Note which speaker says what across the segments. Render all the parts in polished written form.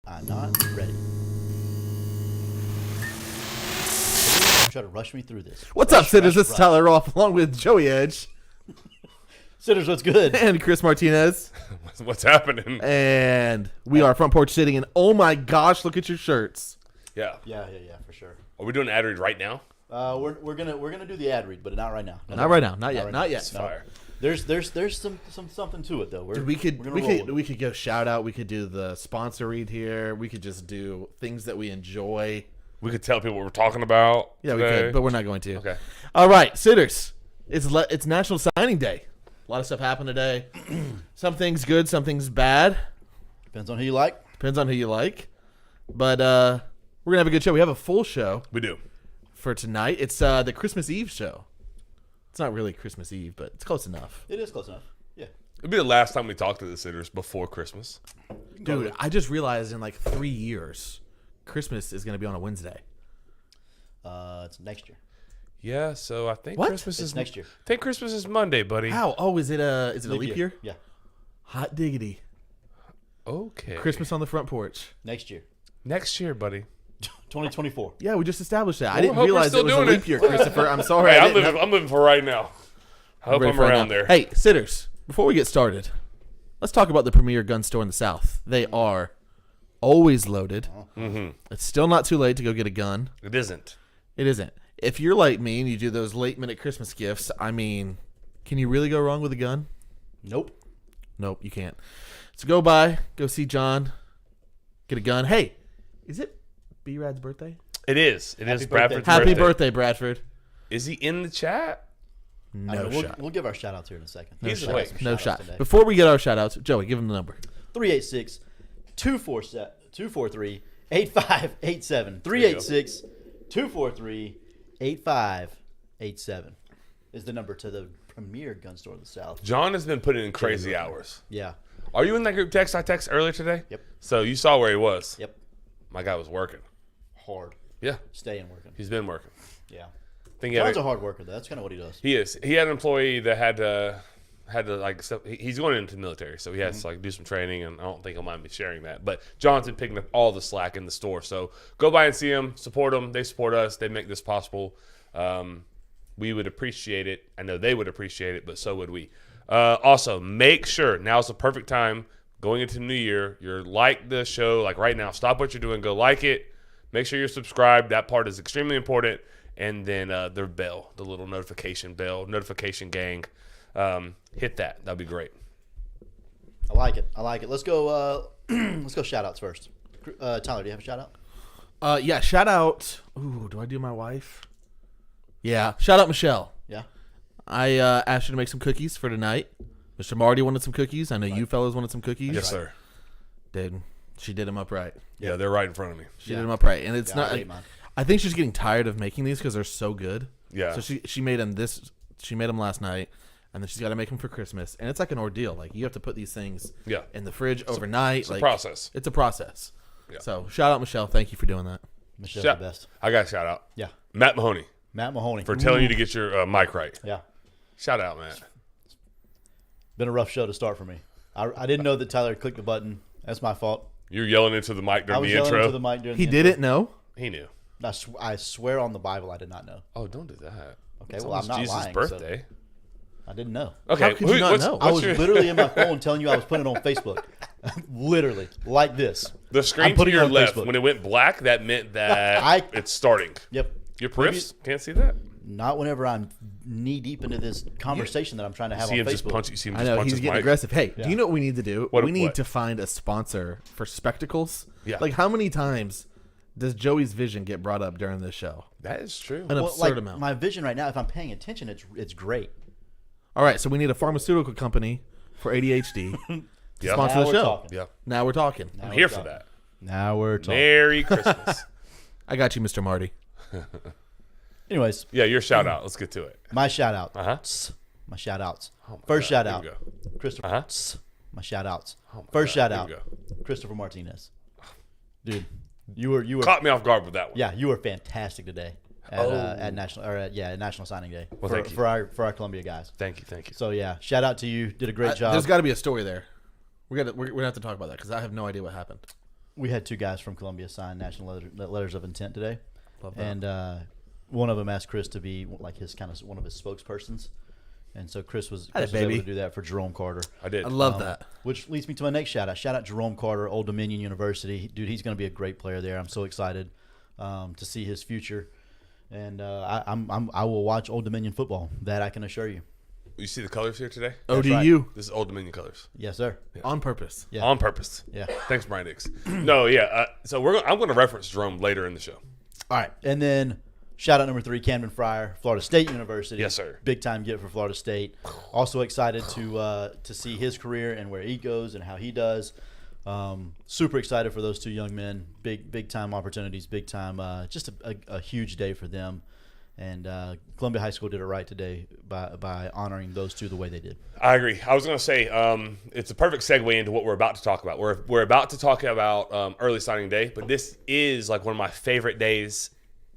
Speaker 1: I'm not ready. Try to rush me through this.
Speaker 2: What's up, Sitters? This is Tyler Roth along with Joey Edge
Speaker 1: Sitters, what's good?
Speaker 2: and Chris Martinez.
Speaker 3: What's happening?
Speaker 2: And we are Front Porch Sitting. And oh my gosh, look at your shirts.
Speaker 3: Yeah.
Speaker 1: Yeah, for sure.
Speaker 3: Are we doing an ad read right now?
Speaker 1: We're gonna do the ad read, but not right now.
Speaker 2: Not right now. Not yet.
Speaker 1: right
Speaker 2: Not
Speaker 1: now.
Speaker 2: yet.
Speaker 3: It's fire.
Speaker 1: There's something to it though.
Speaker 2: Dude, we could
Speaker 1: we're gonna roll with it.
Speaker 2: we could go shout out. We could do the sponsor read here. We could just do things that we enjoy.
Speaker 3: We could tell people what we're talking about.
Speaker 2: Yeah,
Speaker 3: today.
Speaker 2: we could, but we're not going to.
Speaker 3: Okay.
Speaker 2: All right, Sitters. It's National Signing Day. A lot of stuff happened today. Some things good, some things bad.
Speaker 1: Depends on who you like.
Speaker 2: Depends on who you like. But we're gonna have a good show. We have a full show
Speaker 3: We do.
Speaker 2: for tonight. It's the Christmas Eve show. It's not really Christmas Eve, but it's close enough.
Speaker 1: It is close enough. Yeah.
Speaker 3: It'll be the last time we talk to the sitters before Christmas.
Speaker 2: Dude, I just realized in like 3 years, Christmas is gonna be on a Wednesday.
Speaker 1: It's next year.
Speaker 3: Yeah, so I think
Speaker 2: What?
Speaker 3: Christmas
Speaker 1: It's
Speaker 3: is
Speaker 1: next year.
Speaker 3: I think Christmas is Monday, buddy.
Speaker 2: How? Oh, is it a leap year?
Speaker 1: Yeah.
Speaker 2: Hot diggity.
Speaker 3: Okay.
Speaker 2: Christmas on the front porch.
Speaker 1: Next year.
Speaker 3: next year, buddy.
Speaker 1: 2024.
Speaker 2: Yeah, we just established that. I
Speaker 3: Well,
Speaker 2: didn't
Speaker 3: hope we're
Speaker 2: realize
Speaker 3: still
Speaker 2: it was a
Speaker 3: doing
Speaker 2: leap
Speaker 3: it.
Speaker 2: year, Christopher. I'm sorry.
Speaker 3: Hey,
Speaker 2: I
Speaker 3: I'm
Speaker 2: didn't
Speaker 3: living, I'm living for right now. I hope
Speaker 2: ready
Speaker 3: I'm
Speaker 2: for it
Speaker 3: around
Speaker 2: now.
Speaker 3: there.
Speaker 2: Hey, Sitters, before we get started, let's talk about the premier gun store in the South. They are always loaded.
Speaker 3: Mm-hmm.
Speaker 2: It's still not too late to go get a gun.
Speaker 3: It isn't.
Speaker 2: It isn't. If you're like me and you do those late-minute Christmas gifts, I mean, can you really go wrong with a gun?
Speaker 1: Nope.
Speaker 2: Nope, you can't. So go by, go see John, get a gun. Hey, is it B-Rad's birthday?
Speaker 3: It is. It is
Speaker 1: Happy
Speaker 3: Bradford's
Speaker 1: birthday.
Speaker 2: Happy birthday, Bradford.
Speaker 3: Is he in the chat?
Speaker 2: No shot.
Speaker 1: We'll give our shout outs here in a second.
Speaker 3: He's
Speaker 1: Shout out
Speaker 3: awake.
Speaker 1: some
Speaker 2: No
Speaker 1: shout-outs
Speaker 2: shot.
Speaker 1: today.
Speaker 2: Before we get our shout-outs, Joey, give him the number.
Speaker 1: 386-243-8587. 386-243-8587 is the number to the premier gun store of the South.
Speaker 3: John has been putting in crazy hours.
Speaker 1: Yeah.
Speaker 3: Are you in that group text I texted earlier today?
Speaker 1: Yep.
Speaker 3: So you saw where he was.
Speaker 1: Yep.
Speaker 3: My guy was working.
Speaker 1: Hard.
Speaker 3: Yeah.
Speaker 1: Staying working.
Speaker 3: He's been working.
Speaker 1: Yeah.
Speaker 3: Think he had
Speaker 1: John's
Speaker 3: a-
Speaker 1: a hard worker, though. That's kind of what he does.
Speaker 3: He is. He had an employee that had to like stuff. He's going into the military, so he has to like do some training, and I don't think he'll mind me sharing that. But John's been picking up all the slack in the store, so go by and see him, support them. They support us. They make this possible. We would appreciate it. I know they would appreciate it, but so would we. Also, make sure now's the perfect time going into the new year. You're like the show, like right now. Stop what you're doing, go like it. Make sure you're subscribed. That part is extremely important. And then the bell, the little notification bell, notification gang. Hit that. That'd be great.
Speaker 1: I like it. Let's go. Let's go shout outs first. Tyler, do you have a shout out?
Speaker 2: Yeah, shout out. Ooh, do I do my wife? Yeah, shout out Michelle.
Speaker 1: Yeah.
Speaker 2: I asked her to make some cookies for tonight. Mr. Marty wanted some cookies. I know you fellas wanted some cookies.
Speaker 3: Yes, sir.
Speaker 2: Dude, she did them up right.
Speaker 3: Yeah, they're right in front of me.
Speaker 2: She did them up right, and it's
Speaker 1: Yeah,
Speaker 2: not.
Speaker 1: I ate mine.
Speaker 2: I think she's getting tired of making these because they're so good.
Speaker 3: Yeah.
Speaker 2: So she made them She made them last night, and then she's got to make them for Christmas, and it's like an ordeal. Like you have to put these things
Speaker 3: Yeah.
Speaker 2: in the fridge overnight.
Speaker 3: It's a
Speaker 2: like
Speaker 3: process.
Speaker 2: It's a process.
Speaker 3: Yeah.
Speaker 2: So shout out Michelle. Thank you for doing that.
Speaker 1: Michelle's
Speaker 3: Shout-
Speaker 1: the best.
Speaker 3: I got a shout out.
Speaker 1: Yeah.
Speaker 3: Matt Mahoney
Speaker 1: Matt Mahoney.
Speaker 3: for telling you to get your mic right.
Speaker 1: Yeah.
Speaker 3: Shout out, Matt.
Speaker 1: Been a rough show to start for me. I didn't know that Tyler clicked the button. That's my fault.
Speaker 3: You're yelling into the mic
Speaker 1: I
Speaker 3: during
Speaker 1: was
Speaker 3: the
Speaker 1: yelling
Speaker 3: intro.
Speaker 1: into the mic during
Speaker 2: He
Speaker 1: the
Speaker 2: didn't know.
Speaker 3: He knew.
Speaker 1: intro. I swear on the Bible I did not know.
Speaker 3: Oh, don't do that.
Speaker 1: Okay,
Speaker 3: It's
Speaker 1: well, I'm
Speaker 3: almost
Speaker 1: not
Speaker 3: Jesus'
Speaker 1: lying,
Speaker 3: birthday.
Speaker 1: I didn't know.
Speaker 3: Okay,
Speaker 2: How could you not
Speaker 3: what's,
Speaker 2: know?
Speaker 3: what's
Speaker 1: I was
Speaker 3: your,
Speaker 1: literally in my phone telling you I was putting it on Facebook. Literally. Like this.
Speaker 3: the
Speaker 1: I'm
Speaker 3: screen to
Speaker 1: putting it
Speaker 3: your
Speaker 1: on
Speaker 3: left.
Speaker 1: Facebook.
Speaker 3: When it went black, that meant that it's starting.
Speaker 1: Yep.
Speaker 3: Your prefs can't see that.
Speaker 1: Not whenever I'm knee deep into this conversation that I'm trying to have
Speaker 3: See
Speaker 1: on
Speaker 3: him just
Speaker 1: Facebook.
Speaker 3: punch. You see him
Speaker 2: I
Speaker 3: just
Speaker 2: know
Speaker 3: punch
Speaker 2: he's
Speaker 3: his
Speaker 2: getting
Speaker 3: mic.
Speaker 2: aggressive. Hey,
Speaker 1: Yeah.
Speaker 2: do you know what we need to do?
Speaker 3: What-
Speaker 2: we need
Speaker 3: what?
Speaker 2: to find a sponsor for spectacles.
Speaker 3: Yeah.
Speaker 2: Like how many times does Joey's vision get brought up during this show?
Speaker 3: That is true.
Speaker 2: An
Speaker 1: Well,
Speaker 2: absurd
Speaker 1: like,
Speaker 2: amount.
Speaker 1: my vision right now, if I'm paying attention, it's great.
Speaker 2: All right, so we need a pharmaceutical company for ADHD to
Speaker 3: Yeah.
Speaker 2: sponsor
Speaker 1: Now
Speaker 2: the
Speaker 1: we're
Speaker 2: show.
Speaker 1: talking.
Speaker 3: Yeah,
Speaker 2: Now we're talking.
Speaker 1: Now
Speaker 3: I'm
Speaker 1: we're
Speaker 3: here for
Speaker 1: talking.
Speaker 3: that.
Speaker 1: Now we're talking.
Speaker 3: Merry Christmas.
Speaker 2: I got you, Mr. Marty.
Speaker 1: Anyways,
Speaker 3: Yeah, your shout out. Let's get to it.
Speaker 1: my shout out.
Speaker 3: Uh-huh.
Speaker 1: My shout outs.
Speaker 3: Oh my
Speaker 1: First
Speaker 3: God,
Speaker 1: shout
Speaker 3: here
Speaker 1: out.
Speaker 3: we go.
Speaker 1: Christopher.
Speaker 3: Uh-huh.
Speaker 1: My shout outs.
Speaker 3: Oh my
Speaker 1: First
Speaker 3: God,
Speaker 1: shout
Speaker 3: here
Speaker 1: out.
Speaker 3: we go.
Speaker 1: Christopher Martinez. Dude, you were
Speaker 3: Caught me off guard with that one.
Speaker 1: yeah, you were fantastic today at National Signing Day
Speaker 3: Well, thank you.
Speaker 1: for our Columbia guys.
Speaker 3: Thank you. Thank you.
Speaker 1: So yeah, shout out to you. Did a great job.
Speaker 2: There's got to be a story there. We're gonna have to talk about that because I have no idea what happened.
Speaker 1: we had 2 guys from Columbia sign national letters of intent today,
Speaker 2: Love that.
Speaker 1: and one of them asked Chris to be like his kind of one of his spokespersons, and so Chris was able
Speaker 2: baby.
Speaker 1: to do that for Jerome Carter.
Speaker 3: I did.
Speaker 2: I love that.
Speaker 1: Which leads me to my next shout out. Shout out Jerome Carter, Old Dominion University. Dude, he's going to be a great player there. I'm so excited to see his future. And I will watch Old Dominion football. That I can assure you.
Speaker 3: You see the colors here today?
Speaker 2: ODU
Speaker 3: This is Old Dominion colors.
Speaker 1: Yes, sir.
Speaker 2: on purpose.
Speaker 1: Yeah.
Speaker 3: On purpose.
Speaker 1: Yeah.
Speaker 3: Thanks, Brian Dix. No, yeah. So I'm going to reference Jerome later in the show.
Speaker 1: All right. And then shout out number 3, Camden Fryer, Florida State University.
Speaker 3: Yes, sir.
Speaker 1: Big time get for Florida State. Also excited to see his career and where he goes and how he does. Super excited for those 2 young men. Big time opportunities. Big time. Just a huge day for them. And Columbia High School did it right today by honoring those 2 the way they did.
Speaker 3: I agree. I was going to say it's a perfect segue into what we're about to talk about. We're about to talk about early signing day, but this is like one of my favorite days.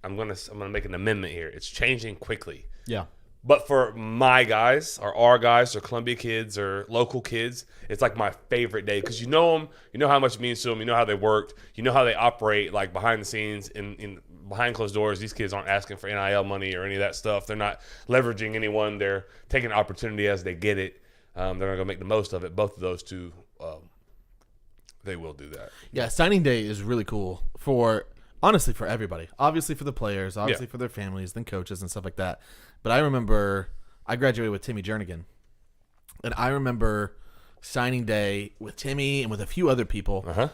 Speaker 3: I'm gonna make an amendment here. It's changing quickly.
Speaker 1: Yeah.
Speaker 3: But for my guys, or our guys, or Columbia kids, or local kids, it's like my favorite day because you know them, you know how much it means to them, you know how they worked, you know how they operate, like behind the scenes, in behind closed doors. These kids aren't asking for NIL money or any of that stuff. They're not leveraging anyone. They're taking the opportunity as they get it. They're going to make the most of it. Both of those 2, they will do that.
Speaker 2: Yeah, signing day is really cool honestly for everybody. Obviously for the players, obviously for their families, then coaches and stuff like that. But I remember I graduated with Timmy Jernigan, and I remember signing day with Timmy and with a few other people.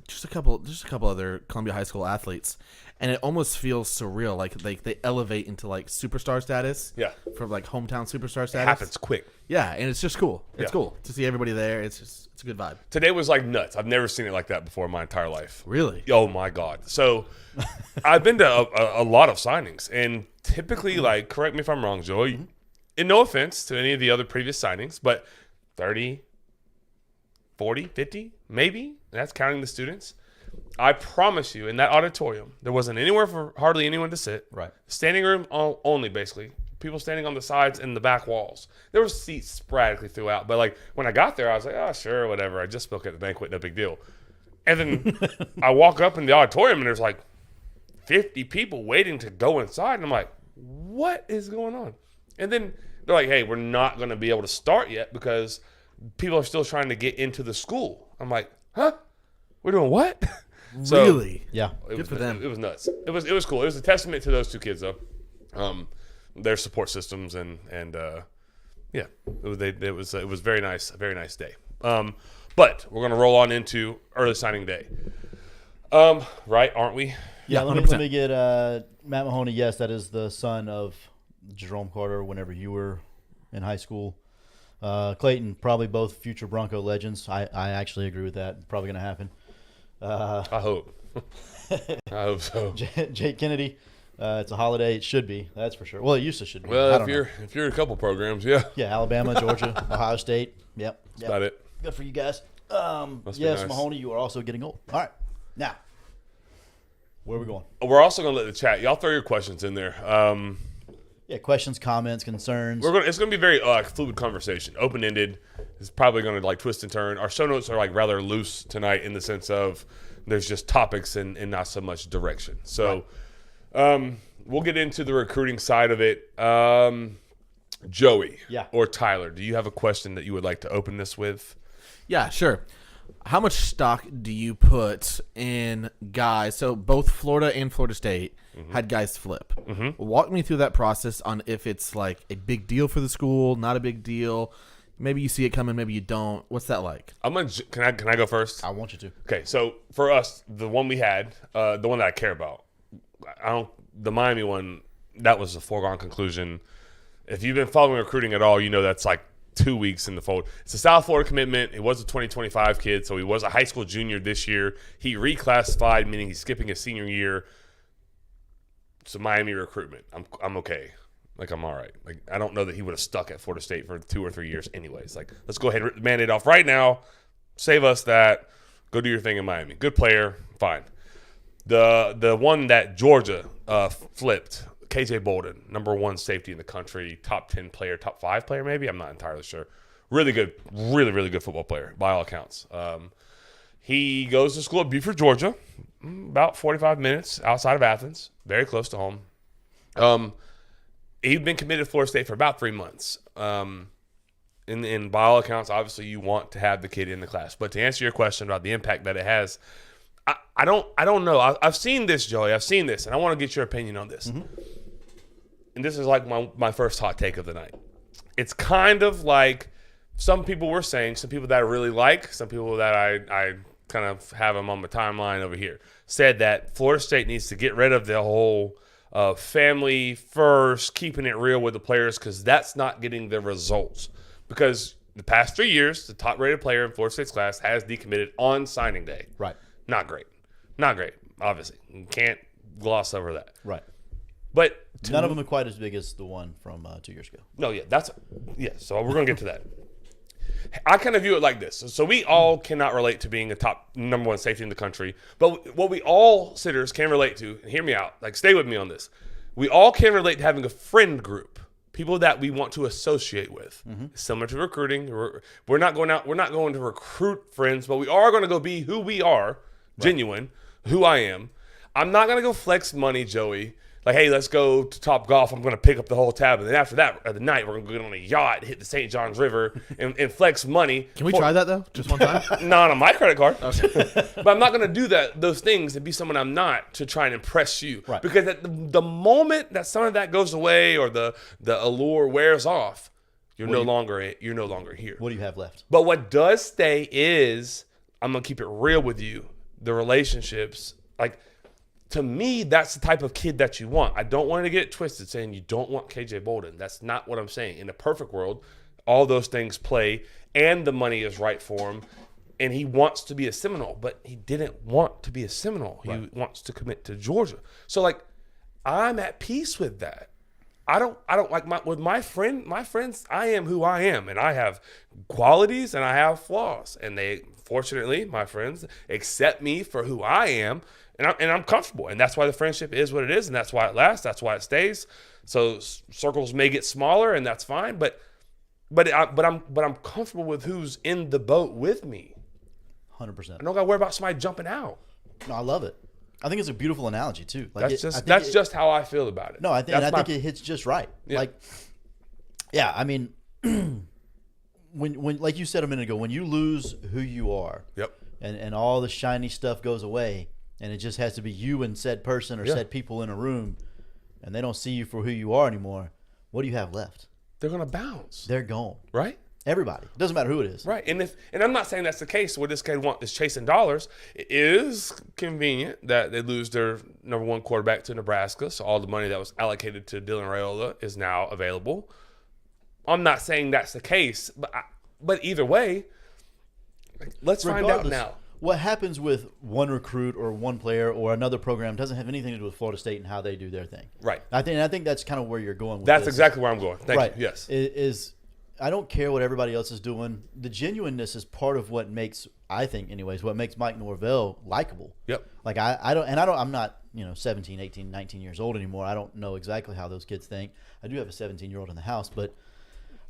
Speaker 2: Just a couple other Columbia High School athletes, and it almost feels surreal. Like they elevate into like superstar status.
Speaker 3: Yeah.
Speaker 2: From like hometown superstar status.
Speaker 3: It happens quick.
Speaker 2: Yeah, and it's just cool. It's
Speaker 3: Yeah.
Speaker 2: cool to see everybody there. It's a good vibe.
Speaker 3: Today was like nuts. I've never seen it like that before in my entire life.
Speaker 2: Really?
Speaker 3: Oh my God. So I've been to a lot of signings, and typically, like, correct me if I'm wrong, Joey, and no offense to any of the other previous signings, but 30, 40, 50, maybe, that's counting the students. I promise you, in that auditorium, there wasn't anywhere for hardly anyone to sit.
Speaker 1: Right.
Speaker 3: Standing room only, basically. People standing on the sides and the back walls. There were seats sporadically throughout, but like when I got there, I was like, oh, sure, whatever. I just spoke at the banquet, no big deal. And then I walk up in the auditorium, and there's like 50 people waiting to go inside, and I'm like, what is going on? And then they're like, hey, we're not going to be able to start yet because people are still trying to get into the school. I'm like, huh? We're doing what? So,
Speaker 2: Really?
Speaker 1: Yeah.
Speaker 3: It was,
Speaker 2: for them.
Speaker 3: It was nuts. It was cool. It was a testament to those 2 kids, though. Their support systems and yeah, it was very nice, a very nice day. But we're gonna roll on into early signing day. Right? Aren't we?
Speaker 1: Yeah, let
Speaker 2: 100%.
Speaker 1: me get Matt Mahoney. Yes, that is the son of Jerome Carter whenever you were in high school. Clayton, probably both future Bronco legends. I actually agree with that. Probably going to happen.
Speaker 3: I hope. I hope so.
Speaker 1: Jake Kennedy, it's a holiday. It should be. That's for sure. Well, it used to should be. I
Speaker 3: Well,
Speaker 1: don't know.
Speaker 3: if you're in a couple programs, yeah,
Speaker 1: Yeah, Alabama, Georgia, Ohio State. Yep.
Speaker 3: that's about it.
Speaker 1: Good for you guys.
Speaker 3: Must be
Speaker 1: Yes,
Speaker 3: nice.
Speaker 1: Mahoney, you are also getting old. All right. Now, where are we going?
Speaker 3: We're also gonna let the chat. Y'all throw your questions in there.
Speaker 1: Yeah, questions, comments, concerns.
Speaker 3: It's gonna be very fluid conversation, open ended. It's probably gonna like twist and turn. Our show notes are like rather loose tonight in the sense of there's just topics and not so much direction. So we'll get into the recruiting side of it. Joey,
Speaker 1: Yeah.
Speaker 3: or Tyler, do you have a question that you would like to open this with?
Speaker 2: Yeah, sure. How much stock do you put in guys? So both Florida and Florida State had guys flip. Walk me through that process on if it's like a big deal for the school, not a big deal. Maybe you see it coming, maybe you don't. What's that like?
Speaker 3: Can I go first?
Speaker 1: I want you to.
Speaker 3: Okay, so for us, the one we had, the one that I care about, the Miami one, that was a foregone conclusion. If you've been following recruiting at all, you know that's like 2 weeks in the fold. It's a South Florida commitment. It was a 2025 kid, so he was a high school junior this year. He reclassified, meaning he's skipping his senior year. It's a Miami recruitment. I'm okay. Like, I'm all right. Like, I don't know that he would have stuck at Florida State for 2 or 3 years anyways. Like, let's go ahead and rip the Band-Aid off right now. Save us that. Go do your thing in Miami. Good player. Fine. The one that Georgia flipped, KJ Bolden, number 1 safety in the country, top 10 player, top 5 player maybe. I'm not entirely sure. Really good, really, really good football player by all accounts. He goes to school at Buford, Georgia, about 45 minutes outside of Athens, very close to home. He'd been committed to Florida State for about 3 months. And by all accounts, obviously you want to have the kid in the class. But to answer your question about the impact that it has, I don't know. I've seen this, Joey. I've seen this, and I want to get your opinion on this. Mm-hmm. And this is like my first hot take of the night. It's kind of like some people were saying, some people that I really like, some people that I kind of have them on my timeline over here, said that Florida State needs to get rid of the whole family first, keeping it real with the players, because that's not getting the results. Because the past 3 years, the top-rated player in Florida State's class has decommitted on signing day.
Speaker 1: Right.
Speaker 3: Not great. Not great, obviously. You can't gloss over that.
Speaker 1: Right.
Speaker 3: But
Speaker 1: none of them are quite as big as the one from 2 years ago.
Speaker 3: No, so we're going to get to that. I kind of view it like this. So we all cannot relate to being a top number 1 safety in the country. But what we all sitters can relate to, and hear me out, like stay with me on this. We all can relate to having a friend group. People that we want to associate with. Mm-hmm. Similar to recruiting. We're not going to recruit friends, but we are going to go be who we are, genuine, who I am. I'm not going to go flex money, Joey. Like, hey, let's go to Top Golf. I'm going to pick up the whole tab. And then after that, at the night, we're going to go get on a yacht, hit the St. Johns River, and flex money.
Speaker 2: Can we try that, though? Just one time?
Speaker 3: Not on my credit card. Okay. But I'm not going to do those things and be someone I'm not to try and impress you.
Speaker 1: Right.
Speaker 3: Because at the moment that some of that goes away or the allure wears off, you're no longer here.
Speaker 1: What do you have left?
Speaker 3: But what does stay is, I'm going to keep it real with you, the relationships. Like, to me, that's the type of kid that you want. I don't want to get it twisted saying you don't want KJ Bolden. That's not what I'm saying. In a perfect world, all those things play and the money is right for him. And he wants to be a Seminole, but he didn't want to be a Seminole. Right. He wants to commit to Georgia. So, like, I'm at peace with that. I don't like my friends, I am who I am. And I have qualities and I have flaws. And they, fortunately, my friends, accept me for who I am. And I'm comfortable, and that's why the friendship is what it is, and that's why it lasts. That's why it stays. So circles may get smaller, and that's fine. But I'm comfortable with who's in the boat with me.
Speaker 1: 100%.
Speaker 3: I don't got to worry about somebody jumping out.
Speaker 1: No, I love it. I think it's a beautiful analogy too. Like
Speaker 3: that's just how I feel about it.
Speaker 1: No, I think it hits just right.
Speaker 3: Yeah.
Speaker 1: I mean, when like you said a minute ago, when you lose who you are,
Speaker 3: yep,
Speaker 1: and all the shiny stuff goes away. And it just has to be you and said person or said people in a room, and they don't see you for who you are anymore. What do you have left?
Speaker 3: They're going to bounce.
Speaker 1: They're gone.
Speaker 3: Right?
Speaker 1: Everybody. It doesn't matter who it is.
Speaker 3: Right. And I'm not saying that's the case where this kid is chasing dollars. It is convenient that they lose their number 1 quarterback to Nebraska, so all the money that was allocated to Dylan Raiola is now available. I'm not saying that's the case, but either way, let's find out now.
Speaker 1: What happens with one recruit or one player or another program doesn't have anything to do with Florida State and how they do their thing.
Speaker 3: Right.
Speaker 1: I think that's kind of where you're going with
Speaker 3: That's
Speaker 1: this.
Speaker 3: exactly where I'm going. Thank you. Yes.
Speaker 1: Is I don't care what everybody else is doing. The genuineness is part of what makes, I think anyways, what makes Mike Norvell likable.
Speaker 3: Yep.
Speaker 1: Like I'm not, 17, 18, 19 years old anymore. I don't know exactly how those kids think. I do have a 17-year-old in the house, but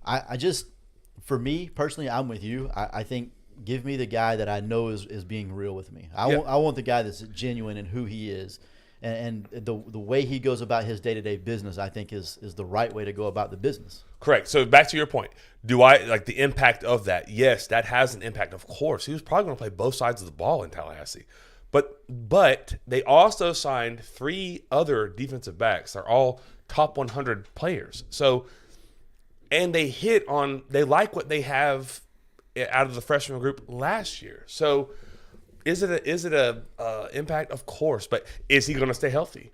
Speaker 1: I just, for me personally, I'm with you. I think give me the guy that I know is being real with me. I want the guy that's genuine in who he is, and the way he goes about his day-to-day business, I think is the right way to go about the business.
Speaker 3: Correct. So back to your point, do I like the impact of that? Yes, that has an impact. Of course, he was probably going to play both sides of the ball in Tallahassee, but they also signed 3 other defensive backs. They're all top 100 players. So, and they like what they have out of the freshman group last year. So is it a impact? Of course, but is he going to stay healthy?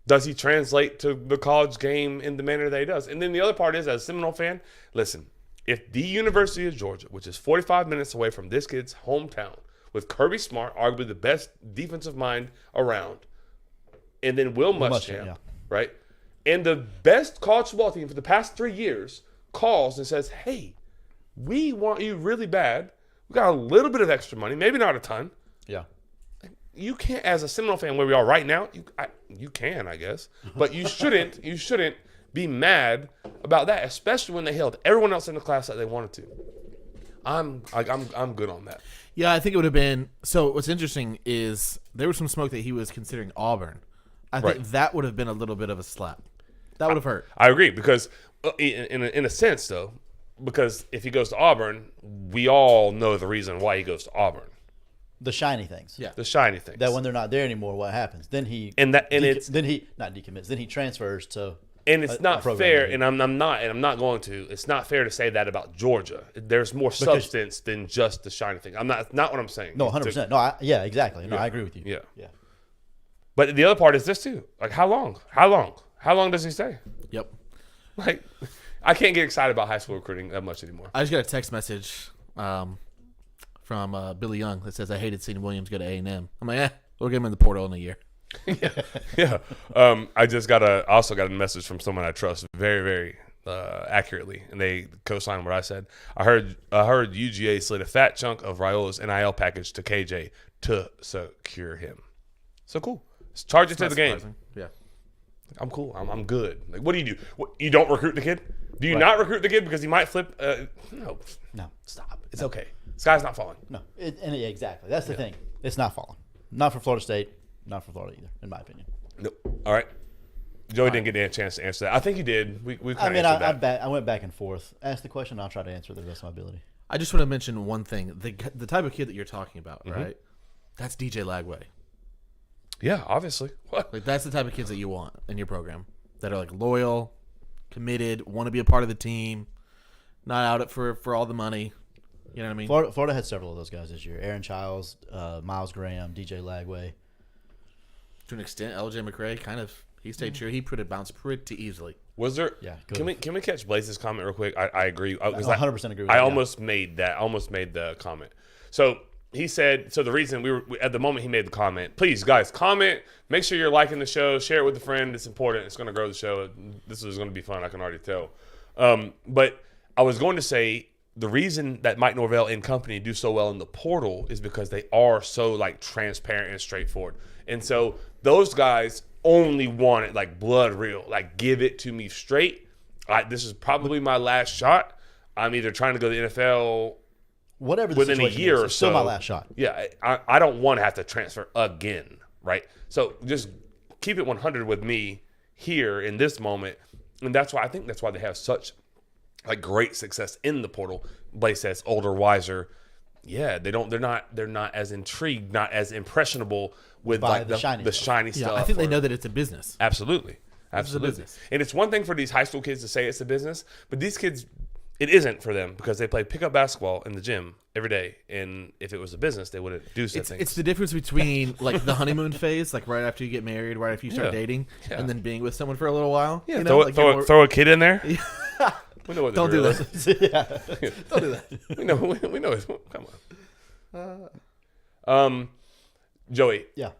Speaker 3: Does he translate to the college game in the manner that he does? And then the other part is, as a Seminole fan, listen, if the University of Georgia, which is 45 minutes away from this kid's hometown, with Kirby Smart, arguably the best defensive mind around, and then Will Muschamp, right? And the best college football team for the past 3 years calls and says, hey, we want you really bad. We got a little bit of extra money, maybe not a ton.
Speaker 1: Yeah.
Speaker 3: You can't, as a Seminole fan where we are right now, you can, I guess. But you shouldn't be mad about that, especially when they held everyone else in the class that they wanted to. I'm good on that.
Speaker 2: Yeah, I think it would have been. So what's interesting is there was some smoke that he was considering Auburn. I think
Speaker 3: Right.
Speaker 2: that would have been a little bit of a slap. That would have hurt.
Speaker 3: I agree because in a sense though, because if he goes to Auburn, we all know the reason why he goes to Auburn.
Speaker 1: The shiny things.
Speaker 2: Yeah.
Speaker 3: The shiny things.
Speaker 1: That when they're not there anymore, what happens? Then he
Speaker 3: And
Speaker 1: he not decommits. Then he transfers to.
Speaker 3: And it's
Speaker 1: a
Speaker 3: not
Speaker 1: program
Speaker 3: fair,
Speaker 1: that
Speaker 3: and I'm not going to. It's not fair to say that about Georgia. There's more substance than just the shiny thing. I'm not what I'm saying.
Speaker 1: No, 100%. No, yeah, exactly. No, I agree with you.
Speaker 3: Yeah.
Speaker 1: Yeah.
Speaker 3: But the other part is this too. Like how long? How long does he stay?
Speaker 2: Yep.
Speaker 3: Like I can't get excited about high school recruiting that much anymore.
Speaker 2: I just got a text message from Billy Young that says, I hated seeing Williams go to A&M. I'm like, we'll get him in the portal in a year.
Speaker 3: Yeah. I also got a message from someone I trust very, very accurately, and they co-signed what I said. I heard UGA slid a fat chunk of Raiola's NIL package to KJ to secure him. So cool. Charge it to the game.
Speaker 2: Surprising. Yeah.
Speaker 3: I'm cool. I'm good. Like, what do you do? You don't recruit the kid? Do you not recruit the kid because he might flip? No.
Speaker 1: No.
Speaker 3: Stop. It's okay. Sky's not falling.
Speaker 1: No. Yeah, exactly. That's the thing. It's not falling. Not for Florida State. Not for Florida either, in my opinion.
Speaker 3: Nope. All right. Joey didn't get a chance to answer that. I think he did. We
Speaker 1: I mean,
Speaker 3: answered that.
Speaker 1: I went back and forth. Ask the question. I'll try to answer it the best of my ability.
Speaker 2: I just want to mention one thing. The type of kid that you're talking about, right? That's DJ Lagway.
Speaker 3: Yeah, obviously. What?
Speaker 2: Like that's the type of kids that you want in your program that are like loyal, committed, want to be a part of the team, not out it for all the money. You know what I mean?
Speaker 1: Florida had several of those guys this year. Aaron Childs, Miles Graham, DJ Lagway.
Speaker 2: To an extent, LJ McRae kind of he stayed true. He could bounce pretty easily.
Speaker 3: Was there?
Speaker 1: Yeah,
Speaker 3: Can we catch Blaze's comment real quick? I agree. I
Speaker 1: 100% agree with
Speaker 3: I
Speaker 1: that,
Speaker 3: almost made that. Almost made the comment. So he said. So the reason we were at the moment he made the comment. Please, guys, comment. Make sure you're liking the show. Share it with a friend. It's important. It's going to grow the show. This is going to be fun. I can already tell. But I was going to say the reason that Mike Norvell and company do so well in the portal is because they are so like transparent and straightforward. And so those guys only want it like blood real, like give it to me straight. This is probably my last shot. I'm either trying to go to the NFL
Speaker 1: Whatever the
Speaker 3: within a
Speaker 1: situation
Speaker 3: year
Speaker 1: is,
Speaker 3: or
Speaker 1: it's
Speaker 3: so.
Speaker 1: still my last shot.
Speaker 3: Yeah, I don't want to have to transfer again, right? So just keep it 100 with me here in this moment, and that's why they have such like great success in the portal. Blaze says older, wiser. Yeah, they're not as intrigued, not as impressionable with
Speaker 1: By
Speaker 3: like
Speaker 1: the shiny stuff.
Speaker 2: Yeah,
Speaker 3: stuff.
Speaker 2: I think they
Speaker 3: or-
Speaker 2: know that it's a business.
Speaker 3: Absolutely. Absolutely.
Speaker 2: business.
Speaker 3: And it's one thing for these high school kids to say it's a business, but these kids, it isn't for them because they play pickup basketball in the gym every day. And if it was a business, they wouldn't do such things.
Speaker 2: It's the difference between like the honeymoon phase, like right after you get married, right after you start
Speaker 3: Yeah.
Speaker 2: dating,
Speaker 3: Yeah.
Speaker 2: and then being with someone for a little while.
Speaker 3: yeah,
Speaker 2: you know, like you're more-
Speaker 3: throw a kid in there. We know what the
Speaker 2: Don't do
Speaker 3: drill
Speaker 2: that.
Speaker 3: is.
Speaker 1: Yeah.
Speaker 2: Don't do that.
Speaker 3: We know it. Come on. Joey,
Speaker 1: Yeah.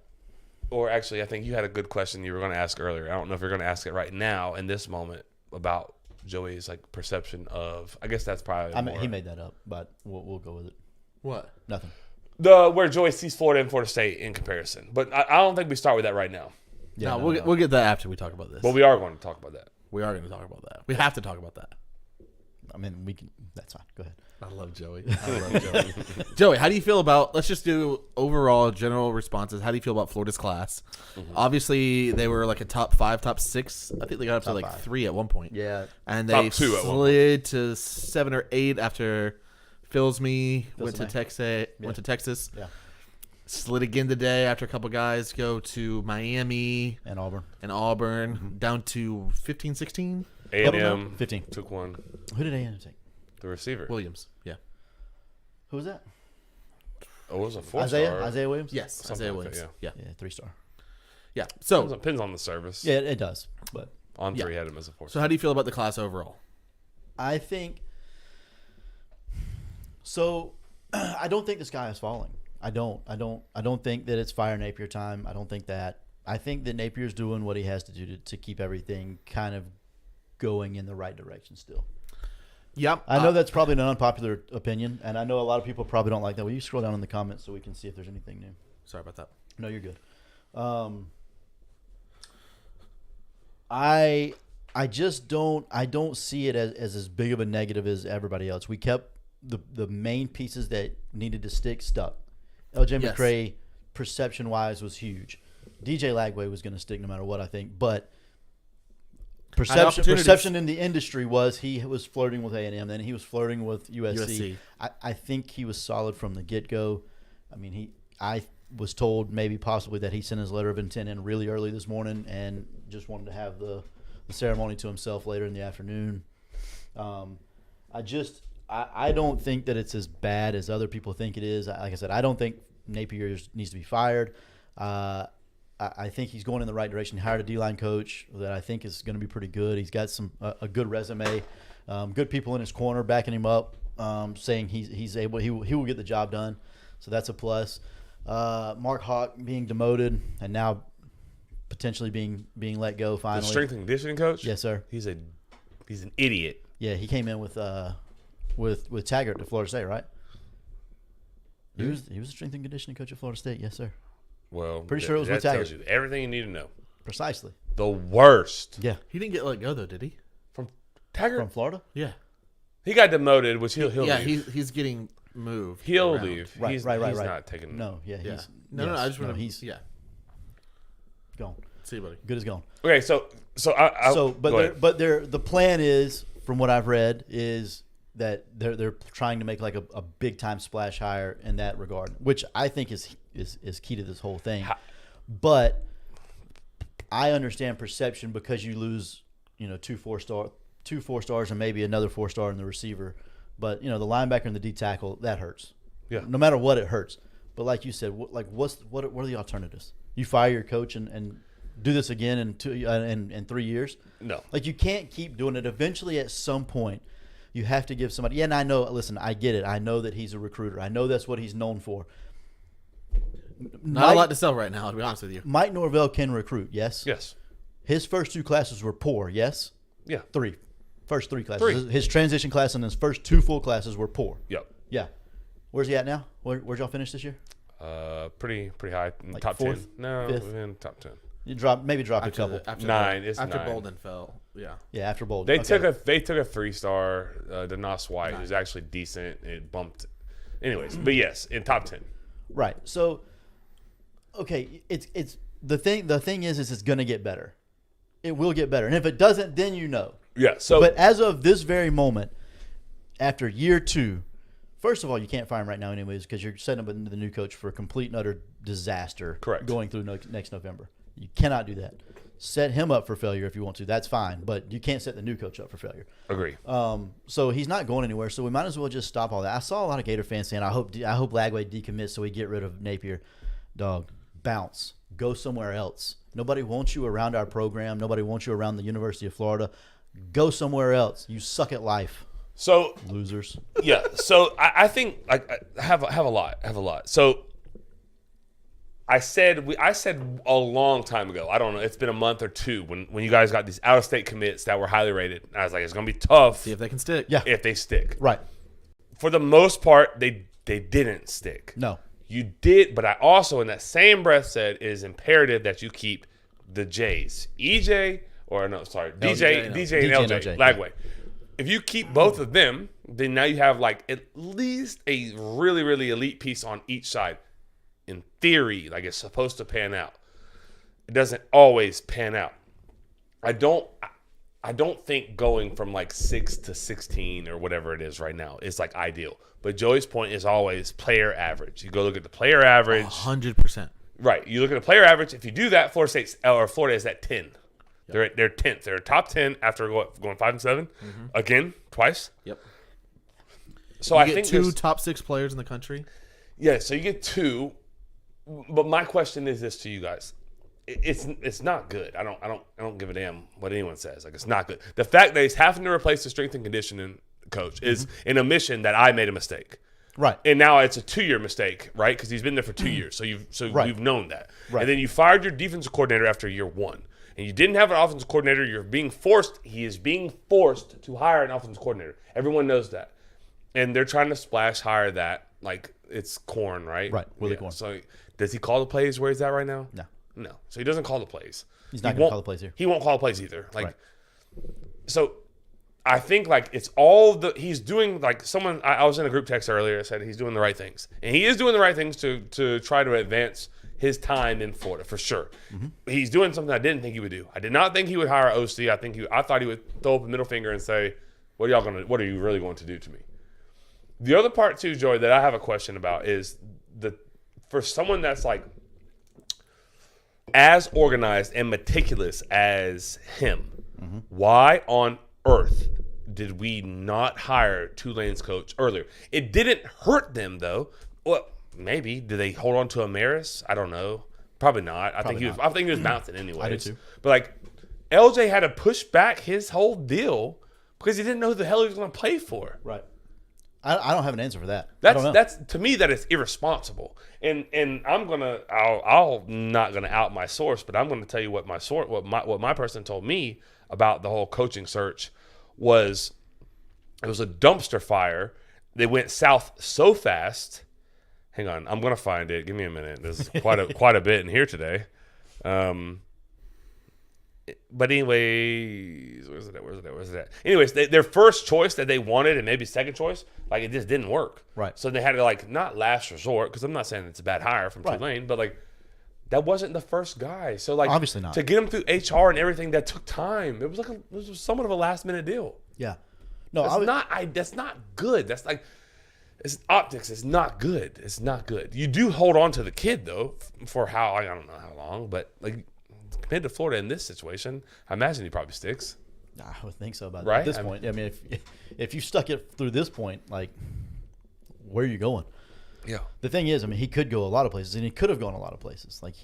Speaker 3: or actually, I think you had a good question you were going to ask earlier. I don't know if you're going to ask it right now in this moment about Joey's like perception of. I guess that's probably.
Speaker 1: I mean,
Speaker 3: more-
Speaker 1: he made that up, but we'll go with it.
Speaker 2: What?
Speaker 1: Nothing.
Speaker 3: where Joey sees Florida and Florida State in comparison. But I don't think we start with that right now.
Speaker 1: Yeah,
Speaker 2: no,
Speaker 1: no.
Speaker 2: we'll get that after we talk about this.
Speaker 3: But we are going to talk about that.
Speaker 2: We are going to talk about that. We have to talk about that.
Speaker 1: I mean, we can. That's fine. Go ahead.
Speaker 2: I love Joey. I love Joey. Joey, how do you feel about? Let's just do overall general responses. How do you feel about Florida's class? Obviously, they were like a top 5, top 6. I think they got up to
Speaker 1: Top
Speaker 2: like
Speaker 1: 5.
Speaker 2: 3 at one point.
Speaker 1: Yeah.
Speaker 2: And
Speaker 3: Top
Speaker 2: they
Speaker 3: 2 at one
Speaker 2: slid to 7 or 8 after Filsme went to
Speaker 1: Filsme.
Speaker 2: Texas. Went to Texas.
Speaker 1: Yeah.
Speaker 2: Slid again today after a couple guys go to Miami
Speaker 1: And Auburn.
Speaker 2: and Auburn, down to 15, 16.
Speaker 3: A&M
Speaker 1: 15.
Speaker 3: took one.
Speaker 1: Who did A&M take?
Speaker 3: The receiver.
Speaker 2: Williams. Yeah.
Speaker 1: Who was that?
Speaker 3: Oh, it was a 4-star.
Speaker 1: Isaiah Williams.
Speaker 2: Yes.
Speaker 3: Something
Speaker 2: Isaiah
Speaker 3: like that,
Speaker 2: Williams. Yeah.
Speaker 1: Yeah, 3-star.
Speaker 2: Yeah. So,
Speaker 3: Depends on the service.
Speaker 1: Yeah, it does. But
Speaker 3: On
Speaker 2: Yeah.
Speaker 3: 3 had him as a 4-star.
Speaker 2: so how do you feel about the class overall?
Speaker 1: I think. So, I don't think the sky is falling. I don't think that it's fire Napier time. I don't think that. I think that Napier's doing what he has to do to keep everything kind of going in the right direction still.
Speaker 2: Yep.
Speaker 1: I know that's probably an unpopular opinion, and I know a lot of people probably don't like that. Will you scroll down in the comments so we can see if there's anything new?
Speaker 2: Sorry about that.
Speaker 1: No, you're good. I just don't see it as big of a negative as everybody else. We kept the main pieces that needed to stick stuck. LJ
Speaker 2: Yes.
Speaker 1: McCray, perception wise, was huge. DJ Lagway was going to stick no matter what, I think, but
Speaker 2: opportunities.
Speaker 1: perception in the industry was he was flirting with A&M, then he was flirting with USC.
Speaker 2: USC.
Speaker 1: I think he was solid from the get-go. I mean, I was told maybe possibly that he sent his letter of intent in really early this morning and just wanted to have the ceremony to himself later in the afternoon. I don't think that it's as bad as other people think it is. Like I said, I don't think Napier needs to be fired. I think he's going in the right direction. He hired a D-line coach that I think is going to be pretty good. He's got a good resume, good people in his corner backing him up, saying he's able. He will get the job done. So that's a plus. Mark Hawk being demoted and now potentially being let go
Speaker 3: The
Speaker 1: finally.
Speaker 3: strength and conditioning coach.
Speaker 1: Yes, sir.
Speaker 3: He's an idiot.
Speaker 1: Yeah, he came in with Taggart to Florida State, right? He was the strength and conditioning coach at Florida State. Yes, sir.
Speaker 3: Well,
Speaker 1: Pretty sure it was
Speaker 3: that
Speaker 1: with Taggart.
Speaker 3: tells you everything you need to know.
Speaker 1: Precisely.
Speaker 3: The worst
Speaker 1: Yeah.
Speaker 2: He didn't get let go though, did he?
Speaker 3: from Taggart.
Speaker 1: From Florida?
Speaker 2: Yeah.
Speaker 3: He got demoted, which he'll
Speaker 2: yeah,
Speaker 3: leave.
Speaker 2: he's getting moved.
Speaker 3: He'll
Speaker 2: around.
Speaker 3: leave.
Speaker 1: Right,
Speaker 3: he's
Speaker 1: right.
Speaker 3: not taking.
Speaker 1: No, yeah,
Speaker 2: Yeah.
Speaker 1: he's
Speaker 2: No, I just want to.
Speaker 1: he's
Speaker 2: Yeah.
Speaker 1: gone.
Speaker 2: See you, buddy.
Speaker 1: Good as gone.
Speaker 3: Okay, so
Speaker 1: the plan is, from what I've read, is that they're trying to make like a big time splash hire in that regard, which I think is key to this whole thing. But I understand perception because you lose, two 4-stars and maybe another 4-star in the receiver. But the linebacker and the D tackle, that hurts.
Speaker 3: Yeah.
Speaker 1: No matter what, it hurts. But like you said, what are the alternatives? You fire your coach and do this again in 3 years?
Speaker 3: No.
Speaker 1: Like, you can't keep doing it. Eventually, at some point, you have to give somebody. Yeah, and I know. Listen, I get it. I know that he's a recruiter. I know that's what he's known for.
Speaker 2: Not a lot to sell right now, to be honest with you.
Speaker 1: Mike Norvell can recruit. Yes.
Speaker 3: Yes.
Speaker 1: His first 2 classes were poor. Yes.
Speaker 3: Yeah.
Speaker 1: First 3 classes.
Speaker 3: 3.
Speaker 1: His transition class and his first 2 full classes were poor.
Speaker 3: Yep.
Speaker 1: Yeah. Where's he at now? Where'd y'all finish this year?
Speaker 3: Pretty high.
Speaker 1: Like
Speaker 3: Top
Speaker 1: 4th?
Speaker 3: 10. No,
Speaker 1: 5th?
Speaker 3: in top 10.
Speaker 1: You dropped a couple.
Speaker 2: After
Speaker 3: 9. It's
Speaker 2: after
Speaker 3: 9.
Speaker 2: Bolden fell. Yeah.
Speaker 1: Yeah, after Bold.
Speaker 3: They took a 3-star, Denos White, who's actually decent. It bumped. Anyways, but yes, in top 10.
Speaker 1: Right. So, okay, it's the thing is it's going to get better. It will get better, and if it doesn't, then
Speaker 3: Yeah. So,
Speaker 1: But as of this very moment, after year 2, first of all, you can't fire him right now, anyways, because you're setting up the new coach for a complete and utter disaster.
Speaker 3: Correct.
Speaker 1: Going through next November, you cannot do that. Set him up for failure if you want to. That's fine, but you can't set the new coach up for failure.
Speaker 3: agree.
Speaker 1: So he's not going anywhere. So we might as well just stop all that. I saw a lot of Gator fans saying, "I hope Lagway decommits so we get rid of Napier." Dog, bounce, go somewhere else. Nobody wants you around our program. Nobody wants you around the University of Florida. Go somewhere else. You suck at life,
Speaker 3: So,
Speaker 1: losers.
Speaker 3: yeah. So I think I have a lot. So I said a long time ago. I don't know. It's been a month or 2 when you guys got these out of state commits that were highly rated. And I was like, it's gonna be tough
Speaker 2: See if they can stick.
Speaker 1: Yeah.
Speaker 3: if they stick.
Speaker 1: Right.
Speaker 3: For the most part, they didn't stick.
Speaker 1: No.
Speaker 3: You did, but I also, in that same breath, said it is imperative that you keep the J's, DJ DJ and
Speaker 1: DJ and
Speaker 3: LJ,
Speaker 1: LJ.
Speaker 3: Lagway. If you keep both of them, then now you have like at least a really, really elite piece on each side. In theory, like it's supposed to pan out. It doesn't always pan out. I don't think going from like 6 to 16 or whatever it is right now is like ideal. But Joey's point is always player average. You go look at the player average.
Speaker 2: 100%.
Speaker 3: Right. You look at the player average. If you do that, Florida is at 10. Yep. They're 10th. They're top 10 after going 5 and 7 again twice.
Speaker 2: Yep.
Speaker 3: So
Speaker 2: You
Speaker 3: I
Speaker 2: get
Speaker 3: think
Speaker 2: 2 top 6 players in the country.
Speaker 3: Yeah. So you get 2. But my question is this to you guys: it's not good. I don't give a damn what anyone says. Like, it's not good. The fact that he's having to replace the strength and conditioning coach is an admission that I made a mistake.
Speaker 1: Right.
Speaker 3: And now it's a 2-year mistake, right? Because he's been there for 2 years, so you've known that.
Speaker 1: Right.
Speaker 3: And then you fired your defensive coordinator after year 1, and you didn't have an offensive coordinator. He is being forced to hire an offensive coordinator. Everyone knows that, and they're trying to splash hire that like it's corn, right?
Speaker 1: Right. Willie Corn.
Speaker 3: So does he call the plays where he's at right now?
Speaker 1: No.
Speaker 3: So he doesn't call the plays.
Speaker 1: He's not going to call the plays here.
Speaker 3: He won't call the plays either. Like,
Speaker 1: Right.
Speaker 3: so I think like it's all he's doing like someone I was in a group text earlier that said he's doing the right things, and he is doing the right things to try to advance his time in Florida for sure. He's doing something I didn't think he would do. I did not think he would hire OC. I thought he would throw up a middle finger and say, what are you really going to do to me? The other part too, Joey, that I have a question about is for someone that's like as organized and meticulous as him, why on earth did we not hire Tulane's coach earlier? It didn't hurt them though. Well, maybe. Did they hold on to Amaris? I don't know. Probably not. I think he was bouncing anyways.
Speaker 1: I do too.
Speaker 3: But like LJ had to push back his whole deal because he didn't know who the hell he was going to play for.
Speaker 1: Right. I don't have an answer for that. I don't know.
Speaker 3: That's to me that is irresponsible. And I'll not gonna out my source, but I'm gonna tell you what my person told me about the whole coaching search was it was a dumpster fire. They went south so fast. Hang on, I'm gonna find it. Give me a minute. There's quite a bit in here today. But anyways, where's it at? Anyways, their first choice that they wanted and maybe second choice, like it just didn't work.
Speaker 1: Right.
Speaker 3: So they had to like not last resort because I'm not saying it's a bad hire from Tulane, but like that wasn't the first guy. So like
Speaker 1: Obviously not.
Speaker 3: to get him through HR and everything that took time. It was somewhat of a last minute deal.
Speaker 1: Yeah. No,
Speaker 3: That's not good. That's like it's optics. It's not good. It's not good. You do hold on to the kid though for how I don't know how long, but like. Compared to Florida in this situation, I imagine he probably sticks.
Speaker 1: I would think so about
Speaker 3: Right?
Speaker 1: at this point. I mean, if you stuck it through this point, like, where are you going?
Speaker 3: Yeah.
Speaker 1: The thing is, I mean, he could go a lot of places, and he could have gone a lot of places. Like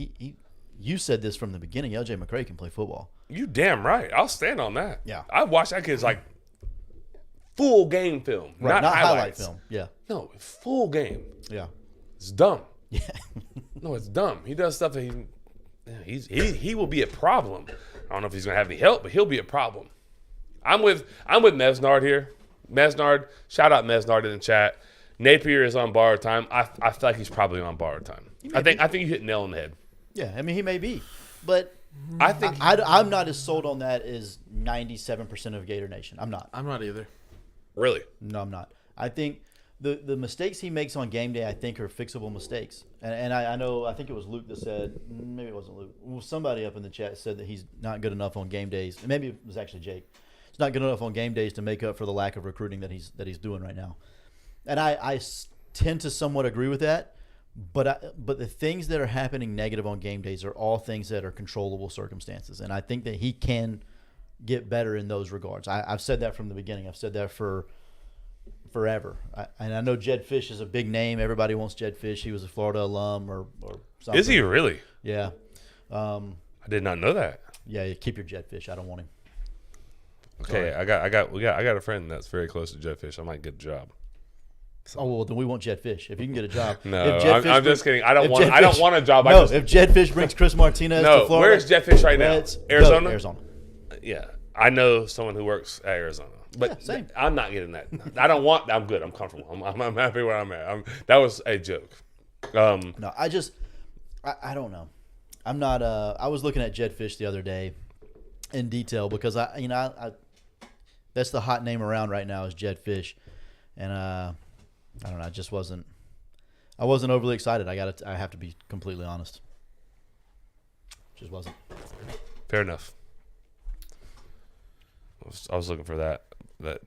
Speaker 1: you said this from the beginning. LJ McCray can play football.
Speaker 3: You damn right. I'll stand on that.
Speaker 1: Yeah.
Speaker 3: I watched that kid's like full game film,
Speaker 1: Right,
Speaker 3: not
Speaker 1: highlight
Speaker 3: highlights.
Speaker 1: film. Yeah.
Speaker 3: No, full game.
Speaker 1: Yeah.
Speaker 3: It's dumb.
Speaker 1: Yeah.
Speaker 3: No, it's dumb. He does stuff that he will be a problem. I don't know if he's gonna have any help, but he'll be a problem. I'm with Mesnard here. Mesnard, shout out Mesnard in the chat. Napier is on borrowed time. I feel like he's probably on borrowed time. I think you hit the nail on the head.
Speaker 1: Yeah. I mean, he may be, but
Speaker 3: I think
Speaker 1: I'm not as sold on that as 97% of Gator Nation. I'm not.
Speaker 2: I'm not either.
Speaker 3: really.
Speaker 1: No, I'm not. I think the mistakes he makes on game day, I think, are fixable mistakes. And I know, I think it was Luke that said, maybe it wasn't Luke. Well, somebody up in the chat said that he's not good enough on game days. Maybe it was actually Jake. He's not good enough on game days to make up for the lack of recruiting that he's doing right now. And I tend to somewhat agree with that. But the things that are happening negative on game days are all things that are controllable circumstances. And I think that he can get better in those regards. I've said that from the beginning. I've said that for forever. And I know Jed Fish is a big name. Everybody wants Jed Fish. He was a Florida alum or something.
Speaker 3: Is he really?
Speaker 1: Yeah.
Speaker 3: I did not know that.
Speaker 1: Yeah, keep your Jed Fish. I don't want him.
Speaker 3: Okay, I got a friend that's very close to Jed Fish. I might get a job.
Speaker 1: Oh well, then we want Jed Fish. If you can get a job.
Speaker 3: No,
Speaker 1: If Jed
Speaker 3: I'm
Speaker 1: Fish
Speaker 3: just
Speaker 1: brings-
Speaker 3: kidding.
Speaker 1: if
Speaker 3: I don't
Speaker 1: Jed Fish-
Speaker 3: want a job.
Speaker 1: No, if Jed Fish brings Chris Martinez to Florida.
Speaker 3: Where's Jed Fish right now?
Speaker 1: let's go.
Speaker 3: Arizona?
Speaker 1: Arizona.
Speaker 3: Yeah, I know someone who works at Arizona, but
Speaker 1: Yeah, same.
Speaker 3: I'm not getting that. I don't want. I'm good. I'm comfortable. I'm happy where I'm at. That was a joke.
Speaker 1: No, I don't know. I'm not. I was looking at Jed Fish the other day in detail because I that's the hot name around right now is Jed Fish, and I don't know. I wasn't overly excited. I have to be completely honest. Just wasn't.
Speaker 3: Fair enough. I was looking for that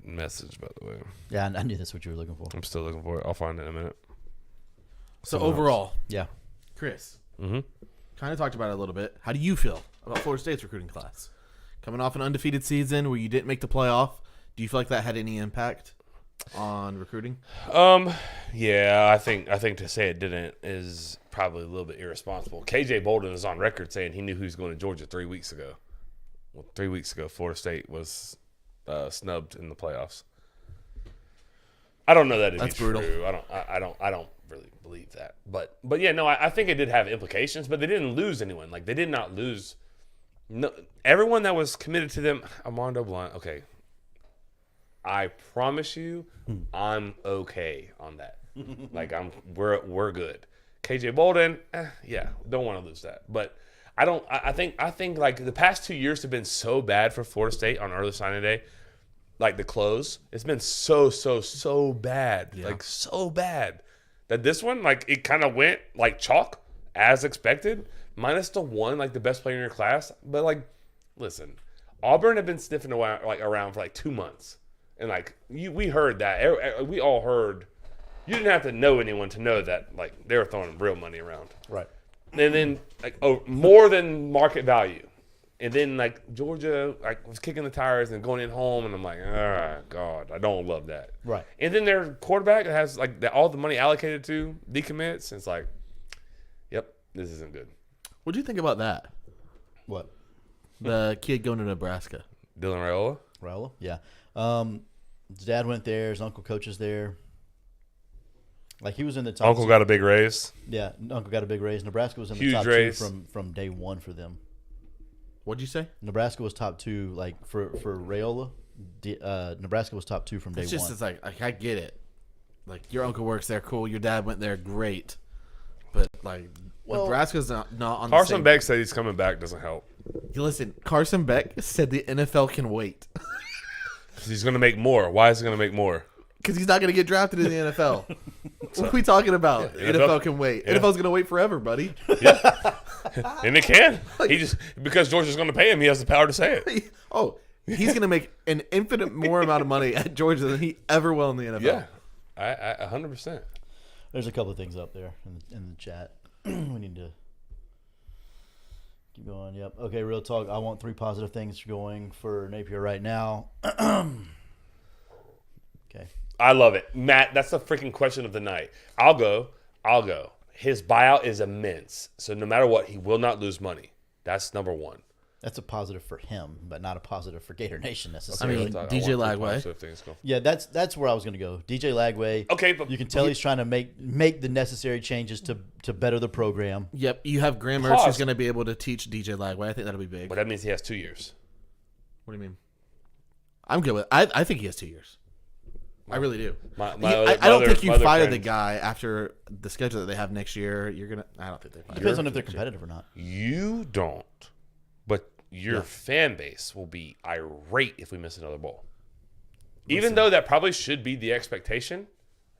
Speaker 3: message, by the way.
Speaker 1: Yeah, I knew that's what you were looking for.
Speaker 3: I'm still looking for it. I'll find it in a minute.
Speaker 2: So overall,
Speaker 1: Yeah.
Speaker 2: Chris,
Speaker 3: Mm-hmm.
Speaker 2: kind of talked about it a little bit. How do you feel about Florida State's recruiting class? Coming off an undefeated season where you didn't make the playoff, do you feel like that had any impact on recruiting?
Speaker 3: Yeah, I think to say it didn't is probably a little bit irresponsible. KJ Bolden is on record saying he knew who was going to Georgia 3 weeks ago. Well, 3 weeks ago, Florida State was snubbed in the playoffs. I don't know that to
Speaker 2: That's
Speaker 3: be
Speaker 2: brutal.
Speaker 3: true. I don't really believe that. But yeah, no, I think it did have implications, but they didn't lose anyone. Like they did not lose. No, everyone that was committed to them, Armando Blunt. Okay, I promise you, I'm okay on that. Like we're good. KJ Bolden, yeah, don't want to lose that. But I think like the past 2 years have been so bad for Florida State on early signing day. like the close, it's been so bad, like so bad that this one, like it kind of went like chalk as expected, minus the one, like the best player in your class. But like, listen, Auburn had been sniffing around for like 2 months, and like we heard that, we all heard. You didn't have to know anyone to know that like they were throwing real money around,
Speaker 1: Right.
Speaker 3: and then like more than market value. And then, like, Georgia, like, was kicking the tires and going in home, and I'm like, oh, God, I don't love that.
Speaker 1: Right.
Speaker 3: And then their quarterback that has, like, all the money allocated to decommits, and it's like, yep, this isn't good.
Speaker 2: What do you think about that?
Speaker 1: What?
Speaker 2: The kid going to Nebraska.
Speaker 3: Dylan Raiola?
Speaker 1: Raiola? Yeah. His dad went there. His uncle coaches there. Like, he was in the top
Speaker 3: Uncle
Speaker 1: two.
Speaker 3: got a big raise.
Speaker 1: Yeah, uncle got a big raise. Nebraska was in the
Speaker 3: Huge
Speaker 1: top
Speaker 3: raise.
Speaker 1: two from day one for them.
Speaker 2: What'd you say?
Speaker 1: Nebraska was top two, like, for Raiola. Nebraska was top two from day
Speaker 2: It's just
Speaker 1: one.
Speaker 2: it's like I get it. Like your uncle works there, cool. Your dad went there, great. But like Nebraska's not on the
Speaker 3: Carson
Speaker 2: same.
Speaker 3: Beck said he's coming back. Doesn't help.
Speaker 2: Listen, Carson Beck said the NFL can wait
Speaker 3: He's going to make more. Why is he going to make more?
Speaker 2: because he's not going to get drafted in the NFL. What are we talking about?
Speaker 3: Yeah,
Speaker 2: NFL can wait.
Speaker 3: yeah.
Speaker 2: NFL's going to wait forever, buddy.
Speaker 3: And it can. He just because Georgia's going to pay him, he has the power to say it.
Speaker 2: Oh, he's going to make an infinite more amount of money at Georgia than he ever will in the NFL.
Speaker 3: Yeah, I 100%.
Speaker 1: There's a couple of things up there in the chat. We need to keep going. Yep. Okay, real talk. I want 3 positive things going for Napier right now. Okay.
Speaker 3: I love it. Matt, that's the freaking question of the night. I'll go. His buyout is immense. So no matter what, he will not lose money. That's number one.
Speaker 1: That's a positive for him, but not a positive for Gator Nation
Speaker 2: I
Speaker 1: necessarily.
Speaker 2: mean,
Speaker 3: I
Speaker 2: DJ
Speaker 3: want
Speaker 2: Lagway.
Speaker 3: positive things go.
Speaker 1: Yeah, that's where I was going to go. DJ Lagway.
Speaker 3: Okay, but
Speaker 1: you can tell he's trying to make the necessary changes to better the program.
Speaker 2: Yep, you have Graham Mertz
Speaker 3: Pause.
Speaker 2: who's going to be able to teach DJ Lagway. I think that'll be big.
Speaker 3: But that means he has 2 years.
Speaker 2: What do you mean? I'm good with. I think he has 2 years. I really do.
Speaker 3: My
Speaker 2: I don't think you
Speaker 3: other
Speaker 2: fire the
Speaker 3: friend-
Speaker 2: guy after the schedule that they have next year. You're gonna. I don't think they fire.
Speaker 1: Depends
Speaker 2: him
Speaker 1: on if they're
Speaker 2: next year.
Speaker 1: competitive or not.
Speaker 3: You don't, but your fan base will be irate if we miss another bowl. Even though that probably should be the expectation,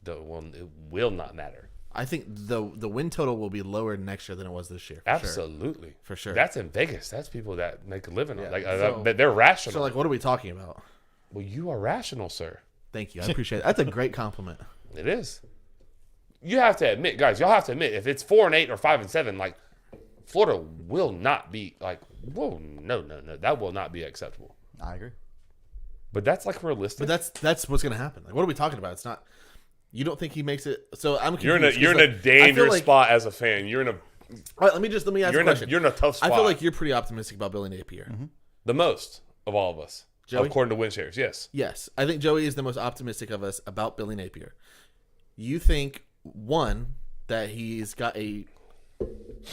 Speaker 3: it will not matter.
Speaker 2: I think the win total will be lower next year than it was this year. For Sure.
Speaker 3: Absolutely.
Speaker 2: For sure.
Speaker 3: That's in Vegas. That's people that make a living on. Like
Speaker 2: So-
Speaker 3: they're rational.
Speaker 2: So like, what are we talking about?
Speaker 3: Well, you are rational, sir.
Speaker 2: Thank you. I appreciate it. That's a great compliment.
Speaker 3: It is. You have to admit, guys. Y'all have to admit, if it's 4-8 or 5-7, like Florida will not be like. Whoa, no, that will not be acceptable.
Speaker 1: I agree.
Speaker 3: But that's like realistic.
Speaker 2: But that's what's gonna happen. Like, what are we talking about? It's not. You don't think he makes it? So I'm.
Speaker 3: you're in
Speaker 2: confused, 'cause,
Speaker 3: you're in a
Speaker 2: like, I feel
Speaker 3: dangerous
Speaker 2: like-
Speaker 3: spot as a fan. You're in a
Speaker 2: All right, let me ask
Speaker 3: you're
Speaker 2: a
Speaker 3: in
Speaker 2: question.
Speaker 3: you're in a tough spot.
Speaker 2: I feel like you're pretty optimistic about Billy Napier.
Speaker 1: Mm-hmm.
Speaker 3: the most of all of us,
Speaker 2: Joey?
Speaker 3: according to win shares. Yes.
Speaker 2: Yes, I think Joey is the most optimistic of us about Billy Napier. You think, one, that he's got a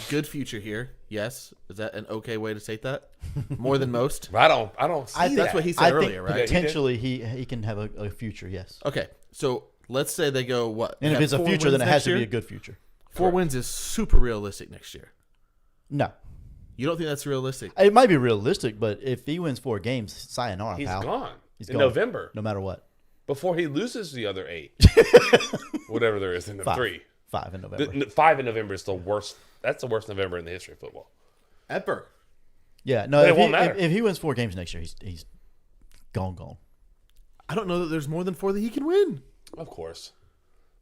Speaker 2: good future here? Yes. Is that an okay way to state that? More than most?
Speaker 3: I don't see
Speaker 2: That's
Speaker 3: that.
Speaker 2: what he said
Speaker 1: I
Speaker 2: earlier,
Speaker 1: think
Speaker 2: right?
Speaker 1: potentially he can have a future. Yes.
Speaker 2: Okay, so let's say they go, what?
Speaker 1: And
Speaker 2: they
Speaker 1: if
Speaker 2: have
Speaker 1: it's a
Speaker 2: 4
Speaker 1: future, then
Speaker 2: wins
Speaker 1: it has
Speaker 2: next
Speaker 1: to be
Speaker 2: year?
Speaker 1: a good future.
Speaker 2: 4 wins is super realistic next year.
Speaker 1: No,
Speaker 2: You don't think that's realistic?
Speaker 1: it might be realistic, but if he wins 4 games, sayonara,
Speaker 3: He's
Speaker 1: pal.
Speaker 3: gone.
Speaker 1: He's
Speaker 3: in
Speaker 1: gone.
Speaker 3: November
Speaker 1: No matter what.
Speaker 3: before he loses the other 8, whatever there is in the
Speaker 1: 5.
Speaker 3: 3.
Speaker 1: 5 in November.
Speaker 3: 5 in November is the worst. That's the worst November in the history of football.
Speaker 2: Ever.
Speaker 1: Yeah. No.
Speaker 3: But it
Speaker 1: If
Speaker 3: won't
Speaker 1: he,
Speaker 3: matter.
Speaker 1: if he wins 4 games next year, he's gone.
Speaker 2: I don't know that there's more than 4 that he can win.
Speaker 3: Of course,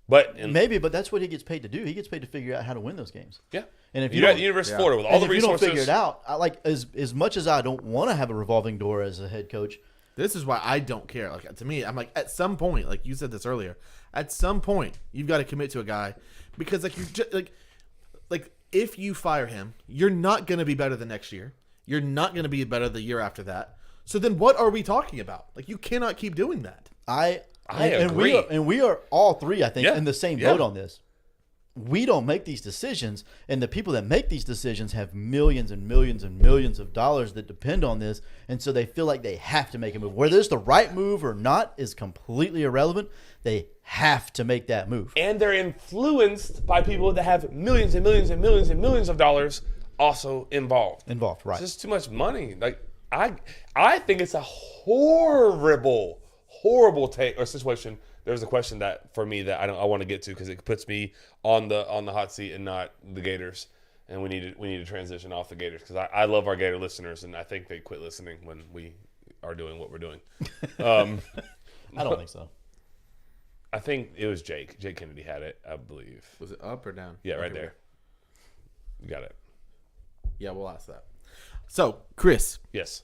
Speaker 3: but
Speaker 1: Maybe, but that's what he gets paid to do. He gets paid to figure out how to win those games.
Speaker 3: yeah.
Speaker 1: And if
Speaker 3: you
Speaker 1: you
Speaker 3: got
Speaker 1: don't-
Speaker 3: University of Florida with all
Speaker 1: And
Speaker 3: the
Speaker 1: if you don't
Speaker 3: resources,
Speaker 1: figure it out, I like as much as I don't want to have a revolving door as a head coach.
Speaker 2: This is why I don't care. Like, to me, I'm like, at some point, like you said this earlier, at some point you've got to commit to a guy because like you're just like if you fire him, you're not going to be better the next year. You're not going to be better the year after that. So then what are we talking about? Like, you cannot keep doing that.
Speaker 3: I
Speaker 1: And
Speaker 3: agree.
Speaker 1: we are all three, I think,
Speaker 3: Yeah.
Speaker 1: in the same
Speaker 3: Yeah.
Speaker 1: boat on this. We don't make these decisions, and the people that make these decisions have millions and millions and millions of dollars that depend on this, and so they feel like they have to make a move. Whether it's the right move or not is completely irrelevant. They have to make that move.
Speaker 3: and they're influenced by people that have millions and millions and millions and millions of dollars also involved.
Speaker 1: Involved, right?
Speaker 3: It's just too much money. Like I think it's a horrible horrible take or situation. There's a question that for me that I want to get to because it puts me on the hot seat and not the Gators. And we need to transition off the Gators because I love our Gator listeners and I think they quit listening when we are doing what we're doing.
Speaker 1: I don't think so.
Speaker 3: I think it was Jake. Jake Kennedy had it, I believe.
Speaker 2: Was it up or down?
Speaker 3: Yeah, right
Speaker 2: Okay,
Speaker 3: there. You got it.
Speaker 2: Yeah, we'll ask that. So, Chris,
Speaker 3: Yes.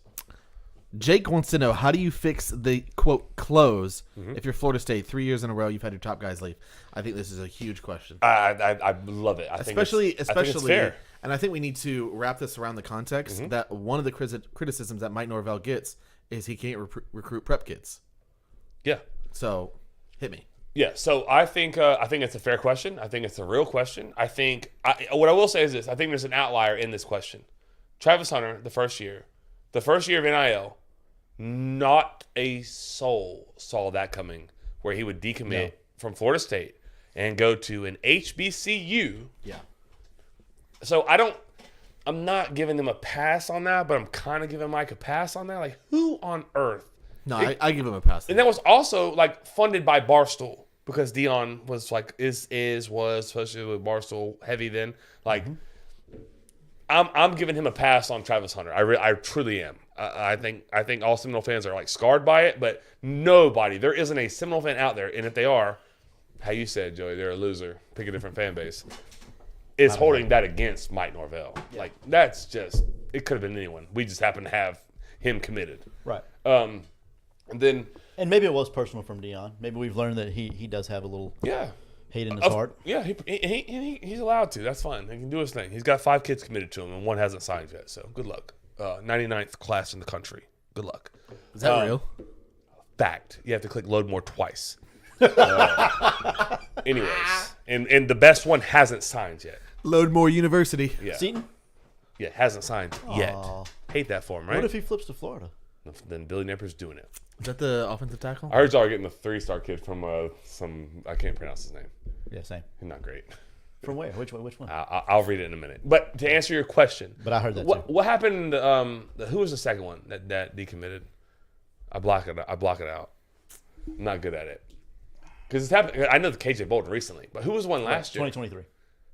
Speaker 2: Jake wants to know, how do you fix the, quote, close
Speaker 3: Mm-hmm.
Speaker 2: if you're Florida State 3 years in a row, you've had your top guys leave? I think this is a huge question.
Speaker 3: I love it. I think it's fair.
Speaker 2: And I think we need to wrap this around the context
Speaker 3: Mm-hmm.
Speaker 2: that one of the criticisms that Mike Norvell gets is he can't recruit prep kids.
Speaker 3: Yeah.
Speaker 2: So, hit me.
Speaker 3: Yeah, so I think it's a fair question. I think it's a real question. What I will say is this: I think there's an outlier in this question. Travis Hunter, the first year of NIL, not a soul saw that coming, where he would decommit from Florida State and go to an HBCU.
Speaker 2: Yeah.
Speaker 3: So I'm not giving them a pass on that, but I'm kind of giving Mike a pass on that. Like, who on earth?
Speaker 2: No, I give him a pass.
Speaker 3: And that was also like funded by Barstool because Dion was like was especially with Barstool heavy then. Like, I'm giving him a pass on Travis Hunter. I truly am. I think all Seminole fans are like scarred by it, but there isn't a Seminole fan out there, and if they are, how you said, Joey, they're a loser. Pick a different fan base. Is holding that against Mike Norvell. Yeah. Like, that's just, it could have been anyone. We just happen to have him committed.
Speaker 1: Right.
Speaker 3: And then,
Speaker 1: And maybe it was personal from Dion. Maybe we've learned that he does have a little
Speaker 3: yeah.
Speaker 1: hate in his heart.
Speaker 3: Yeah, he's allowed to. That's fine. He can do his thing. He's got 5 kids committed to him, and one hasn't signed yet. So good luck. 99th class in the country. Good luck.
Speaker 2: Is that real?
Speaker 3: Fact. You have to click load more twice. Anyways, and the best one hasn't signed yet.
Speaker 2: Loadmore University.
Speaker 3: Yeah,
Speaker 1: Seton?
Speaker 3: yeah, hasn't signed yet.
Speaker 1: Aw.
Speaker 3: Hate that for him, right?
Speaker 1: What if he flips to Florida?
Speaker 3: Then Billy Napier's doing it.
Speaker 2: Is that the offensive tackle?
Speaker 3: I heard y'all are getting a 3-star kid from I can't pronounce his name.
Speaker 1: Yeah, same.
Speaker 3: He's not great.
Speaker 1: From where? Which one?
Speaker 3: I'll read it in a minute. But to answer your question,
Speaker 1: But I heard that
Speaker 3: what
Speaker 1: too.
Speaker 3: what happened? Who was the second one that decommitted? I block it out. I'm not good at it because it's happened. I know the KJ Bolden recently, but who was the one last year?
Speaker 1: 2023.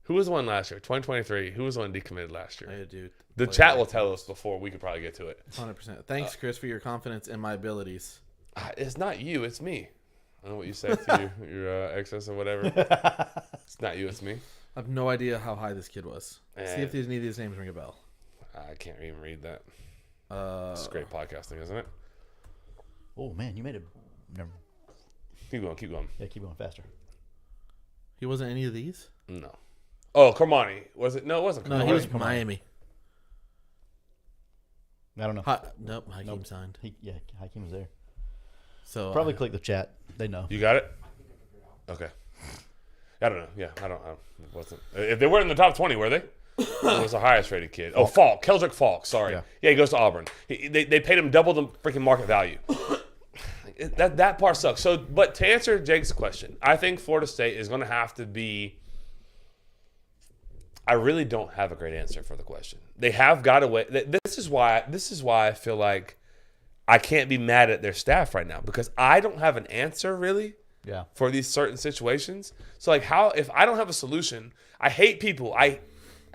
Speaker 3: Who was the one last year? 2023. Who was the one decommitted last year?
Speaker 2: Hey, dude.
Speaker 3: The chat will tell us before we could probably get to it.
Speaker 2: 100%. Thanks, Chris, for your confidence in my abilities.
Speaker 3: It's not you. It's me. I don't know what you said to your exes or whatever. It's not you. It's me.
Speaker 2: I have no idea how high this kid was. See if any of these names ring a bell.
Speaker 3: I can't even read that. It's great podcasting, isn't it?
Speaker 1: Oh man, you made it. Never.
Speaker 3: Keep going.
Speaker 1: Yeah, keep going faster.
Speaker 2: He wasn't any of these?
Speaker 3: No. Oh, Kermani. Was it? No, it wasn't
Speaker 2: No,
Speaker 3: Kermani.
Speaker 2: he was Miami.
Speaker 1: I don't know.
Speaker 2: Nope, Hakeem signed.
Speaker 1: Hakeem was there.
Speaker 2: So
Speaker 1: Probably click the chat. They know.
Speaker 3: You got it? Okay. I don't know. Yeah, I don't. It wasn't. If they weren't in the top 20, were they? It was the highest rated kid. Oh, Falk. Keldrick Falk. Sorry. Yeah, he goes to Auburn. They paid him double the freaking market value. That part sucks. So, but to answer Jake's question, I think Florida State is going to have to be. I really don't have a great answer for the question. They have got a way. This is why I feel like I can't be mad at their staff right now because I don't have an answer really.
Speaker 1: Yeah.
Speaker 3: For these certain situations. So like how if I don't have a solution, I hate people. I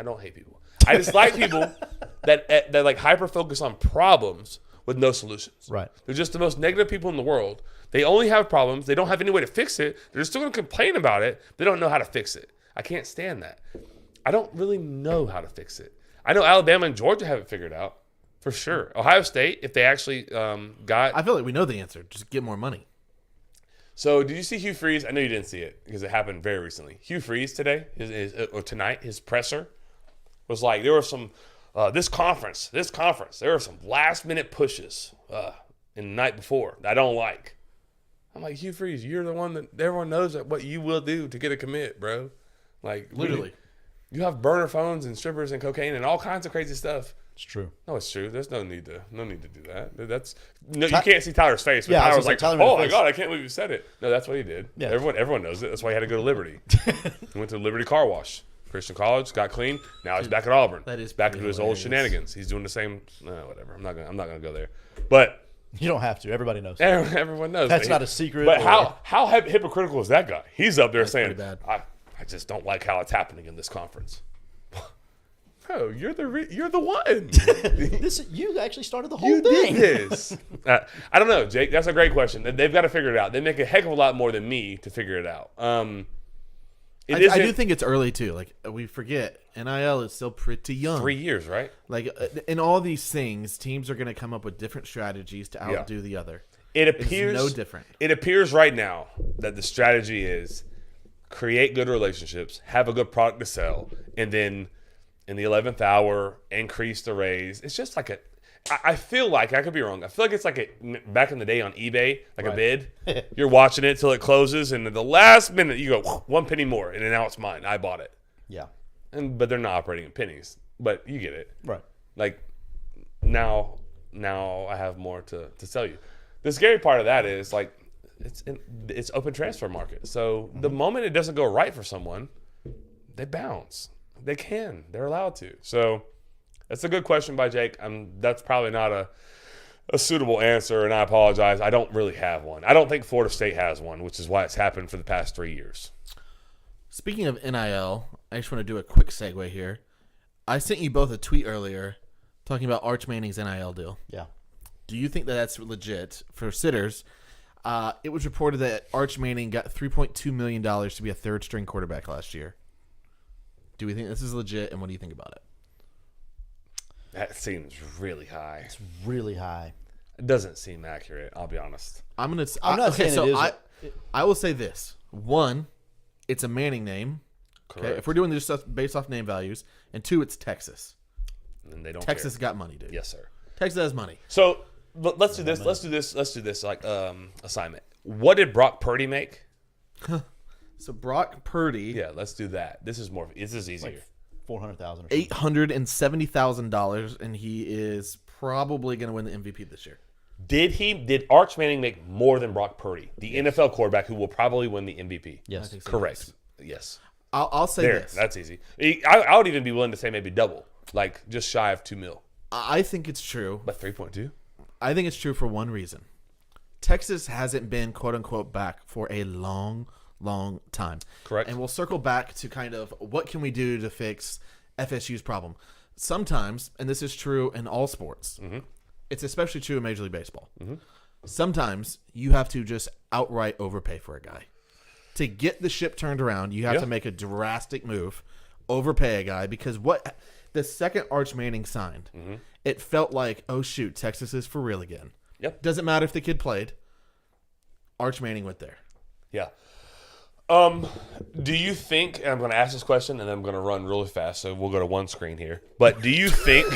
Speaker 3: don't hate people. I dislike people that like hyper focus on problems with no solutions.
Speaker 1: Right.
Speaker 3: They're just the most negative people in the world. They only have problems. They don't have any way to fix it. They're still going to complain about it. They don't know how to fix it. I can't stand that. I don't really know how to fix it. I know Alabama and Georgia have it figured out for sure. Ohio State, if they actually got.
Speaker 2: I feel like we know the answer. Just get more money.
Speaker 3: So, did you see Hugh Freeze? I know you didn't see it because it happened very recently. Hugh Freeze today, or tonight, his presser was like, there were some, this conference, there were some last-minute pushes in the night before that I don't like. I'm like, Hugh Freeze, you're the one that everyone knows that what you will do to get a commit, bro. Like,
Speaker 2: Literally.
Speaker 3: You have burner phones and strippers and cocaine and all kinds of crazy stuff.
Speaker 1: It's true.
Speaker 3: No, it's true. There's no need to do that. That's no, you can't see Tyler's face. But
Speaker 1: Yeah, I
Speaker 3: Tyler
Speaker 1: was
Speaker 3: was like,
Speaker 1: gonna say, Tyler
Speaker 3: "Oh
Speaker 1: made a
Speaker 3: my
Speaker 1: face.
Speaker 3: god, I can't believe you said it." No, that's what he did.
Speaker 1: Yeah.
Speaker 3: Everyone knows it. That's why he had to go to Liberty. He went to Liberty Car Wash, Christian College, got clean. Now he's back at Auburn.
Speaker 2: That is
Speaker 3: back into
Speaker 2: pretty
Speaker 3: his old
Speaker 2: hilarious.
Speaker 3: shenanigans. He's doing the same. Whatever. I'm not gonna go there. But
Speaker 1: You don't have to. Everybody knows.
Speaker 3: Everyone knows.
Speaker 1: That's not a secret.
Speaker 3: But
Speaker 1: or-
Speaker 3: how hypocritical is that guy? He's up there saying,
Speaker 2: pretty bad.
Speaker 3: I just don't like how it's happening in this conference. Oh, you're the one.
Speaker 1: You actually started the whole
Speaker 3: You
Speaker 1: thing.
Speaker 3: did this. I don't know, Jake. That's a great question. They've got to figure it out. They make a heck of a lot more than me to figure it out.
Speaker 2: I
Speaker 3: isn't
Speaker 2: do think it's early too. Like we forget, NIL is still pretty young.
Speaker 3: 3 years, right?
Speaker 2: Like in all these things, teams are going to come up with different strategies to outdo the other.
Speaker 3: It
Speaker 2: It's
Speaker 3: appears
Speaker 2: no different.
Speaker 3: It appears right now that the strategy is create good relationships, have a good product to sell, and then in the 11th hour increase the raise. It's just like I feel like, I could be wrong, I feel like it's like back in the day on eBay, like a bid. You're watching it till it closes, and at the last minute you go 1 penny more, and then now it's mine. I bought it.
Speaker 1: Yeah.
Speaker 3: But they're not operating in pennies. But you get it.
Speaker 1: Right.
Speaker 3: Like now I have more to sell you. The scary part of that is like it's open transfer market. So the moment it doesn't go right for someone, they bounce. They're allowed to. So that's a good question by Jake. That's probably not a suitable answer, and I apologize. I don't really have one. I don't think Florida State has one, which is why it's happened for the past 3 years.
Speaker 2: Speaking of NIL, I just want to do a quick segue here. I sent you both a tweet earlier talking about Arch Manning's NIL deal.
Speaker 1: Yeah.
Speaker 2: Do you think that that's legit? For sitters, it was reported that Arch Manning got $3.2 million to be a third-string quarterback last year. Do we think this is legit, and what do you think about it?
Speaker 3: That seems really high.
Speaker 1: It's really high.
Speaker 3: It doesn't seem accurate, I'll be honest.
Speaker 1: I'm not saying it is.
Speaker 2: I will say this. One, it's a Manning name. Okay,
Speaker 3: Correct.
Speaker 2: if we're doing this stuff based off name values. And two, it's Texas.
Speaker 3: And they don't
Speaker 2: Texas
Speaker 3: care.
Speaker 2: got money, dude.
Speaker 3: Yes, sir.
Speaker 2: Texas has money.
Speaker 3: So let's do this. Let's do this like assignment. What did Brock Purdy make?
Speaker 2: So Brock Purdy,
Speaker 3: Yeah, let's do that. This is easier.
Speaker 1: 400,000 or
Speaker 2: $870,000, and he is probably going to win the MVP this year.
Speaker 3: Did Arch Manning make more than Brock Purdy, the NFL quarterback who will probably win the MVP?
Speaker 1: Yes.
Speaker 2: I think so.
Speaker 3: Correct. Yes.
Speaker 2: I'll say
Speaker 3: There.
Speaker 2: this.
Speaker 3: That's easy. I would even be willing to say maybe double, like just shy of $2 million.
Speaker 2: I think it's true.
Speaker 3: But 3.2.
Speaker 2: I think it's true for one reason. Texas hasn't been quote unquote back for a long time.
Speaker 3: Correct.
Speaker 2: And we'll circle back to kind of what can we do to fix FSU's problem. Sometimes, and this is true in all sports, it's especially true in Major League Baseball. Sometimes you have to just outright overpay for a guy. To get the ship turned around, you have to make a drastic move, overpay a guy, because what the second Arch Manning signed, it felt like, oh shoot, Texas is for real again.
Speaker 3: Yep.
Speaker 2: Doesn't matter if the kid played. Arch Manning went there.
Speaker 3: Yeah. Do you think, and I'm going to ask this question and I'm going to run really fast, so we'll go to one screen here. But do you think,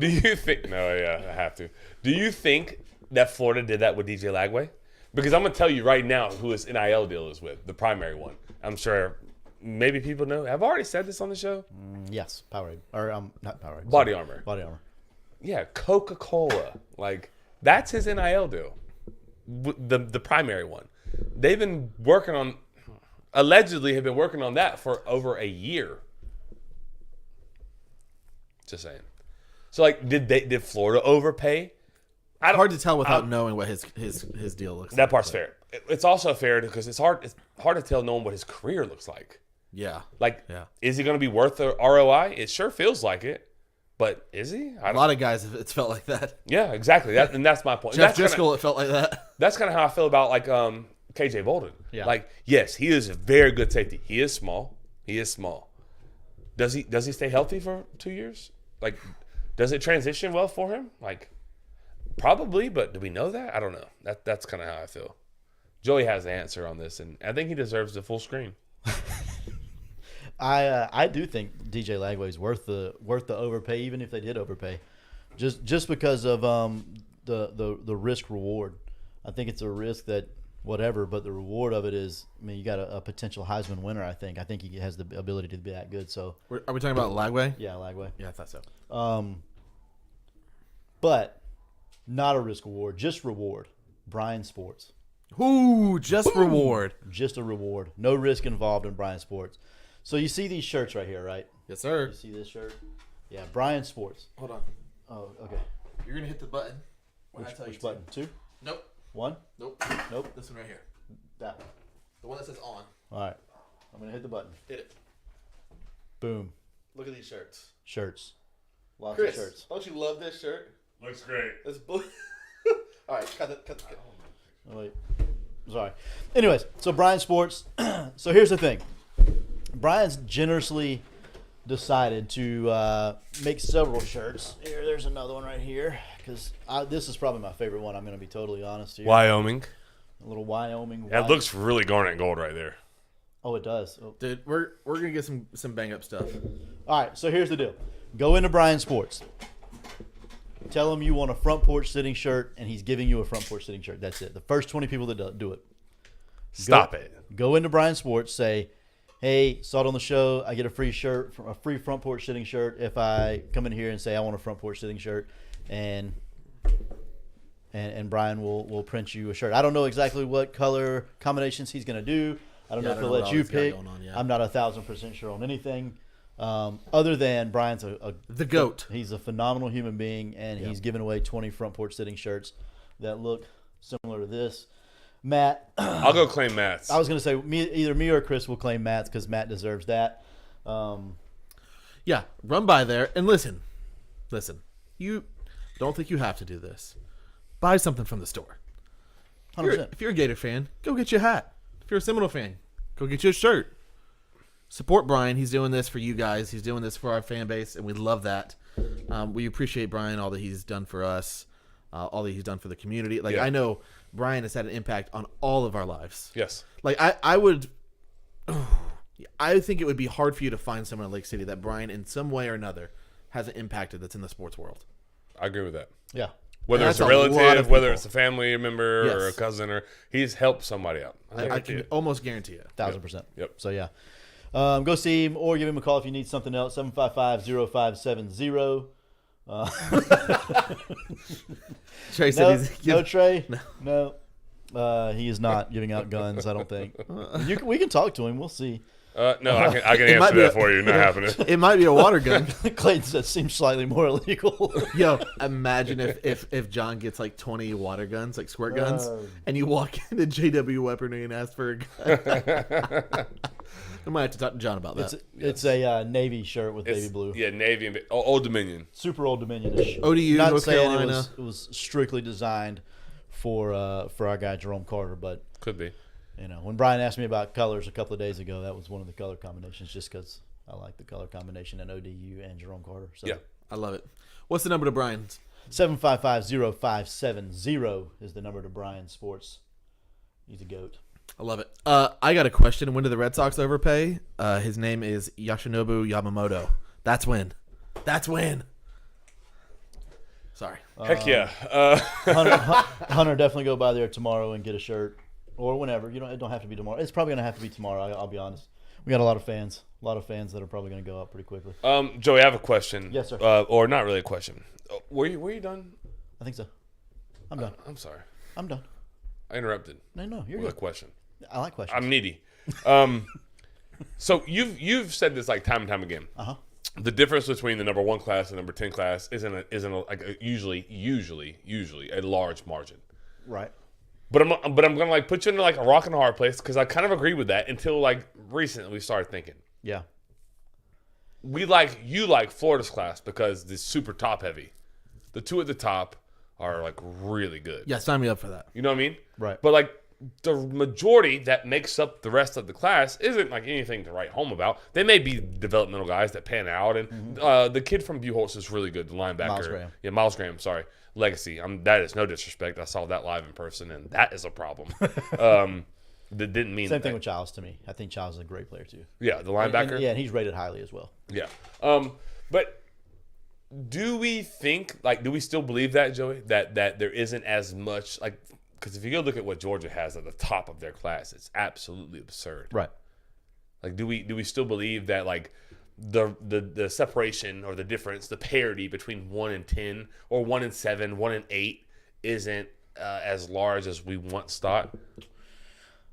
Speaker 3: I have to. Do you think that Florida did that with DJ Lagway? Because I'm going to tell you right now who his NIL deal is with, the primary one. I'm sure maybe people know. I've already said this on the show.
Speaker 1: Yes. Powerade. Or not Powerade.
Speaker 3: Body Armor.
Speaker 1: Body Armor.
Speaker 3: Yeah, Coca-Cola. Like, that's his NIL deal. The primary one. They've been working on, allegedly have been working on that for over a year. Just saying. So, like, did Florida overpay?
Speaker 2: Hard to tell without knowing what his deal looks like.
Speaker 3: That part's fair. It's also fair because it's hard to tell knowing what his career looks like.
Speaker 2: Yeah.
Speaker 3: Like,
Speaker 2: Yeah.
Speaker 3: is he going to be worth the ROI? It sure feels like it. But is he?
Speaker 2: A lot of guys, it's felt like that.
Speaker 3: Yeah, exactly. And that's my point.
Speaker 2: Jeff
Speaker 3: That's kinda-
Speaker 2: Driscoll, it felt like that.
Speaker 3: That's kind of how I feel about like KJ Bolden.
Speaker 1: Yeah.
Speaker 3: Like, yes, he is a very good safety. He is small. Does he stay healthy for 2 years? Like, does it transition well for him? Like, probably, but do we know that? I don't know. That's kind of how I feel. Joey has the answer on this, and I think he deserves the full screen.
Speaker 1: I do think DJ Lagway's worth the overpay, even if they did overpay, just because of the risk reward. I think it's a risk that whatever, but the reward of it is, I mean, you got a potential Heisman winner. I think he has the ability to be that good. So
Speaker 2: Are we talking about Lagway?
Speaker 1: yeah, Lagway.
Speaker 2: Yeah, I thought so.
Speaker 1: But not a risk reward, just reward. Brian Sports,
Speaker 2: Ooh, just reward.
Speaker 1: just a reward. No risk involved in Brian Sports. So you see these shirts right here, right?
Speaker 2: Yes, sir.
Speaker 1: You see this shirt? Yeah, Brian Sports.
Speaker 2: Hold on.
Speaker 1: Oh, okay.
Speaker 2: You're going to hit the button.
Speaker 1: Which button? 2?
Speaker 2: Nope.
Speaker 1: 1?
Speaker 2: Nope.
Speaker 1: Nope.
Speaker 2: This one right here.
Speaker 1: That one.
Speaker 2: The one that says on.
Speaker 1: All right. I'm going to hit the button.
Speaker 2: Hit it.
Speaker 1: Boom.
Speaker 2: Look at these shirts.
Speaker 1: Shirts. Lots
Speaker 2: Chris,
Speaker 1: of shirts.
Speaker 2: don't you love this shirt?
Speaker 3: Looks great.
Speaker 2: It's blue. All right, cut the.
Speaker 1: Oh, wait. Sorry. Anyways, so Brian Sports. So here's the thing. Brian's generously decided to make several shirts. There's another one right here because this is probably my favorite one. I'm going to be totally honest here.
Speaker 3: Wyoming.
Speaker 1: A little Wyoming.
Speaker 3: That looks really garnet gold right there.
Speaker 1: Oh, it does. Oh.
Speaker 2: Dude, we're gonna get some bang up stuff.
Speaker 1: All right, so here's the deal. Go into Brian Sports. Tell him you want a front porch sitting shirt, and he's giving you a front porch sitting shirt. That's it. The first 20 people that do it.
Speaker 3: Stop it.
Speaker 1: Go into Brian Sports. Say, hey, saw it on the show. I get a free shirt, a free front porch sitting shirt if I come in here and say I want a front porch sitting shirt, and Brian will print you a shirt. I don't know exactly what color combinations he's going to do. I don't know if he'll let you pick. I'm not 1,000% sure on anything. Other than Brian's
Speaker 2: the GOAT.
Speaker 1: He's a phenomenal human being, and he's given away 20 front porch sitting shirts that look similar to this. Matt,
Speaker 3: I'll go claim Matt's.
Speaker 1: I was going to say either me or Chris will claim Matt's because Matt deserves that.
Speaker 2: Yeah, run by there and listen. You don't think you have to do this. Buy something from the store.
Speaker 1: 100%.
Speaker 2: If you're a Gator fan, go get you a hat. If you're a Seminole fan, go get you a shirt. Support Brian. He's doing this for you guys. He's doing this for our fan base, and we love that. We appreciate Brian, all that he's done for us, all that he's done for the community. Like, I know Brian has had an impact on all of our lives.
Speaker 3: Yes.
Speaker 2: Like, I think it would be hard for you to find someone in Lake City that Brian, in some way or another, hasn't impacted that's in the sports world.
Speaker 3: I agree with that.
Speaker 1: Yeah.
Speaker 3: Whether it's a relative, whether it's a family member or a cousin, or he's helped somebody out.
Speaker 2: I can almost guarantee it.
Speaker 1: 1,000%.
Speaker 3: Yep.
Speaker 1: So, yeah. Go see him or give him a call if you need something else. 755-0570.
Speaker 2: Trey said
Speaker 1: No, Trey. No. He is not giving out guns, I don't think. We can talk to him. We'll see.
Speaker 3: No, I can answer that for you. Not happening.
Speaker 2: It might be a water gun.
Speaker 1: Clayton said seems slightly more illegal.
Speaker 2: Yo, imagine if John gets like 20 water guns, like squirt guns, and you walk into JW Weaponry and ask for a gun. I might have to talk to John about that.
Speaker 1: It's a Navy shirt with baby blue.
Speaker 3: Yeah, Navy and Old Dominion.
Speaker 1: Super Old Dominion-ish.
Speaker 2: ODU,
Speaker 1: Not
Speaker 2: North
Speaker 1: saying
Speaker 2: Carolina.
Speaker 1: it was strictly designed for our guy Jerome Carter, but
Speaker 3: Could be.
Speaker 1: you know, when Brian asked me about colors a couple of days ago, that was one of the color combinations, just because I like the color combination in ODU and Jerome Carter. So.
Speaker 3: Yeah.
Speaker 2: I love it. What's the number to Brian's?
Speaker 1: 755-0570 is the number to Brian Sports. He's a GOAT.
Speaker 2: I love it. I got a question. When did the Red Sox overpay? His name is Yoshinobu Yamamoto. That's when. Sorry.
Speaker 3: Heck yeah.
Speaker 1: Hunter, definitely go by there tomorrow and get a shirt, or whenever. It don't have to be tomorrow. It's probably gonna have to be tomorrow. I'll be honest. We got a lot of fans that are probably gonna go up pretty quickly.
Speaker 3: Joey, I have a question.
Speaker 1: Yes, sir.
Speaker 3: Or not really a question. Were you done?
Speaker 1: I think so. I'm done.
Speaker 3: I'm sorry.
Speaker 1: I'm done.
Speaker 3: I interrupted
Speaker 1: No, you're
Speaker 3: with a
Speaker 1: good.
Speaker 3: question.
Speaker 1: I like questions.
Speaker 3: I'm needy. So you've said this like time and time again. The difference between the number 1 class and number 10 class isn't usually a large margin.
Speaker 1: Right.
Speaker 3: But I'm gonna like put you into like a rock and a hard place because I kind of agree with that until like recently we started thinking.
Speaker 1: Yeah.
Speaker 3: You like Florida's class because it's super top heavy. The 2 at the top are like really good.
Speaker 2: Yeah, sign me up for that.
Speaker 3: You know what I mean?
Speaker 1: Right.
Speaker 3: But like the majority that makes up the rest of the class isn't like anything to write home about. They may be developmental guys that pan out, and the kid from Buchholz is really good, the linebacker.
Speaker 1: Miles Graham.
Speaker 3: Yeah, Miles Graham. Sorry, Legacy. That is no disrespect. I saw that live in person, and that is a problem. That didn't mean
Speaker 1: Same thing with Childs to me. I think Childs is a great player too.
Speaker 3: Yeah, the linebacker.
Speaker 1: And he's rated highly as well.
Speaker 3: Yeah. But do we still believe that, Joey? That there isn't as much like. Because if you go look at what Georgia has at the top of their class, it's absolutely absurd.
Speaker 1: Right.
Speaker 3: Like, do we still believe that like the separation or the difference, the parity between 1 and 10 or 1 and 7, 1 and 8 isn't as large as we once thought?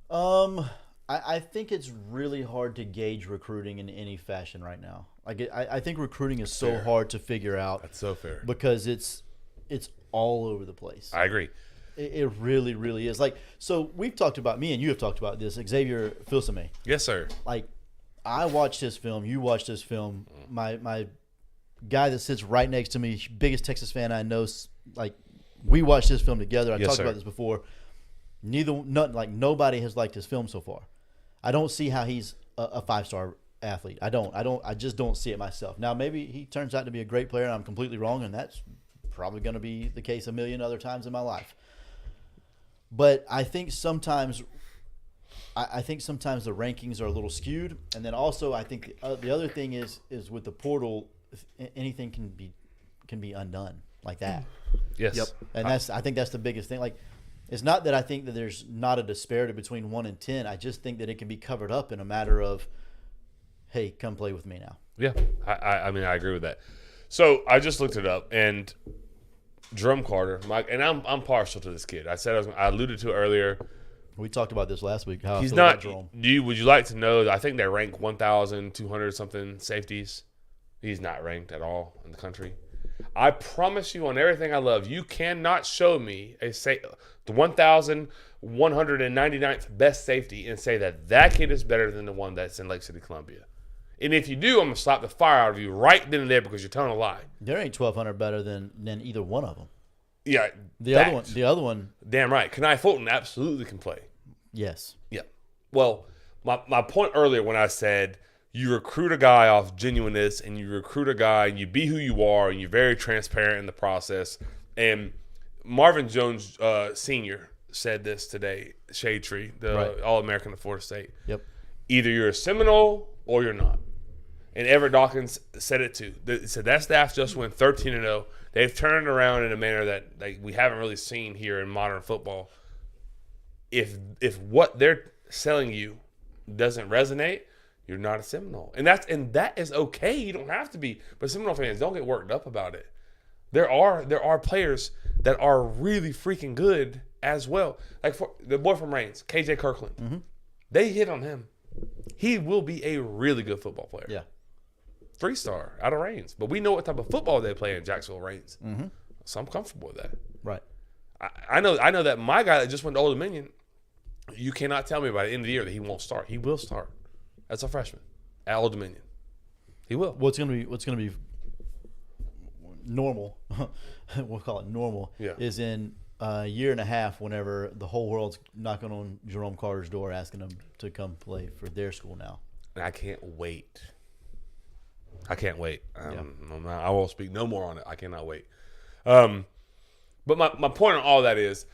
Speaker 1: I think it's really hard to gauge recruiting in any fashion right now. Like I think recruiting is so hard to figure out.
Speaker 3: That's so fair.
Speaker 1: Because it's all over the place.
Speaker 3: I agree.
Speaker 1: It really, really is. Like, so we've talked about, me and you have talked about this, Xavier Filsaime.
Speaker 3: Yes, sir.
Speaker 1: Like, I watched his film. You watched his film. My guy that sits right next to me, biggest Texas fan I know, like, we watched his film together. I
Speaker 3: Yes,
Speaker 1: talked
Speaker 3: sir.
Speaker 1: about this before. Nobody has liked his film so far. I don't see how he's a 5-star athlete. I just don't see it myself. Now, maybe he turns out to be a great player and I'm completely wrong, and that's probably going to be the case a million other times in my life. But I think sometimes the rankings are a little skewed, and then also I think the other thing is with the portal, anything can be undone like that.
Speaker 3: Yes.
Speaker 2: Yep.
Speaker 1: And I think that's the biggest thing. Like, it's not that I think that there's not a disparity between 1 and 10. I just think that it can be covered up in a matter of, hey, come play with me now.
Speaker 3: Yeah. I mean, I agree with that. So I just looked it up, and Jerome Carter, and I'm partial to this kid. I alluded to it earlier.
Speaker 1: We talked about this last week. How
Speaker 3: He's
Speaker 1: I feel about
Speaker 3: not.
Speaker 1: Jerome.
Speaker 3: Would you like to know? I think they rank 1,200 something safeties. He's not ranked at all in the country. I promise you, on everything I love, you cannot show me the 1,199th best safety and say that kid is better than the one that's in Lake City, Columbia. And if you do, I'm gonna slap the fire out of you right then and there because you're telling a lie.
Speaker 1: There ain't 1,200 better than either one of them.
Speaker 3: Yeah,
Speaker 1: The other one,
Speaker 3: Damn right. Kanai Fulton absolutely can play.
Speaker 1: yes.
Speaker 3: Yeah. Well, my point earlier when I said you recruit a guy off genuineness and you recruit a guy and you be who you are and you're very transparent in the process. And Marvin Jones Sr. said this today, Shade Tree, the
Speaker 1: Right.
Speaker 3: All-American at Florida State.
Speaker 1: Yep.
Speaker 3: Either you're a Seminole or you're not. And Everett Dawkins said it too. He said that staff just went 13-0. They've turned it around in a manner that we haven't really seen here in modern football. If what they're selling you doesn't resonate, you're not a Seminole. And that is okay. You don't have to be. But Seminole fans, don't get worked up about it. There are players that are really freaking good as well. Like for the boy from Reigns, KJ Kirkland.
Speaker 1: Mm-hmm.
Speaker 3: They hit on him. He will be a really good football player.
Speaker 1: Yeah.
Speaker 3: 3-star out of Reigns. But we know what type of football they play in Jacksonville Reigns.
Speaker 1: Mm-hmm.
Speaker 3: So I'm comfortable with that.
Speaker 1: Right.
Speaker 3: I know that my guy that just went to Old Dominion, you cannot tell me by the end of the year that he won't start. He will start as a freshman at Old Dominion. He will.
Speaker 1: What's gonna be normal? We'll call it normal.
Speaker 3: Yeah.
Speaker 1: Is in a year and a half, whenever the whole world's knocking on Jerome Carter's door, asking him to come play for their school now.
Speaker 3: And I can't wait. I won't speak no more on it. I cannot wait. But my point on all that is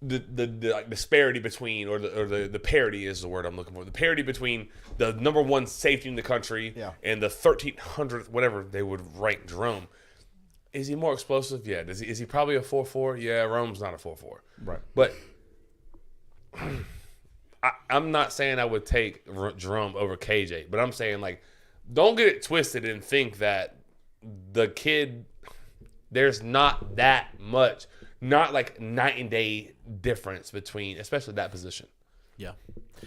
Speaker 3: the disparity between, or the parity is the word I'm looking for. The parity between the number one safety in the country and the 1,300th, whatever they would rank Jerome. Is he more explosive? Yeah. Is he probably a 4.4? Yeah, Rome's not a 4.4.
Speaker 1: Right.
Speaker 3: But I'm not saying I would take Jerome over KJ, but I'm saying, like, don't get it twisted and think that the kid, there's not that much, not like night and day difference between, especially that position.
Speaker 2: Yeah.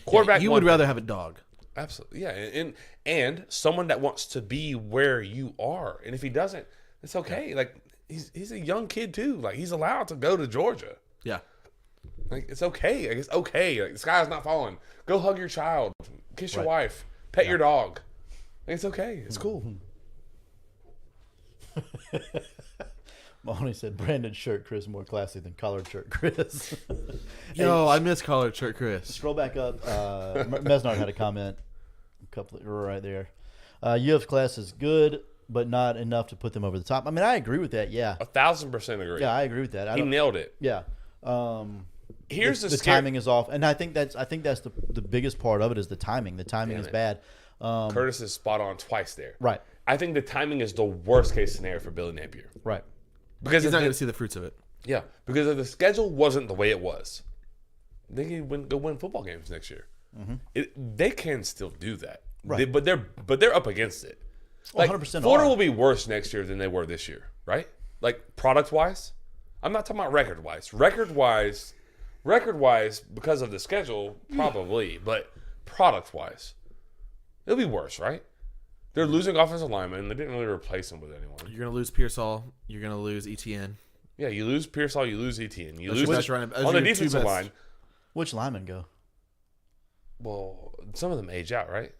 Speaker 3: Quarterback,
Speaker 2: You would rather have a dog.
Speaker 3: absolutely, yeah, and someone that wants to be where you are, and if he doesn't, it's okay. Like, he's a young kid too. Like, he's allowed to go to Georgia.
Speaker 2: Yeah.
Speaker 3: Like, it's okay. Like, it's okay. Like, the sky's not falling. Go hug your child, kiss your
Speaker 1: Right.
Speaker 3: wife, pet your dog. Like, it's okay. It's cool.
Speaker 1: Mahoney said Brandon's shirt Chris more classy than collared shirt Chris.
Speaker 2: Yo, I miss collared shirt Chris.
Speaker 1: Scroll back up. Mesnard had a comment. A couple right there. UF's class is good, but not enough to put them over the top. I mean, I agree with that. Yeah.
Speaker 3: 1,000% agree.
Speaker 1: Yeah, I agree with that.
Speaker 3: He nailed it.
Speaker 1: Yeah.
Speaker 3: Here's
Speaker 1: the
Speaker 3: the scary-
Speaker 1: timing is off, and I think that's the biggest part of it is the timing. The timing
Speaker 3: Damn
Speaker 1: is
Speaker 3: it.
Speaker 1: bad.
Speaker 3: Curtis is spot on twice there.
Speaker 1: Right.
Speaker 3: I think the timing is the worst case scenario for Billy Napier.
Speaker 1: Right.
Speaker 3: Because
Speaker 2: He's
Speaker 3: if
Speaker 2: not
Speaker 3: the-
Speaker 2: going to see the fruits of it.
Speaker 3: yeah, because if the schedule wasn't the way it was, they could go win football games next year. They can still do that.
Speaker 1: Right.
Speaker 3: But they're up against it. Like,
Speaker 1: 100%
Speaker 3: Florida
Speaker 1: are.
Speaker 3: will be worse next year than they were this year, right? Like, product-wise. I'm not talking about record-wise. Record-wise, because of the schedule, probably. But product-wise, it'll be worse, right? They're losing offensive linemen. They didn't really replace them with anyone.
Speaker 2: You're going to lose Pearsall. You're going to lose ETN.
Speaker 3: Yeah, you lose Pearsall, you lose Etienne. You
Speaker 2: That's
Speaker 3: lose
Speaker 2: your best running- those
Speaker 3: on
Speaker 2: are
Speaker 3: the
Speaker 2: your two
Speaker 3: defensive
Speaker 2: best.
Speaker 3: line.
Speaker 1: Which linemen go?
Speaker 3: Well, some of them age out, right?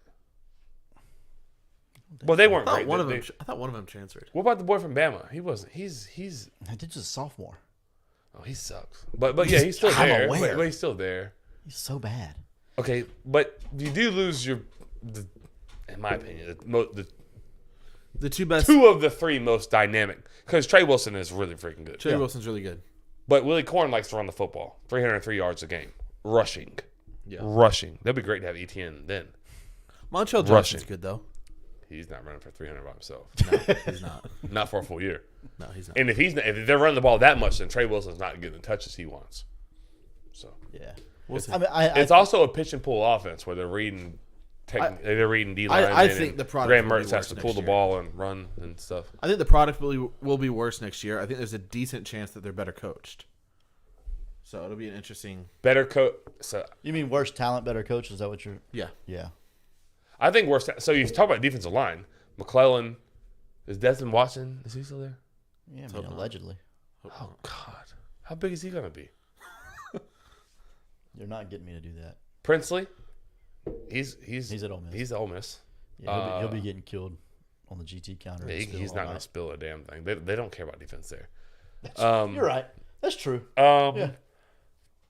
Speaker 3: Well, they weren't
Speaker 2: I
Speaker 3: great.
Speaker 2: thought one of
Speaker 3: They-
Speaker 2: them. I thought one of them transferred.
Speaker 3: What about the boy from Bama? He wasn't. He's.
Speaker 1: I did just a sophomore.
Speaker 3: Oh, he sucks. But yeah, he's still
Speaker 1: I'm
Speaker 3: there.
Speaker 1: aware.
Speaker 3: But he's still there.
Speaker 1: He's so bad.
Speaker 3: Okay, but you do lose in my opinion,
Speaker 2: The two best.
Speaker 3: two of the three most dynamic. Because Trey Wilson is really freaking good.
Speaker 2: Trey Wilson's really good.
Speaker 3: But Willie Corn likes to run the football. 303 yards a game. Rushing.
Speaker 2: Yeah.
Speaker 3: Rushing. That'd be great to have Etienne then.
Speaker 2: Montreal
Speaker 3: Rushing.
Speaker 2: Johnson's good though.
Speaker 3: He's not running for 300 by himself.
Speaker 2: No, he's not.
Speaker 3: Not for a full year.
Speaker 2: No, he's not.
Speaker 3: And if they're running the ball that much, then Trey Wilson's not getting the touches he wants. So
Speaker 1: Yeah.
Speaker 2: We'll see.
Speaker 1: I mean,
Speaker 3: it's also a pitch and pull offense where they're reading. They're reading D line.
Speaker 2: I think the product
Speaker 3: Graham
Speaker 2: will be
Speaker 3: Mertz has
Speaker 2: worse
Speaker 3: to
Speaker 2: next
Speaker 3: pull the
Speaker 2: year.
Speaker 3: ball and run and stuff.
Speaker 2: I think the product will be worse next year. I think there's a decent chance that they're better coached. So it'll be an interesting.
Speaker 3: Better coach. So
Speaker 1: You mean worse talent, better coach? Is that what you're?
Speaker 2: Yeah.
Speaker 1: Yeah.
Speaker 3: I think worse. So you talk about defensive line. McClellan, is Desmond Watson? Is he still there?
Speaker 1: Yeah. I mean, allegedly.
Speaker 3: Oh God, how big is he gonna be?
Speaker 1: You're not getting me to do that.
Speaker 3: Princely, he's
Speaker 1: at Ole Miss.
Speaker 3: He's at Ole Miss.
Speaker 1: Yeah, he'll be getting killed on the GT counter.
Speaker 3: Yeah,
Speaker 1: and spill
Speaker 3: he's
Speaker 1: all
Speaker 3: not gonna
Speaker 1: night.
Speaker 3: spill a damn thing. They don't care about defense there.
Speaker 1: You're right. That's true.
Speaker 3: And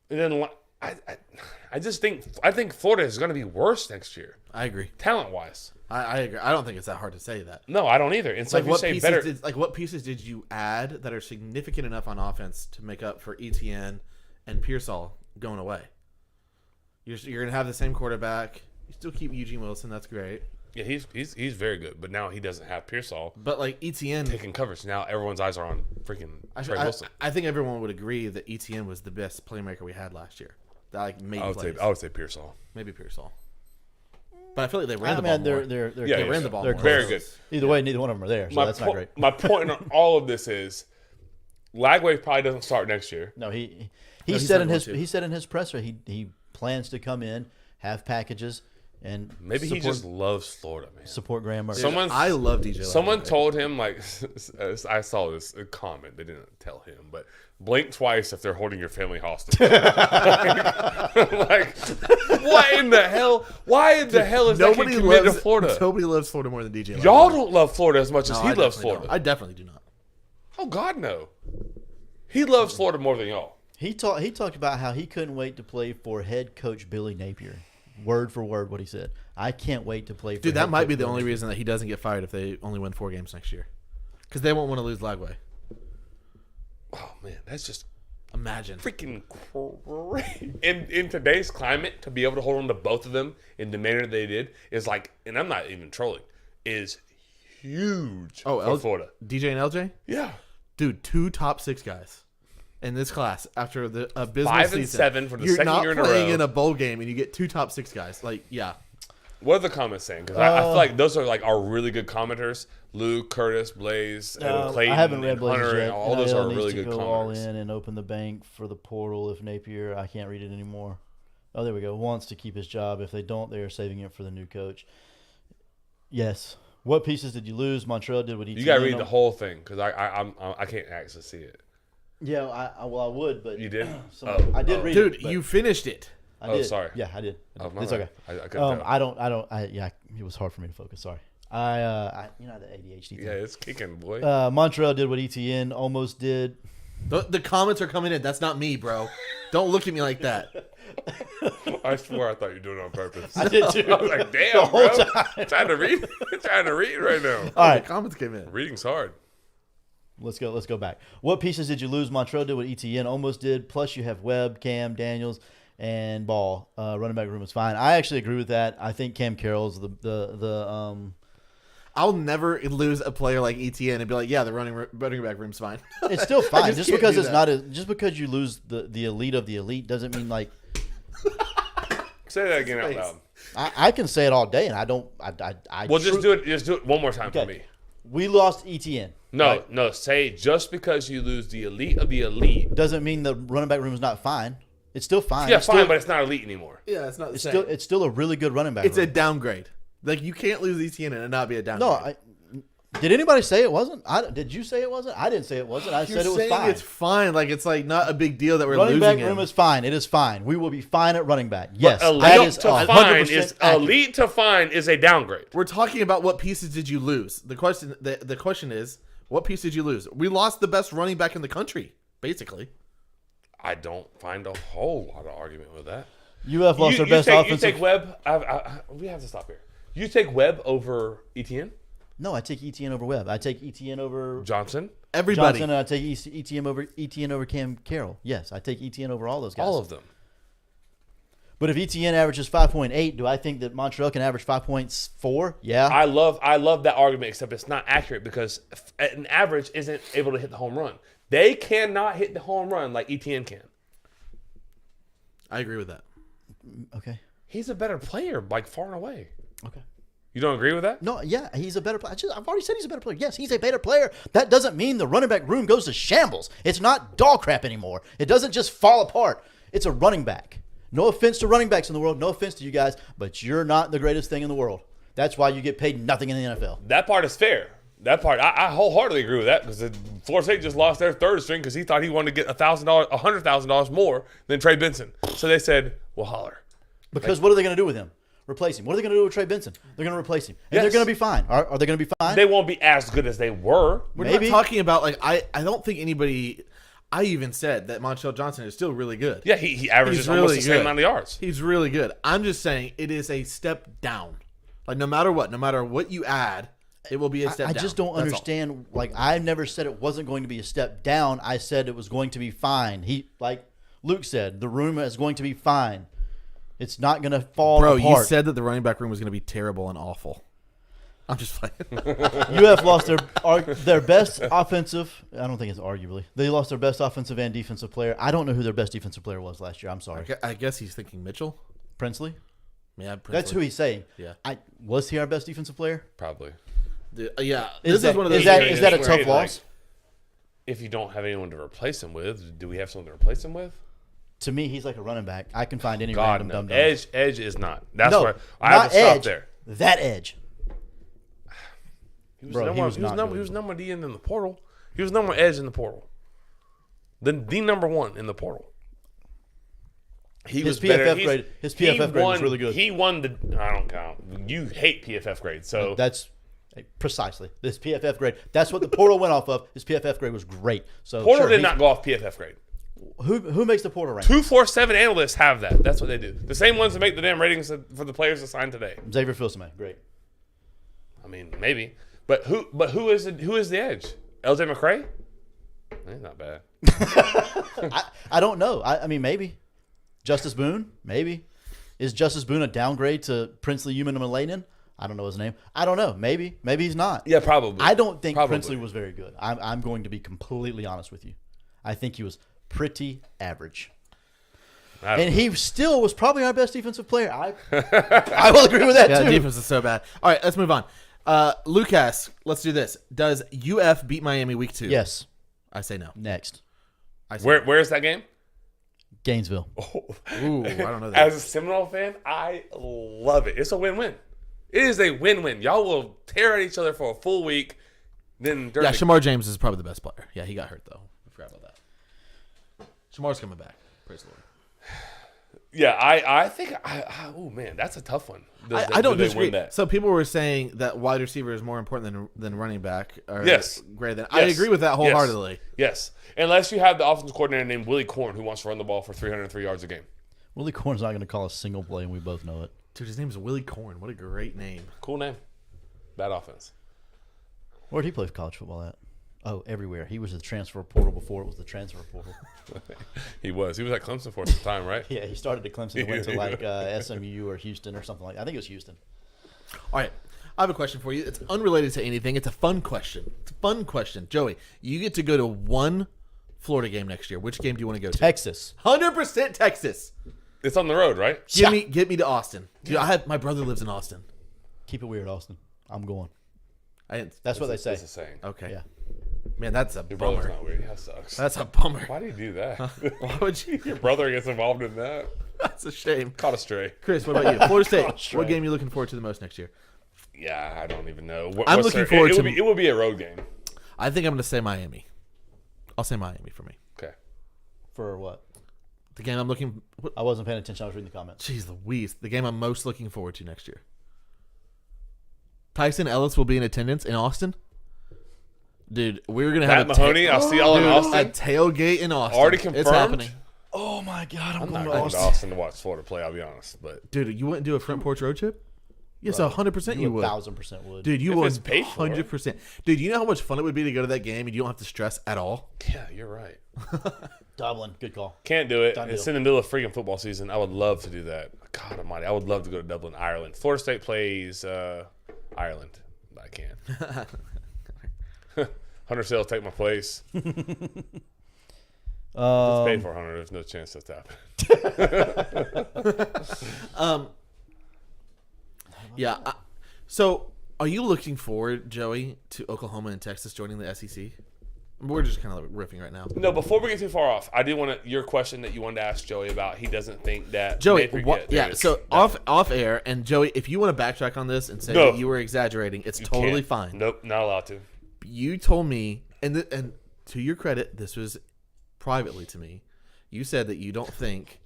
Speaker 3: then I just think Florida is gonna be worse next year,
Speaker 2: I agree.
Speaker 3: talent wise.
Speaker 2: I agree. I don't think it's that hard to say that.
Speaker 3: No, I don't either. And so if you say better,
Speaker 2: what pieces did you add that are significant enough on offense to make up for Etienne and Pearsall going away? You're gonna have the same quarterback. You still keep Eugene Wilson. That's great.
Speaker 3: yeah, he's very good. But now he doesn't have Pearsall
Speaker 2: But like Etienne,
Speaker 3: taking coverage. Now everyone's eyes are on freaking Trey Wilson.
Speaker 2: I think everyone would agree that Etienne was the best playmaker we had last year. That like made plays.
Speaker 3: I would say Pearsall.
Speaker 2: Maybe Pearsall. But I feel like they ran
Speaker 1: I
Speaker 2: the ball
Speaker 1: mean,
Speaker 2: more.
Speaker 1: they're
Speaker 3: Yeah,
Speaker 2: They ran the ball
Speaker 1: they're
Speaker 2: more.
Speaker 3: Very
Speaker 1: close.
Speaker 3: good.
Speaker 1: Either way, neither one of them are there, so that's not great.
Speaker 3: My point in all of this is Lagway probably doesn't start next year.
Speaker 1: No, he
Speaker 2: No,
Speaker 1: said in
Speaker 2: not
Speaker 1: his
Speaker 2: going to.
Speaker 1: he said in his presser he plans to come in, have packages, and
Speaker 3: Maybe he just loves Florida, man.
Speaker 1: support Graham Mertz.
Speaker 3: Someone
Speaker 2: I love DJ.
Speaker 3: Someone
Speaker 2: Lagway.
Speaker 3: told him, like, I saw this comment. They didn't tell him, but blink twice if they're holding your family hostage. like, what in the hell? Why in the hell is that kid committed to Florida?
Speaker 2: Nobody loves Florida more than DJ. Lagway.
Speaker 3: Y'all don't love Florida as much as
Speaker 2: No,
Speaker 3: he
Speaker 2: I
Speaker 3: loves
Speaker 2: definitely
Speaker 3: Florida.
Speaker 2: don't. I definitely do not.
Speaker 3: Oh, God, no. He loves Florida more than y'all.
Speaker 1: He talked about how he couldn't wait to play for head coach Billy Napier. Word for word, what he said. I can't wait to play for
Speaker 2: Dude, that
Speaker 1: head
Speaker 2: might
Speaker 1: coach
Speaker 2: be the
Speaker 1: Billy
Speaker 2: only
Speaker 1: Napier.
Speaker 2: reason that he doesn't get fired if they only win 4 games next year. Because they won't want to lose Lagway.
Speaker 3: Oh, man, that's just
Speaker 2: Imagine.
Speaker 3: freaking crazy. In today's climate, to be able to hold on to both of them in the manner they did is like, and I'm not even trolling, is huge for Florida.
Speaker 2: DJ and LJ?
Speaker 3: Yeah.
Speaker 2: Dude, 2 top 6 guys in this class after the abysmal
Speaker 3: 5
Speaker 2: season.
Speaker 3: and 7 for the
Speaker 2: You're
Speaker 3: second
Speaker 2: not
Speaker 3: year in a
Speaker 2: playing
Speaker 3: row.
Speaker 2: in a bowl game and you get 2 top 6 guys. Like, yeah.
Speaker 3: What are the comments saying? Because I feel like those are like our really good commenters. Luke, Curtis, Blaze, and Clayton,
Speaker 1: I haven't read
Speaker 3: and
Speaker 1: Blazers
Speaker 3: Hunter,
Speaker 1: yet.
Speaker 3: and all those
Speaker 1: NIL
Speaker 3: are
Speaker 1: needs
Speaker 3: really
Speaker 1: to
Speaker 3: good
Speaker 1: go all
Speaker 3: commenters.
Speaker 1: in and open the bank for the portal if Napier, I can't read it anymore. Oh, there we go. Wants to keep his job. If they don't, they are saving it for the new coach. Yes. What pieces did you lose? Montreal did what he.
Speaker 3: You got to read the whole thing because I can't actually see it.
Speaker 1: Yeah, I would, but
Speaker 3: You did?
Speaker 1: I did read
Speaker 2: Dude,
Speaker 1: it. but
Speaker 2: you finished it.
Speaker 1: I
Speaker 3: Oh,
Speaker 1: did.
Speaker 3: sorry.
Speaker 1: Yeah, I did.
Speaker 3: Oh, my
Speaker 1: It's
Speaker 3: bad.
Speaker 1: okay.
Speaker 3: I couldn't tell.
Speaker 1: It was hard for me to focus. Sorry. The ADHD thing.
Speaker 3: Yeah, it's kicking, boy.
Speaker 1: Montreal did what ETN almost did.
Speaker 2: The comments are coming in. That's not me, bro. Don't look at me like that.
Speaker 3: I swear I thought you were doing it on purpose.
Speaker 1: I did too.
Speaker 3: I was like, damn, bro. I'm trying to read. I'm trying to read right now.
Speaker 1: All right,
Speaker 2: The comments came in.
Speaker 3: Reading's hard.
Speaker 1: let's go back. What pieces did you lose? Montreal did what ETN almost did. Plus, you have Webb, Cam, Daniels, and Ball. Running back room is fine. I actually agree with that. I think Cam Carroll's the
Speaker 2: I'll never lose a player like ETN and be like, yeah, the running back room's fine.
Speaker 1: It's still fine. Just
Speaker 2: can't
Speaker 1: because
Speaker 2: do
Speaker 1: it's
Speaker 2: that.
Speaker 1: just because you lose the elite of the elite doesn't mean like
Speaker 3: Say that again out loud.
Speaker 1: I can say it all day and I don't. I
Speaker 3: Well, just do it. Just do it one more time for
Speaker 1: Okay.
Speaker 3: me.
Speaker 1: We lost ETN.
Speaker 3: No,
Speaker 1: right?
Speaker 3: no. Say just because you lose the elite of the elite.
Speaker 1: Doesn't mean the running back room is not fine. It's still fine.
Speaker 3: Yeah,
Speaker 1: it's
Speaker 3: fine,
Speaker 1: still,
Speaker 3: but it's not elite anymore.
Speaker 2: Yeah, it's not the same.
Speaker 1: it's still a really good running back
Speaker 2: It's a
Speaker 1: room.
Speaker 2: downgrade. Like, you can't lose ETN and it not be a downgrade.
Speaker 1: No, Did anybody say it wasn't? Did you say it wasn't? I didn't say it wasn't. I said it was
Speaker 2: saying
Speaker 1: fine.
Speaker 2: it's fine. Like it's like not a big deal that we're
Speaker 1: Running
Speaker 2: losing
Speaker 1: back room
Speaker 2: him.
Speaker 1: is fine. It is fine. We will be fine at running back. Yes, that
Speaker 3: Elite
Speaker 1: is
Speaker 3: to
Speaker 1: 100%
Speaker 3: fine is
Speaker 1: accurate.
Speaker 3: elite to fine is a downgrade.
Speaker 2: We're talking about what pieces did you lose. The question is, what piece did you lose? We lost the best running back in the country, basically.
Speaker 3: I don't find a whole lot of argument with that.
Speaker 1: UF lost their best
Speaker 3: You
Speaker 1: offensive.
Speaker 3: take Webb. We have to stop here. You take Webb over Etienne,
Speaker 1: No, I take ETN over Webb. I take ETN over
Speaker 3: Johnson,
Speaker 2: Everybody.
Speaker 1: Johnson, and I take ETN over Cam Carroll. Yes, I take ETN over all those guys.
Speaker 3: all of them.
Speaker 1: But if ETN averages 5.8, do I think that Montreal can average 5.4? Yeah.
Speaker 3: I love that argument, except it's not accurate because an average isn't able to hit the home run. They cannot hit the home run like Etienne can.
Speaker 2: I agree with that.
Speaker 1: Okay.
Speaker 3: He's a better player, like far and away.
Speaker 1: Okay.
Speaker 3: You don't agree with that?
Speaker 1: No, yeah, he's a better player. I've already said he's a better player. Yes, he's a better player. That doesn't mean the running back room goes to shambles. It's not dog crap anymore. It doesn't just fall apart. It's a running back. No offense to running backs in the world. No offense to you guys, but you're not the greatest thing in the world. That's why you get paid nothing in the NFL.
Speaker 3: That part is fair. That part, I wholeheartedly agree with that because Florida State just lost their third string because he thought he wanted to get $100,000 more than Trey Benson. So they said, "Well, holler."
Speaker 1: Because what are they going to do with him? Replace him. What are they going to do with Trey Benson? They're going to replace him. And
Speaker 3: Yes.
Speaker 1: they're going to be fine. Are they going to be fine?
Speaker 3: They won't be as good as they were.
Speaker 2: We're
Speaker 1: Maybe.
Speaker 2: not talking about like I don't think anybody. I even said that Montreal Johnson is still really good.
Speaker 3: Yeah, he averages
Speaker 2: He's
Speaker 3: almost
Speaker 2: really
Speaker 3: the same
Speaker 2: good.
Speaker 3: amount of yards.
Speaker 2: He's really good. I'm just saying it is a step down. Like no matter what you add, it will be a step
Speaker 1: I
Speaker 2: down.
Speaker 1: just don't
Speaker 2: That's all.
Speaker 1: understand. Like, I never said it wasn't going to be a step down. I said it was going to be fine. Like Luke said, the room is going to be fine. It's not going to fall
Speaker 2: Bro,
Speaker 1: apart.
Speaker 2: you said that the running back room was going to be terrible and awful. I'm just playing.
Speaker 1: UF lost their best offensive. I don't think it's arguably. They lost their best offensive and defensive player. I don't know who their best defensive player was last year. I'm sorry.
Speaker 2: I guess he's thinking Mitchell.
Speaker 1: Princely?
Speaker 2: Yeah,
Speaker 1: That's who he's saying.
Speaker 2: Yeah.
Speaker 1: Was he our best defensive player?
Speaker 3: Probably.
Speaker 2: Yeah.
Speaker 1: Is
Speaker 2: This is one of those.
Speaker 1: that
Speaker 2: games
Speaker 1: a
Speaker 2: where-
Speaker 1: tough
Speaker 3: Like,
Speaker 1: loss?
Speaker 3: If you don't have anyone to replace him with, do we have someone to replace him with?
Speaker 1: To me, he's like a running back. I can find any
Speaker 3: God,
Speaker 1: random
Speaker 3: no.
Speaker 1: dum-dum.
Speaker 3: Edge is not. That's
Speaker 1: No,
Speaker 3: where I
Speaker 1: not
Speaker 3: have to stop
Speaker 1: edge.
Speaker 3: there.
Speaker 1: That edge.
Speaker 3: He was,
Speaker 1: Bro,
Speaker 3: number,
Speaker 1: he was
Speaker 3: he was
Speaker 1: not
Speaker 3: number,
Speaker 1: good.
Speaker 3: he was number D in the portal. He was number edge in the portal. The number one in the portal. He
Speaker 1: His
Speaker 3: was better.
Speaker 1: PFF
Speaker 3: He's-
Speaker 1: grade- his
Speaker 3: he
Speaker 1: PFF grade was
Speaker 3: won-
Speaker 1: really good.
Speaker 3: He won the. I don't count. You hate PFF grade, so
Speaker 1: That's precisely this PFF grade. That's what the portal went off of. His PFF grade was great. So
Speaker 3: portal
Speaker 1: sure,
Speaker 3: did
Speaker 1: he's-
Speaker 3: not go off PFF grade.
Speaker 1: Who makes the portal rank?
Speaker 3: 247 analysts have that. That's what they do. The same ones that make the damn ratings for the players assigned today.
Speaker 1: Xavier Filsaime, great.
Speaker 3: I mean, maybe, but who is the edge? LJ McCray? He's not bad.
Speaker 1: I don't know. I mean, maybe Justice Boone. Maybe is Justice Boone a downgrade to Princely Human Malayan? I don't know his name. I don't know. Maybe he's not.
Speaker 3: Yeah, probably.
Speaker 1: I don't think
Speaker 3: Probably.
Speaker 1: Princely was very good. I'm going to be completely honest with you. I think he was pretty average.
Speaker 3: I don't
Speaker 1: And
Speaker 3: know.
Speaker 1: he still was probably our best defensive player. I will agree with that
Speaker 2: Yeah,
Speaker 1: too.
Speaker 2: defense is so bad. All right, let's move on. Lucas, let's do this. Does UF beat Miami week 2?
Speaker 1: Yes.
Speaker 2: I say no.
Speaker 1: Next,
Speaker 2: I say
Speaker 3: Where's that game?
Speaker 1: Gainesville.
Speaker 2: no. Ooh, I don't know that.
Speaker 3: As a Seminole fan, I love it. It's a win-win. It is a win-win. Y'all will tear at each other for a full week. Then during
Speaker 2: Yeah,
Speaker 3: the-
Speaker 2: Shamar James is probably the best player. Yeah, he got hurt though. I forgot about that. Shamar's coming back. Praise the Lord.
Speaker 3: yeah, I think. Oh man, that's a tough one.
Speaker 2: I don't
Speaker 3: Do they
Speaker 2: disagree.
Speaker 3: win that?
Speaker 2: So people were saying that wide receiver is more important than running back. Or
Speaker 3: Yes.
Speaker 2: greater than. I
Speaker 3: Yes.
Speaker 2: agree with that wholeheartedly.
Speaker 3: Yes, unless you have the offensive coordinator named Willie Corn who wants to run the ball for 303 yards a game.
Speaker 1: Willie Corn's not going to call a single play, and we both know it.
Speaker 2: Dude, his name is Willie Corn. What a great name.
Speaker 3: Cool name. Bad offense.
Speaker 1: Where'd he play college football at? Oh, everywhere. He was the transfer portal before it was the transfer portal.
Speaker 3: He was at Clemson for some time, right?
Speaker 1: Yeah, he started at Clemson and went to like SMU or Houston or something like that. I think it was Houston.
Speaker 2: All right. I have a question for you. It's unrelated to anything. It's a fun question. It's a fun question. Joey, you get to go to one Florida game next year. Which game do you want to go to?
Speaker 1: Texas.
Speaker 2: 100% Texas.
Speaker 3: It's on the road, right?
Speaker 2: Get me to Austin. Dude, my brother lives in Austin.
Speaker 1: Keep it weird, Austin. I'm going.
Speaker 2: I didn't,
Speaker 1: That's what they say.
Speaker 3: That's a saying.
Speaker 2: okay.
Speaker 1: Yeah.
Speaker 2: Man, that's a
Speaker 3: Your brother's
Speaker 2: bummer.
Speaker 3: not weird. That sucks.
Speaker 2: That's a bummer.
Speaker 3: Why do you do that?
Speaker 2: Why would you?
Speaker 3: Your brother gets involved in that.
Speaker 2: That's a shame.
Speaker 3: Caught a stray.
Speaker 2: Chris, what about you? Florida State.
Speaker 1: Gosh,
Speaker 2: What
Speaker 1: right.
Speaker 2: game are you looking forward to the most next year?
Speaker 3: Yeah, I don't even know.
Speaker 2: I'm looking forward to-
Speaker 3: it would be a road game.
Speaker 2: I think I'm going to say Miami. I'll say Miami for me.
Speaker 3: Okay.
Speaker 1: For what?
Speaker 2: The game I'm looking.
Speaker 1: I wasn't paying attention. I was reading the comments.
Speaker 2: Jeez Louise. The game I'm most looking forward to next year. Tyson Ellis will be in attendance in Austin. Dude, we're going to have
Speaker 3: Matt Mahoney, I'll see y'all in
Speaker 2: a
Speaker 3: Austin.
Speaker 2: tailgate in Austin.
Speaker 3: Already
Speaker 2: It's
Speaker 3: confirmed?
Speaker 2: happening.
Speaker 1: Oh my God, I'm
Speaker 3: I'm
Speaker 1: going
Speaker 3: not
Speaker 1: to
Speaker 3: going to
Speaker 1: Austin.
Speaker 3: Austin to watch Florida play, I'll be honest. But
Speaker 2: Dude, you wouldn't do a front porch road trip? Yes, 100% you would.
Speaker 1: 1,000% would.
Speaker 2: Dude, you
Speaker 3: If
Speaker 2: would
Speaker 3: it's paid for.
Speaker 2: 100%. Dude, you know how much fun it would be to go to that game and you don't have to stress at all?
Speaker 3: yeah, you're right.
Speaker 1: Dublin, good call.
Speaker 3: Can't do it.
Speaker 1: Done
Speaker 3: It's
Speaker 1: deal.
Speaker 3: in the middle of freaking football season. I would love to do that. God almighty. I would love to go to Dublin, Ireland. Florida State plays Ireland. I can't. Hunter Sales take my place. It's paid for, Hunter. There's no chance that's happening.
Speaker 2: Yeah. So, are you looking forward, Joey, to Oklahoma and Texas joining the SEC? We're just kind of riffing right now.
Speaker 3: No, before we get too far off, I do want to your question that you wanted to ask Joey about. He doesn't think that
Speaker 2: Joey,
Speaker 3: Mayfield
Speaker 2: what,
Speaker 3: yet. There
Speaker 2: yeah.
Speaker 3: it is.
Speaker 2: So off air, and Joey, if you want to backtrack on this and say
Speaker 3: No.
Speaker 2: that you were exaggerating, it's
Speaker 3: You
Speaker 2: totally
Speaker 3: can't.
Speaker 2: fine.
Speaker 3: Nope, not allowed to.
Speaker 2: You told me, and to your credit, this was privately to me. You said that you don't think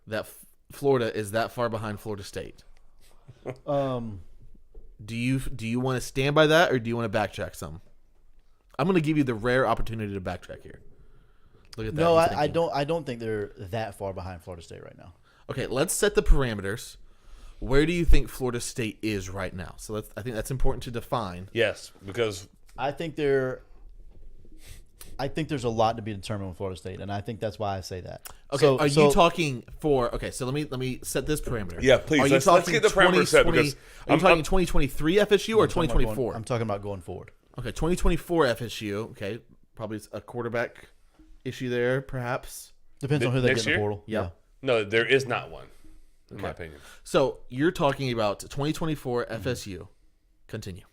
Speaker 2: that Florida is that far behind Florida State. Do you want to stand by that, or do you want to backtrack some? I'm going to give you the rare opportunity to backtrack here. Look at that.
Speaker 1: No,
Speaker 2: He's
Speaker 1: I
Speaker 2: thinking.
Speaker 1: don't. I don't think they're that far behind Florida State right now.
Speaker 2: Okay, let's set the parameters. Where do you think Florida State is right now? So I think that's important to define.
Speaker 3: Yes, because
Speaker 1: I think there's a lot to be determined with Florida State, and I think that's why I say that.
Speaker 2: Okay,
Speaker 1: So-
Speaker 2: are
Speaker 1: so-
Speaker 2: you talking for? Okay, so let me set this parameter.
Speaker 3: Yeah, please,
Speaker 2: Are you
Speaker 3: let's
Speaker 2: talking
Speaker 3: get the parameter set,
Speaker 2: 2020
Speaker 3: because
Speaker 2: are you
Speaker 3: I'm-
Speaker 2: talking 2023 FSU or 2024?
Speaker 1: I'm talking about going forward.
Speaker 2: Okay, 2024 FSU. Okay, probably a quarterback issue there, perhaps.
Speaker 1: Depends on who they
Speaker 3: Next
Speaker 1: get in the
Speaker 3: year?
Speaker 1: portal.
Speaker 2: Yeah.
Speaker 1: Yeah.
Speaker 3: no, there is not one, in my opinion.
Speaker 2: So you're talking about 2024 FSU. Continue.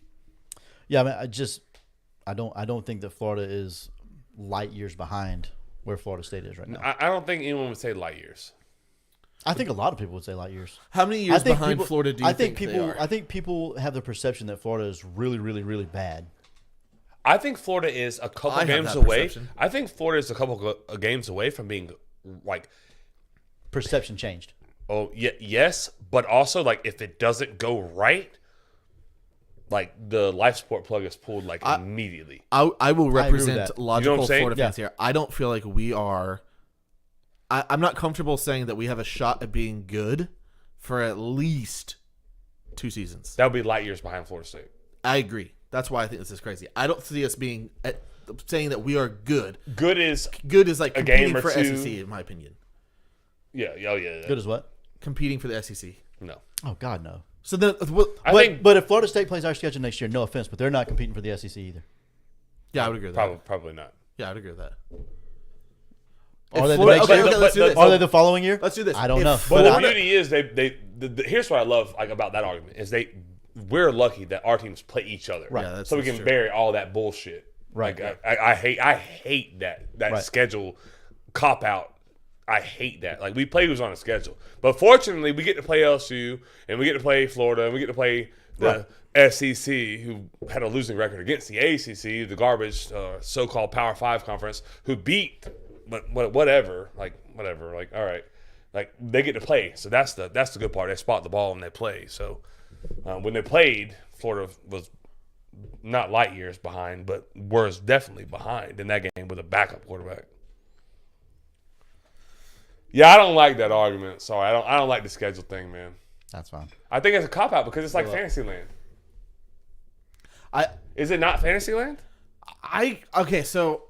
Speaker 1: Yeah, I mean, I don't think that Florida is light years behind where Florida State is right now.
Speaker 3: I don't think anyone would say light years.
Speaker 1: I think a lot of people would say light years.
Speaker 2: How many
Speaker 1: I
Speaker 2: years
Speaker 1: think
Speaker 2: behind
Speaker 1: people-
Speaker 2: Florida do you
Speaker 1: I think
Speaker 2: they
Speaker 1: people.
Speaker 2: are?
Speaker 1: I think people have the perception that Florida is really, really, really bad.
Speaker 3: I think Florida is a couple
Speaker 2: I have
Speaker 3: games
Speaker 2: that
Speaker 3: away.
Speaker 2: perception.
Speaker 3: I think Florida is a couple games away from being like,
Speaker 1: Perception changed.
Speaker 3: oh yes, but also like if it doesn't go right, like the life support plug is pulled like immediately.
Speaker 2: I will
Speaker 1: agree with
Speaker 2: represent
Speaker 1: that.
Speaker 2: logical
Speaker 3: You know what I'm saying?
Speaker 2: Florida fans here. I don't feel like we are. I'm not comfortable saying that we have a shot at being good for at least 2 seasons.
Speaker 3: That would be light years behind Florida State.
Speaker 2: I agree. That's why I think this is crazy. I don't see us being saying that we are good.
Speaker 3: Good is
Speaker 2: Good is like
Speaker 3: A game
Speaker 2: competing
Speaker 3: or
Speaker 2: for
Speaker 3: two.
Speaker 2: SEC, in my opinion.
Speaker 3: yeah, oh yeah.
Speaker 1: Good as what?
Speaker 2: Competing for the SEC.
Speaker 3: No,
Speaker 1: Oh God, no.
Speaker 2: So then, well,
Speaker 3: I
Speaker 1: But,
Speaker 3: think
Speaker 1: but if Florida State plays our schedule next year, no offense, but they're not competing for the SEC either.
Speaker 2: yeah, I would agree with that.
Speaker 3: probably not.
Speaker 2: Yeah, I would agree with that.
Speaker 1: Are
Speaker 2: If
Speaker 1: they the
Speaker 2: Florida-
Speaker 1: next
Speaker 2: okay,
Speaker 1: year?
Speaker 2: okay, let's do this.
Speaker 1: Are they the following year?
Speaker 2: Let's do this.
Speaker 1: I don't
Speaker 2: If
Speaker 1: know.
Speaker 3: But the
Speaker 1: But
Speaker 3: beauty is here's what I love like about that argument is we're lucky that our teams play each other,
Speaker 1: Right.
Speaker 2: Yeah, that's-
Speaker 3: so we
Speaker 2: that's
Speaker 3: can
Speaker 2: true.
Speaker 3: bury all that bullshit.
Speaker 1: Right.
Speaker 3: Like, I hate that
Speaker 1: Right.
Speaker 3: schedule cop out. I hate that. Like we play who's on a schedule, but fortunately we get to play LSU and we get to play Florida and we get to play the SEC, who had a losing record against the ACC, the garbage so-called Power 5 conference, who beat, but whatever. Like all right, like they get to play. So that's the good part. They spot the ball and they play. So when they played, Florida was not light years behind, but was definitely behind in that game with a backup quarterback. Yeah, I don't like that argument. Sorry, I don't like the schedule thing, man.
Speaker 1: that's fine.
Speaker 3: I think it's a cop out because it's like Fantasyland. Is it not Fantasyland?
Speaker 2: Okay, so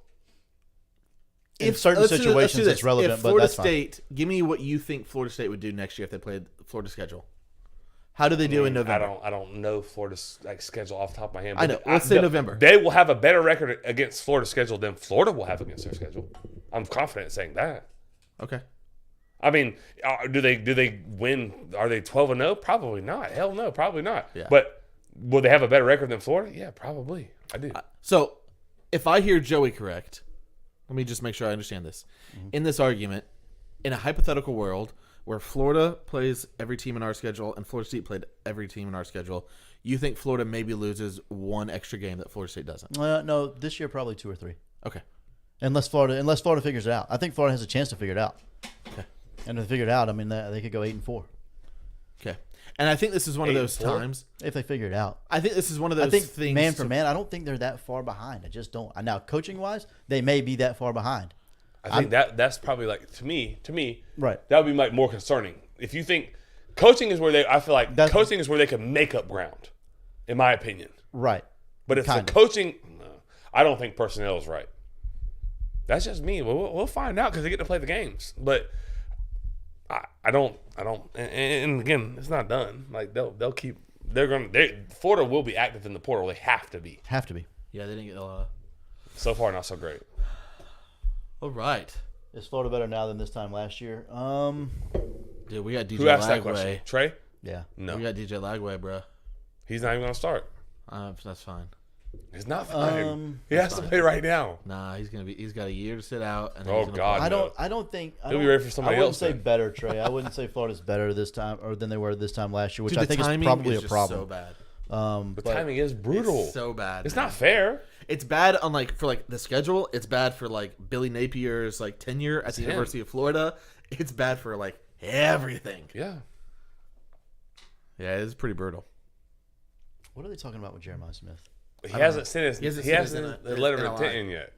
Speaker 1: In certain
Speaker 2: let's do this,
Speaker 1: situations, it's relevant,
Speaker 2: If
Speaker 1: but
Speaker 2: Florida
Speaker 1: that's fine.
Speaker 2: State, give me what you think Florida State would do next year if they played Florida schedule. How do they do in November?
Speaker 3: I don't know Florida's schedule off the top of my head.
Speaker 2: I know. Let's say November.
Speaker 3: They will have a better record against Florida's schedule than Florida will have against their schedule. I'm confident in saying that.
Speaker 2: Okay.
Speaker 3: I mean, do they win? Are they 12-0? Probably not. Hell no, probably not.
Speaker 2: Yeah.
Speaker 3: But will they have a better record than Florida? Yeah, probably. I do.
Speaker 2: So, if I hear Joey correct, let me just make sure I understand this. In this argument, in a hypothetical world where Florida plays every team in our schedule and Florida State played every team in our schedule, you think Florida maybe loses one extra game that Florida State doesn't?
Speaker 1: No, this year probably 2 or 3.
Speaker 2: Okay.
Speaker 1: Unless Florida figures it out. I think Florida has a chance to figure it out.
Speaker 2: Okay.
Speaker 1: And if they figure it out, I mean, they could go 8-4
Speaker 2: Okay. And I think this is one of those
Speaker 3: 8-4?
Speaker 2: times.
Speaker 1: if they figure it out.
Speaker 2: I think this is one of those
Speaker 1: I think
Speaker 2: things.
Speaker 1: man for man, I don't think they're that far behind. I just don't. Now, coaching wise, they may be that far behind.
Speaker 3: I think that's probably like to me,
Speaker 1: Right.
Speaker 3: that would be like more concerning. If you think coaching is where I feel like coaching is where they can make up ground, in my opinion.
Speaker 1: Right.
Speaker 3: But if the
Speaker 1: Kind of.
Speaker 3: coaching, no, I don't think personnel is right. That's just me. We'll find out because they get to play the games. But I don't. And again, it's not done. Like they'll keep. Florida will be active in the portal. They have to be.
Speaker 1: Have to be.
Speaker 2: Yeah, they didn't get.
Speaker 3: So far, not so great.
Speaker 2: All right.
Speaker 1: Is Florida better now than this time last year?
Speaker 2: Dude, we got DJ
Speaker 3: Who asked that question?
Speaker 2: Lagway.
Speaker 3: Trey?
Speaker 1: Yeah.
Speaker 3: No,
Speaker 2: We got DJ Lagway, bro.
Speaker 3: he's not even gonna start.
Speaker 2: That's fine.
Speaker 3: He's not fine. He has to
Speaker 2: fine.
Speaker 3: play right now.
Speaker 2: Nah, he's got a year to sit out. And then
Speaker 3: Oh,
Speaker 2: he's gonna
Speaker 3: God.
Speaker 2: play.
Speaker 1: I don't think.
Speaker 3: He'll be ready for somebody
Speaker 1: I wouldn't
Speaker 3: else
Speaker 1: say
Speaker 3: then.
Speaker 1: better, Trey. I wouldn't say Florida's better this time or than they were this time last year, which
Speaker 2: Dude,
Speaker 1: I
Speaker 2: the
Speaker 1: think is
Speaker 2: timing
Speaker 1: probably a
Speaker 2: just
Speaker 1: problem.
Speaker 2: so bad.
Speaker 3: The
Speaker 1: But
Speaker 3: timing is brutal.
Speaker 2: It's so bad.
Speaker 3: It's
Speaker 2: man.
Speaker 3: not fair.
Speaker 2: It's bad on for the schedule. It's bad for Billy Napier's tenure at the
Speaker 3: him.
Speaker 2: University of Florida. It's bad for everything.
Speaker 3: Yeah.
Speaker 2: Yeah, it's pretty brutal.
Speaker 1: what are they talking about with Jeremiah Smith?
Speaker 3: He hasn't sent his.
Speaker 2: He hasn't
Speaker 3: He
Speaker 2: sent
Speaker 3: hasn't
Speaker 2: his
Speaker 3: the letter of
Speaker 2: NLI.
Speaker 3: intent in yet.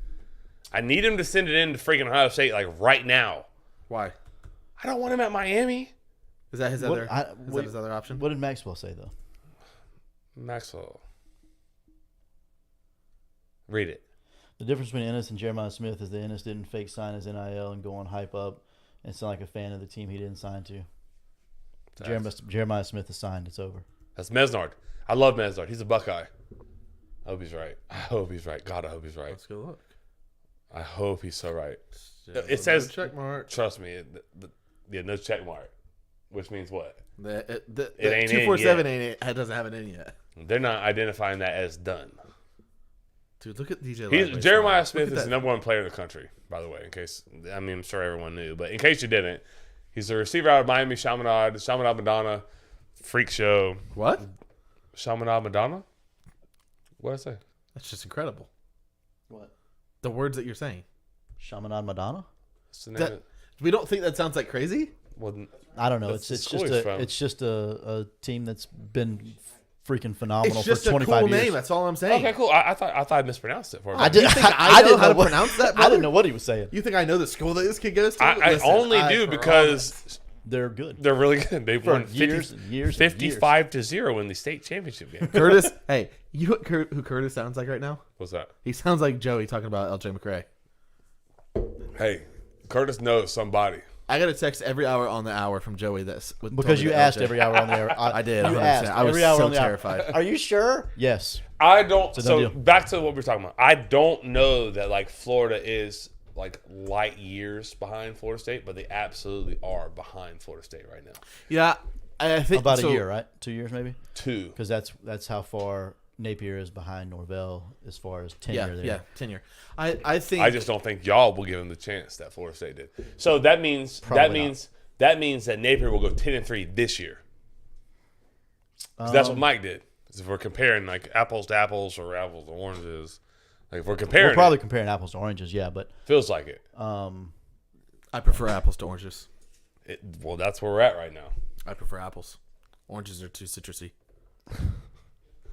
Speaker 3: I need him to send it in to freaking Ohio State right now.
Speaker 2: Why?
Speaker 3: I don't want him at Miami.
Speaker 2: Is that his
Speaker 1: What-
Speaker 2: other?
Speaker 1: I-
Speaker 2: Is
Speaker 1: what-
Speaker 2: that his other option?
Speaker 1: What did Maxwell say though?
Speaker 3: Maxwell. Read it.
Speaker 1: The difference between Ennis and Jeremiah Smith is that Ennis didn't fake sign his NIL and go on hype up and sound like a fan of the team he didn't sign to. Jeremiah Smith is signed. It's over.
Speaker 3: That's Mesnard. I love Mesnard. He's a Buckeye. I hope he's right. I hope he's right. God, I hope he's right.
Speaker 2: Let's go look.
Speaker 3: I hope he's so right. It says
Speaker 2: check mark.
Speaker 3: Trust me. No check mark. Which means what?
Speaker 2: The
Speaker 3: It ain't in
Speaker 2: 247
Speaker 3: yet.
Speaker 2: ain't it doesn't have it in yet.
Speaker 3: They're not identifying that as done.
Speaker 2: Dude, look at DJ. Lagway's
Speaker 3: Jeremiah
Speaker 2: stats.
Speaker 3: Smith
Speaker 2: Look
Speaker 3: is
Speaker 2: at
Speaker 3: the
Speaker 2: that.
Speaker 3: number 1 player in the country, by the way, I'm sure everyone knew, but in case you didn't, he's a receiver out of Miami, Chaminade Madonna, freak show.
Speaker 2: What?
Speaker 3: Chaminade Madonna? What did I say?
Speaker 2: That's just incredible.
Speaker 1: What?
Speaker 2: The words that you're saying.
Speaker 1: Shamanad Madonna?
Speaker 3: What's the name
Speaker 2: That, we don't think that sounds like crazy.
Speaker 3: well,
Speaker 1: I don't know.
Speaker 3: That's
Speaker 1: It's
Speaker 3: the
Speaker 1: just
Speaker 3: school he's from.
Speaker 1: it's just a team that's been freaking phenomenal
Speaker 2: It's just
Speaker 1: for
Speaker 2: a
Speaker 1: 25
Speaker 2: cool
Speaker 1: years.
Speaker 2: name. That's all I'm saying.
Speaker 3: okay, cool. I thought I mispronounced it for a
Speaker 1: I
Speaker 3: minute.
Speaker 1: did.
Speaker 2: You think I know
Speaker 1: didn't
Speaker 2: how to
Speaker 1: what-
Speaker 2: pronounce that,
Speaker 1: I
Speaker 2: brother?
Speaker 1: didn't know what he was saying.
Speaker 2: You think I know the school that this kid goes to?
Speaker 3: I
Speaker 2: Listen,
Speaker 3: only
Speaker 2: I
Speaker 3: do
Speaker 2: promise.
Speaker 3: because
Speaker 1: They're good.
Speaker 3: they're really good. They
Speaker 1: For
Speaker 3: won
Speaker 1: years
Speaker 3: 50,
Speaker 1: and years and
Speaker 3: 55-0 in the state championship game.
Speaker 2: Curtis. Hey, you know who Curtis sounds like right now?
Speaker 3: What's that?
Speaker 2: He sounds like Joey talking about LJ McRae.
Speaker 3: Hey, Curtis knows somebody.
Speaker 2: I got a text every hour on the hour from Joey
Speaker 1: Because you asked every hour on the air.
Speaker 2: I did,
Speaker 1: You
Speaker 2: 100%.
Speaker 1: asked
Speaker 2: I was
Speaker 1: every hour
Speaker 2: so
Speaker 1: on the hour.
Speaker 2: terrified.
Speaker 1: Are you sure? Yes.
Speaker 3: I don't.
Speaker 1: a done
Speaker 3: So
Speaker 1: deal.
Speaker 3: back to what we're talking about. I don't know that Florida is light years behind Florida State, but they absolutely are behind Florida State right now.
Speaker 2: Yeah, I think
Speaker 1: About
Speaker 2: so.
Speaker 1: a year, right? 2 years maybe?
Speaker 3: 2.
Speaker 1: Because that's how far Napier is behind Norvell as far as tenure
Speaker 2: Yeah,
Speaker 1: there.
Speaker 2: yeah, tenure. I think
Speaker 3: I just don't think y'all will give him the chance that Florida State did. So that means
Speaker 1: Probably
Speaker 3: that means that Napier will go 10-3 this year. 'Cause that's what Mike did. If we're comparing apples to apples or apples to oranges, if we're comparing,
Speaker 1: We're probably comparing apples to oranges, yeah, but
Speaker 3: feels like it.
Speaker 2: I prefer apples to oranges.
Speaker 3: Well, that's where we're at right now.
Speaker 2: I prefer apples. Oranges are too citrusy.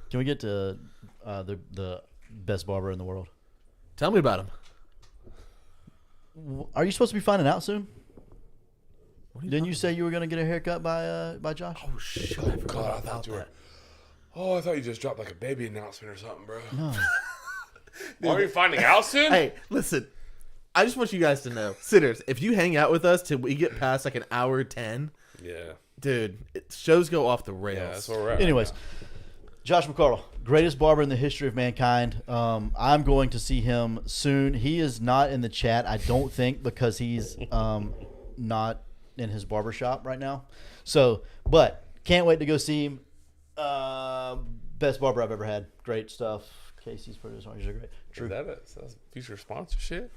Speaker 1: can we get to the best barber in the world?
Speaker 2: Tell me about him.
Speaker 1: Are you supposed to be finding out soon? Didn't you say you were going to get a haircut by Josh?
Speaker 2: Oh shit! I forgot
Speaker 3: God, I
Speaker 2: about
Speaker 3: thought you were.
Speaker 2: that.
Speaker 3: Oh, I thought you just dropped a baby announcement or something, bro.
Speaker 1: No.
Speaker 3: Are you finding out soon?
Speaker 2: Hey, listen. I just want you guys to know, sitters, if you hang out with us till we get past an hour 10,
Speaker 3: Yeah.
Speaker 2: dude, shows go off the rails.
Speaker 3: Yeah, that's where we're at.
Speaker 1: Anyways,
Speaker 3: right
Speaker 1: Josh McCardle, greatest barber in the history of mankind. I'm going to see him soon. He is not in the chat, I don't think, because he's not in his barbershop right now. So, but can't wait to go see him. Best barber I've ever had. Great stuff. Casey's produce oranges are great.
Speaker 3: now.
Speaker 1: True.
Speaker 3: Is that a future sponsorship?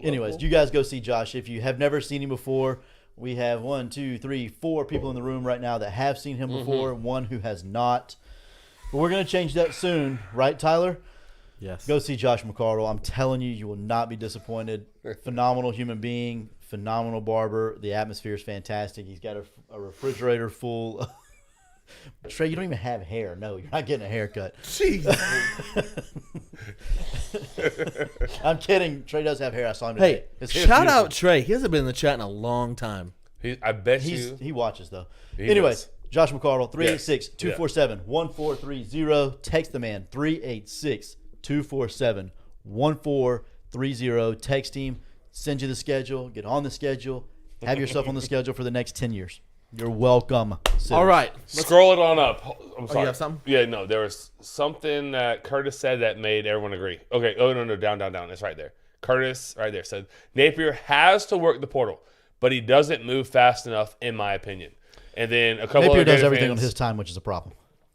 Speaker 1: Anyways, you guys go see Josh. If you have never seen him before, We have 1, 2, 3, 4 people in the room right now that have seen him before, one who has not. But we're going to change that soon, right, Tyler?
Speaker 2: Yes.
Speaker 1: Go see Josh McCardle. I'm telling you, you will not be disappointed. Phenomenal human being, phenomenal barber. The atmosphere is fantastic. He's got a refrigerator full of... Trey, you don't even have hair. No, you're not getting a haircut.
Speaker 2: Jeez.
Speaker 1: I'm kidding. Trey does have hair. I saw him today.
Speaker 2: Hey,
Speaker 1: His hair's
Speaker 2: shout
Speaker 1: beautiful.
Speaker 2: out Trey. He hasn't been in the chat in a long time.
Speaker 3: I bet
Speaker 1: He watches, though.
Speaker 3: He
Speaker 1: Anyway,
Speaker 3: does.
Speaker 1: Josh McCardle, 386-247-1430. Text the man, 386-247-1430. Text him, send you the schedule, get on the schedule, have yourself on the schedule for the next 10 years. You're welcome.
Speaker 2: All right.
Speaker 3: Scroll it on up. I'm sorry.
Speaker 2: you have something?
Speaker 3: Yeah, no. There was something that Curtis said that made everyone agree. Okay. Oh, no. Down. It's right there. Curtis, right there, said Napier has to work the portal, but he doesn't move fast enough, in my opinion. And then a couple
Speaker 1: Napier
Speaker 3: other
Speaker 1: does
Speaker 3: Gator
Speaker 1: everything
Speaker 3: fans,
Speaker 1: on his time, which is a problem.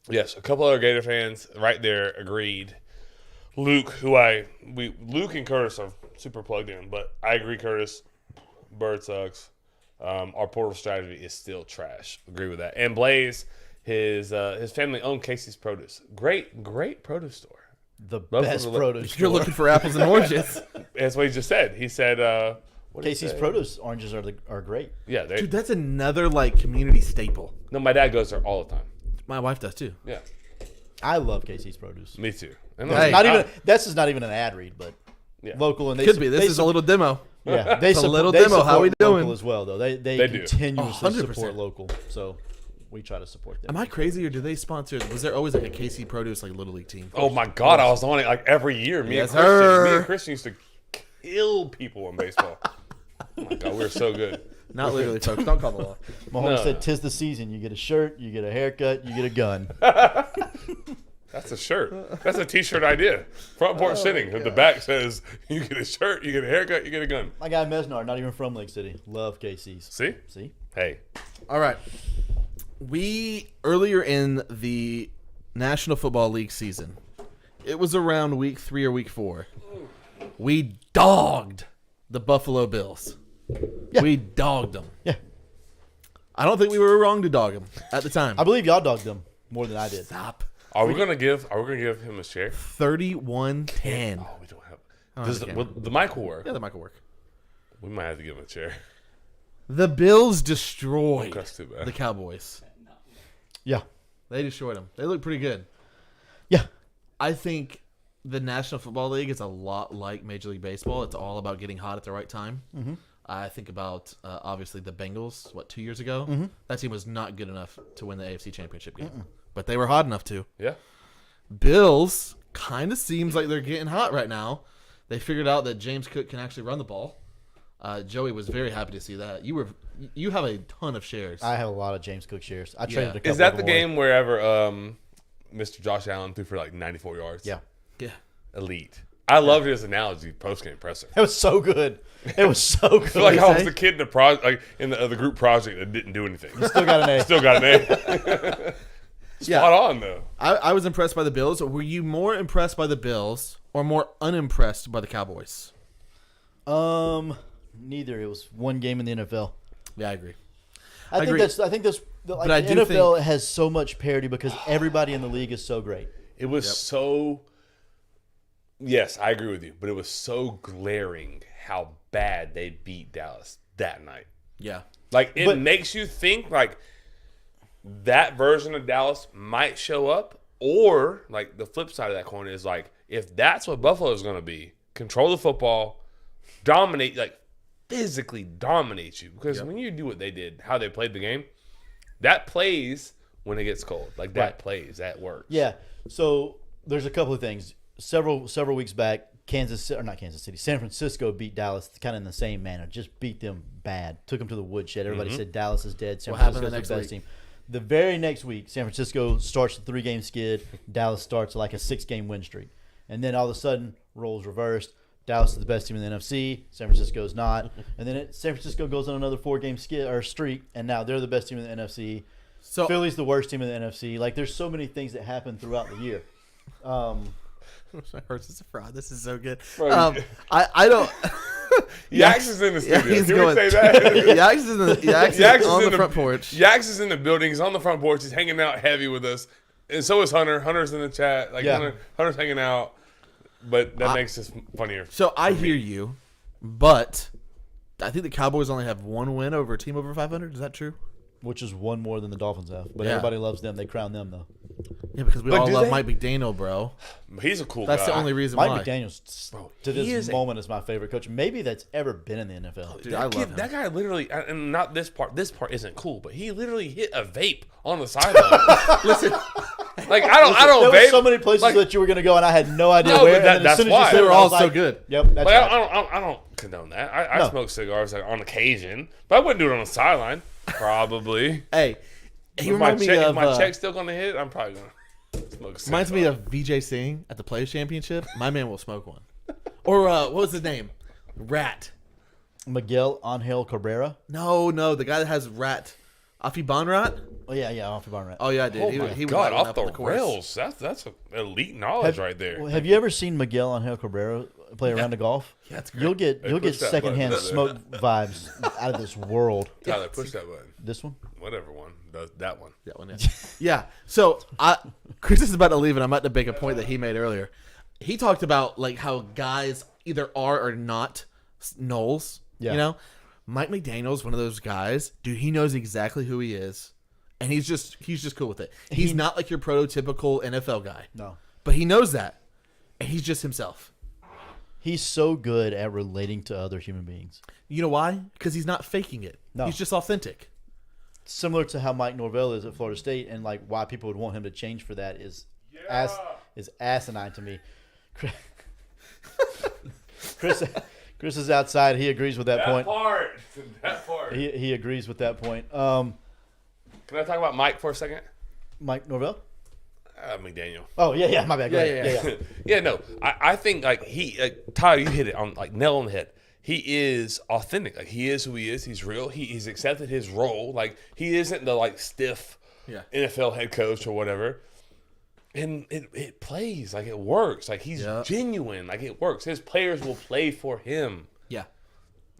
Speaker 3: Yes, a couple other Gator fans right there agreed. Luke, Luke and Curtis are super plugged in, but I agree, Curtis. Bird sucks. Our portal strategy is still trash. Agree with that. And Blaze, his family owned Casey's Produce. Great produce store.
Speaker 1: The
Speaker 3: Most
Speaker 1: best
Speaker 3: of the-
Speaker 1: produce
Speaker 2: You're
Speaker 1: store.
Speaker 2: looking for apples and oranges.
Speaker 3: That's what he just said. He said, what did he
Speaker 1: Casey's
Speaker 3: say?
Speaker 1: Produce oranges are great.
Speaker 3: Yeah,
Speaker 2: Dude, that's another like community staple.
Speaker 3: no, my dad goes there all the time.
Speaker 2: My wife does too.
Speaker 3: Yeah,
Speaker 1: I love Casey's Produce.
Speaker 3: me too. And
Speaker 2: Hey,
Speaker 1: This is not even an ad read, but
Speaker 3: Yeah.
Speaker 1: local and they
Speaker 2: Could be. This
Speaker 1: they
Speaker 2: is a little demo.
Speaker 1: Yeah, they
Speaker 2: a little
Speaker 1: they
Speaker 2: demo.
Speaker 1: support
Speaker 2: How we
Speaker 1: local
Speaker 2: doing?
Speaker 1: as well, though. They
Speaker 3: They do.
Speaker 1: continuously
Speaker 2: 100%.
Speaker 1: support local, so we try to support them.
Speaker 2: Am I crazy or do they sponsor? Was there always like a KC Produce like little league team?
Speaker 3: Oh my God, I was on it like every year.
Speaker 2: Yes, sir.
Speaker 3: Me and Christian used to kill people in baseball. Oh my God, we were so good.
Speaker 2: Not literally, folks. Don't call the law.
Speaker 1: Mahomes
Speaker 3: No.
Speaker 1: said, "'Tis the season. You get a shirt, you get a haircut, you get a gun."
Speaker 3: That's a shirt. That's a T-shirt idea. Front porch sitting. The back says, "You get a shirt, you get a haircut, you get a gun."
Speaker 1: My guy Mesnar, not even from Lake City, love KC's.
Speaker 3: See?
Speaker 1: See,
Speaker 3: Hey,
Speaker 2: All right. We earlier in the National Football League season, it was around week 3 or week 4. We dogged the Buffalo Bills.
Speaker 1: Yeah.
Speaker 2: We dogged them.
Speaker 1: yeah,
Speaker 2: I don't think we were wrong to dog them at the time.
Speaker 1: I believe y'all dogged them more than I did.
Speaker 2: Stop.
Speaker 3: are we gonna give him a share?
Speaker 2: 31-10.
Speaker 3: Oh, we don't have.
Speaker 2: Oh,
Speaker 3: Does
Speaker 2: okay.
Speaker 3: the mic will work?
Speaker 2: Yeah, that might work.
Speaker 3: We might have to give him a chair.
Speaker 2: The Bills destroyed
Speaker 3: That's too bad.
Speaker 2: the Cowboys.
Speaker 1: Yeah,
Speaker 2: They destroyed them. They look pretty good.
Speaker 1: yeah,
Speaker 2: I think the National Football League is a lot like Major League Baseball. It's all about getting hot at the right time. Mm-hmm. I think about, obviously, the Bengals, 2 years ago? Mm-hmm. That team was not good enough to win the AFC Championship game. But they were hot enough to.
Speaker 3: Yeah.
Speaker 2: Bills kind of seems like they're getting hot right now. They figured out that James Cook can actually run the ball. Joey was very happy to see that. You have a ton of shares.
Speaker 1: I have a lot of James Cook shares. I traded a couple.
Speaker 3: Is that
Speaker 1: of
Speaker 3: the
Speaker 1: them away.
Speaker 3: game wherever Mr. Josh Allen threw for like 94 yards?
Speaker 1: Yeah,
Speaker 2: yeah.
Speaker 3: Elite. I loved his analogy post game presser.
Speaker 1: it was so good. It was so good.
Speaker 3: I feel like I was
Speaker 2: say?
Speaker 3: the kid in the project, like in the group project that didn't do anything.
Speaker 1: Still got an A.
Speaker 3: Still got an A. Spot on though.
Speaker 2: I was impressed by the Bills. Were you more impressed by the Bills or more unimpressed by the Cowboys?
Speaker 1: Neither. It was one game in the NFL.
Speaker 2: Yeah, I agree.
Speaker 1: I think
Speaker 2: agree.
Speaker 1: that's. I think that's. Like,
Speaker 2: But I
Speaker 1: the
Speaker 2: do
Speaker 1: NFL
Speaker 2: think-
Speaker 1: has so much parity because everybody in the league is so great.
Speaker 3: It was so. Yes, I agree with you, but it was so glaring how bad they beat Dallas that night.
Speaker 2: Yeah.
Speaker 3: Like it
Speaker 1: But-
Speaker 3: makes you think like that version of Dallas might show up, or like the flip side of that coin is like if that's what Buffalo is going to be, control the football, dominate, like physically dominate you. Because when you do what they did, how they played the game, that plays when it gets cold. Like that plays, that works.
Speaker 1: Yeah. So there's a couple of things. Several weeks back, San Francisco beat Dallas kind of in the same manner. Just beat them bad. Took them to the woodshed. Everybody said Dallas is dead. San
Speaker 2: What happened
Speaker 1: Francisco's
Speaker 2: the
Speaker 1: the
Speaker 2: next
Speaker 1: best team. The very next week, San Francisco starts a 3-game skid. Dallas starts like a 6-game win streak. And then all of a sudden, roles reversed. Dallas is the best team in the NFC. San Francisco is not. And then San Francisco goes on another 4-game skid or streak, and now they're the best team in the NFC.
Speaker 2: So
Speaker 1: Philly's the worst team in the NFC. Like, there's so many things that happen throughout the year.
Speaker 2: Hurts is a fraud. This is so good.
Speaker 3: Bro,
Speaker 2: I don't
Speaker 3: Yax is in the
Speaker 2: Yeah,
Speaker 3: studio.
Speaker 2: he's
Speaker 3: Can
Speaker 2: going.
Speaker 3: we say that?
Speaker 2: Yax is on the front porch.
Speaker 3: Yax is in the building. He's on the front porch. He's hanging out heavy with us, and so is Hunter. Hunter's in the chat. Like
Speaker 1: Yeah.
Speaker 3: Hunter's hanging out, but that makes this funnier.
Speaker 2: So I hear you, but I think the Cowboys only have one win over a team over 500. Is that true?
Speaker 1: Which is one more than the Dolphins have. But
Speaker 2: Yeah.
Speaker 1: everybody loves them. They crown them, though.
Speaker 2: Yeah, because we
Speaker 3: But
Speaker 2: all
Speaker 3: do
Speaker 2: love
Speaker 3: they?
Speaker 2: Mike McDaniel, bro.
Speaker 3: He's a cool
Speaker 2: That's
Speaker 3: guy.
Speaker 2: the only reason
Speaker 1: Mike
Speaker 2: why.
Speaker 1: McDaniels,
Speaker 3: Bro,
Speaker 1: to
Speaker 3: he
Speaker 1: this
Speaker 3: is
Speaker 1: moment, is my favorite coach. Maybe that's ever been in the NFL.
Speaker 2: Dude, I love him.
Speaker 3: That guy literally, and not this part. This part isn't cool, but he literally hit a vape on the sideline.
Speaker 2: Listen,
Speaker 3: Like I don't
Speaker 1: There
Speaker 3: vape.
Speaker 1: were so many places
Speaker 3: like,
Speaker 1: that you were going to go, and I had no idea
Speaker 3: No,
Speaker 1: where.
Speaker 3: but that-
Speaker 1: and then as soon as
Speaker 3: that's
Speaker 1: you
Speaker 3: why.
Speaker 1: said
Speaker 2: They
Speaker 1: it,
Speaker 2: were
Speaker 1: I
Speaker 2: all
Speaker 1: was
Speaker 2: so
Speaker 1: like,
Speaker 2: good.
Speaker 1: Yep, that's
Speaker 3: Like,
Speaker 1: right.
Speaker 3: I don't condone that. I
Speaker 1: No.
Speaker 3: smoke cigars like on occasion, but I wouldn't do it on the sideline. Probably.
Speaker 2: hey, he
Speaker 3: If my
Speaker 2: reminds me
Speaker 3: check, if
Speaker 2: of.
Speaker 3: my check's still gonna hit, I'm probably gonna smoke a cigar.
Speaker 2: Reminds me of VJ Singh at the Players Championship. My man will smoke one. Or what was his name? Rat.
Speaker 1: Miguel Angel Cabrera.
Speaker 2: No, the guy that has Rat. Afi Bonrat?
Speaker 1: Oh, yeah, off the barn rat.
Speaker 2: Oh yeah, dude.
Speaker 3: Oh
Speaker 2: he,
Speaker 3: my
Speaker 2: he would
Speaker 3: God,
Speaker 2: light one
Speaker 3: off
Speaker 2: up
Speaker 3: the
Speaker 2: on course.
Speaker 3: rails. That's elite knowledge right there.
Speaker 1: Well, have you ever seen Miguel Angel Cabrera play around the golf?
Speaker 2: Yeah, that's great.
Speaker 1: You'll get
Speaker 3: push that
Speaker 1: secondhand
Speaker 3: button.
Speaker 1: smoke vibes out of this world.
Speaker 3: Tyler, push that button.
Speaker 1: This one?
Speaker 3: Whatever one does that one.
Speaker 2: That one, yeah. Yeah. So Chris is about to leave, and I'm about to make a point that he made earlier. He talked about like how guys either are or not Knowles.
Speaker 1: Yeah.
Speaker 2: You know, Mike McDaniel's one of those guys. Dude, he knows exactly who he is, and he's just cool with it. He's not like your prototypical NFL guy.
Speaker 1: No.
Speaker 2: But he knows that, and he's just himself.
Speaker 1: He's so good at relating to other human beings.
Speaker 2: You know why? Because he's not faking it.
Speaker 1: No.
Speaker 2: He's just authentic.
Speaker 1: Similar to how Mike Norvell is at Florida State, and like why people would want him to change for that is asinine to me. Chris is outside. He agrees with that point.
Speaker 3: That part.
Speaker 1: He agrees with that point.
Speaker 3: Can I talk about Mike for a second?
Speaker 1: Mike Norvell.
Speaker 3: McDaniel.
Speaker 1: Oh yeah, my bad. Go ahead.
Speaker 2: Yeah.
Speaker 3: Yeah, no. I think like Tyler, you hit it on like nail on the head. He is authentic. Like he is who he is. He's real. He's accepted his role. Like he isn't the like stiff
Speaker 2: Yeah.
Speaker 3: NFL head coach or whatever. And it plays like it works. Like he's
Speaker 2: Yeah.
Speaker 3: genuine. Like it works. His players will play for him.
Speaker 2: Yeah.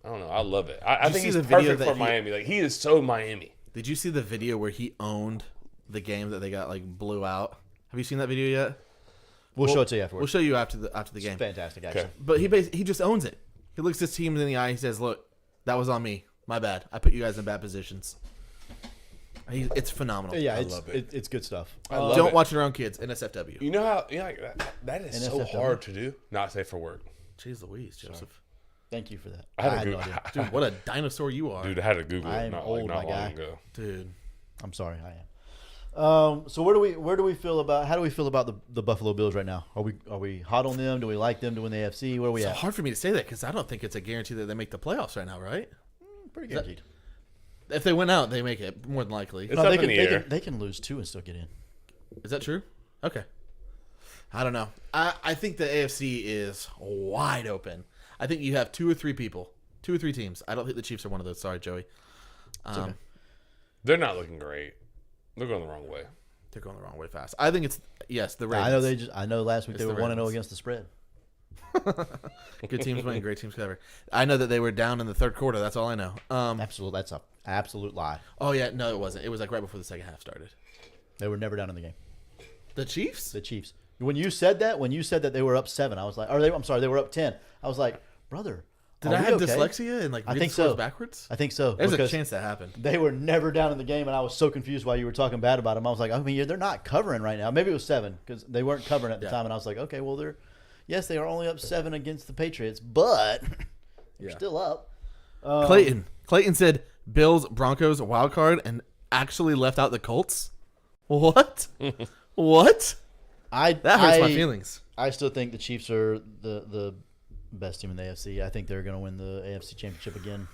Speaker 3: I don't know. I love it. I
Speaker 2: you
Speaker 3: think
Speaker 2: see
Speaker 3: he's
Speaker 2: the video
Speaker 3: perfect
Speaker 2: that
Speaker 3: for
Speaker 2: he-
Speaker 3: Miami. Like he is so Miami.
Speaker 2: Did you see the video where he owned the game that they got like blew out? Have you seen that video yet?
Speaker 1: We'll show it to you
Speaker 2: We'll
Speaker 1: afterwards.
Speaker 2: show you after the game.
Speaker 1: Fantastic, actually.
Speaker 3: Okay.
Speaker 2: But he just owns it. He looks his team in the eye. He says, "Look, that was on me. My bad. I put you guys in bad positions." It's phenomenal.
Speaker 1: Yeah,
Speaker 3: I
Speaker 1: it's
Speaker 3: love it.
Speaker 1: it's good stuff.
Speaker 3: I love
Speaker 2: Don't
Speaker 3: it.
Speaker 2: watch your own kids. NSFW.
Speaker 3: You know how like that is so
Speaker 1: NSFW.
Speaker 3: hard to do. Not safe for work.
Speaker 2: Jeez Louise, Joseph.
Speaker 1: Thank you for that.
Speaker 3: I had
Speaker 1: had
Speaker 3: to
Speaker 1: no
Speaker 3: Google.
Speaker 1: idea.
Speaker 2: Dude, what a dinosaur you are.
Speaker 3: Dude, I had to Google
Speaker 1: I
Speaker 3: it
Speaker 1: am
Speaker 3: not
Speaker 1: old,
Speaker 3: long
Speaker 1: my guy.
Speaker 3: ago.
Speaker 2: Dude.
Speaker 1: I'm sorry, I am. So where do we feel about how do we feel about the Buffalo Bills right now? Are we hot on them? Do we like them to win the AFC? Where are we
Speaker 2: It's
Speaker 1: at?
Speaker 2: hard for me to say that because I don't think it's a guarantee that they make the playoffs right now, right?
Speaker 1: Pretty guaranteed.
Speaker 2: If they win out, they make it more than likely.
Speaker 3: It's
Speaker 1: No,
Speaker 3: up
Speaker 1: they
Speaker 3: in
Speaker 1: can,
Speaker 3: the
Speaker 1: they
Speaker 3: air.
Speaker 1: can they can lose 2 and still get in.
Speaker 2: Is that true? Okay. I don't know. I think the AFC is wide open. I think you have 2 or 3 teams. I don't think the Chiefs are one of those. Sorry, Joey.
Speaker 1: okay.
Speaker 3: They're not looking great. They're going the wrong way.
Speaker 2: They're going the wrong way fast. I think it's the Ravens.
Speaker 1: I know last week
Speaker 2: It's
Speaker 1: they
Speaker 2: the
Speaker 1: were 1-0
Speaker 2: Ravens.
Speaker 1: against the spread.
Speaker 2: Good teams win, great teams cover. I know that they were down in the third quarter. That's all I know.
Speaker 1: Absolute, that's a absolute lie.
Speaker 2: Oh yeah, no, it wasn't. It was like right before the second half started.
Speaker 1: They were never down in the game.
Speaker 2: The Chiefs?
Speaker 1: The Chiefs. When you said that they were up 7, I was like, I'm sorry, they were up 10. I was like, brother,
Speaker 2: Did
Speaker 1: are
Speaker 2: I
Speaker 1: we
Speaker 2: have
Speaker 1: okay?
Speaker 2: dyslexia and like
Speaker 1: I
Speaker 2: read
Speaker 1: think
Speaker 2: the scores
Speaker 1: so.
Speaker 2: backwards?
Speaker 1: I think so.
Speaker 2: There's a
Speaker 1: because
Speaker 2: chance that happened.
Speaker 1: they were never down in the game, and I was so confused why you were talking bad about them. I was like, I mean, they're not covering right now. Maybe it was 7 because they weren't covering at the
Speaker 2: Yeah.
Speaker 1: time, and I was like, okay, well, they are only up 7 against the Patriots, but they're
Speaker 2: Yeah.
Speaker 1: still up.
Speaker 2: Clayton said Bills, Broncos, wild card, and actually left out the Colts. What? What? That hurts my feelings.
Speaker 1: I still think the Chiefs are the best team in the AFC. I think they're going to win the AFC Championship again.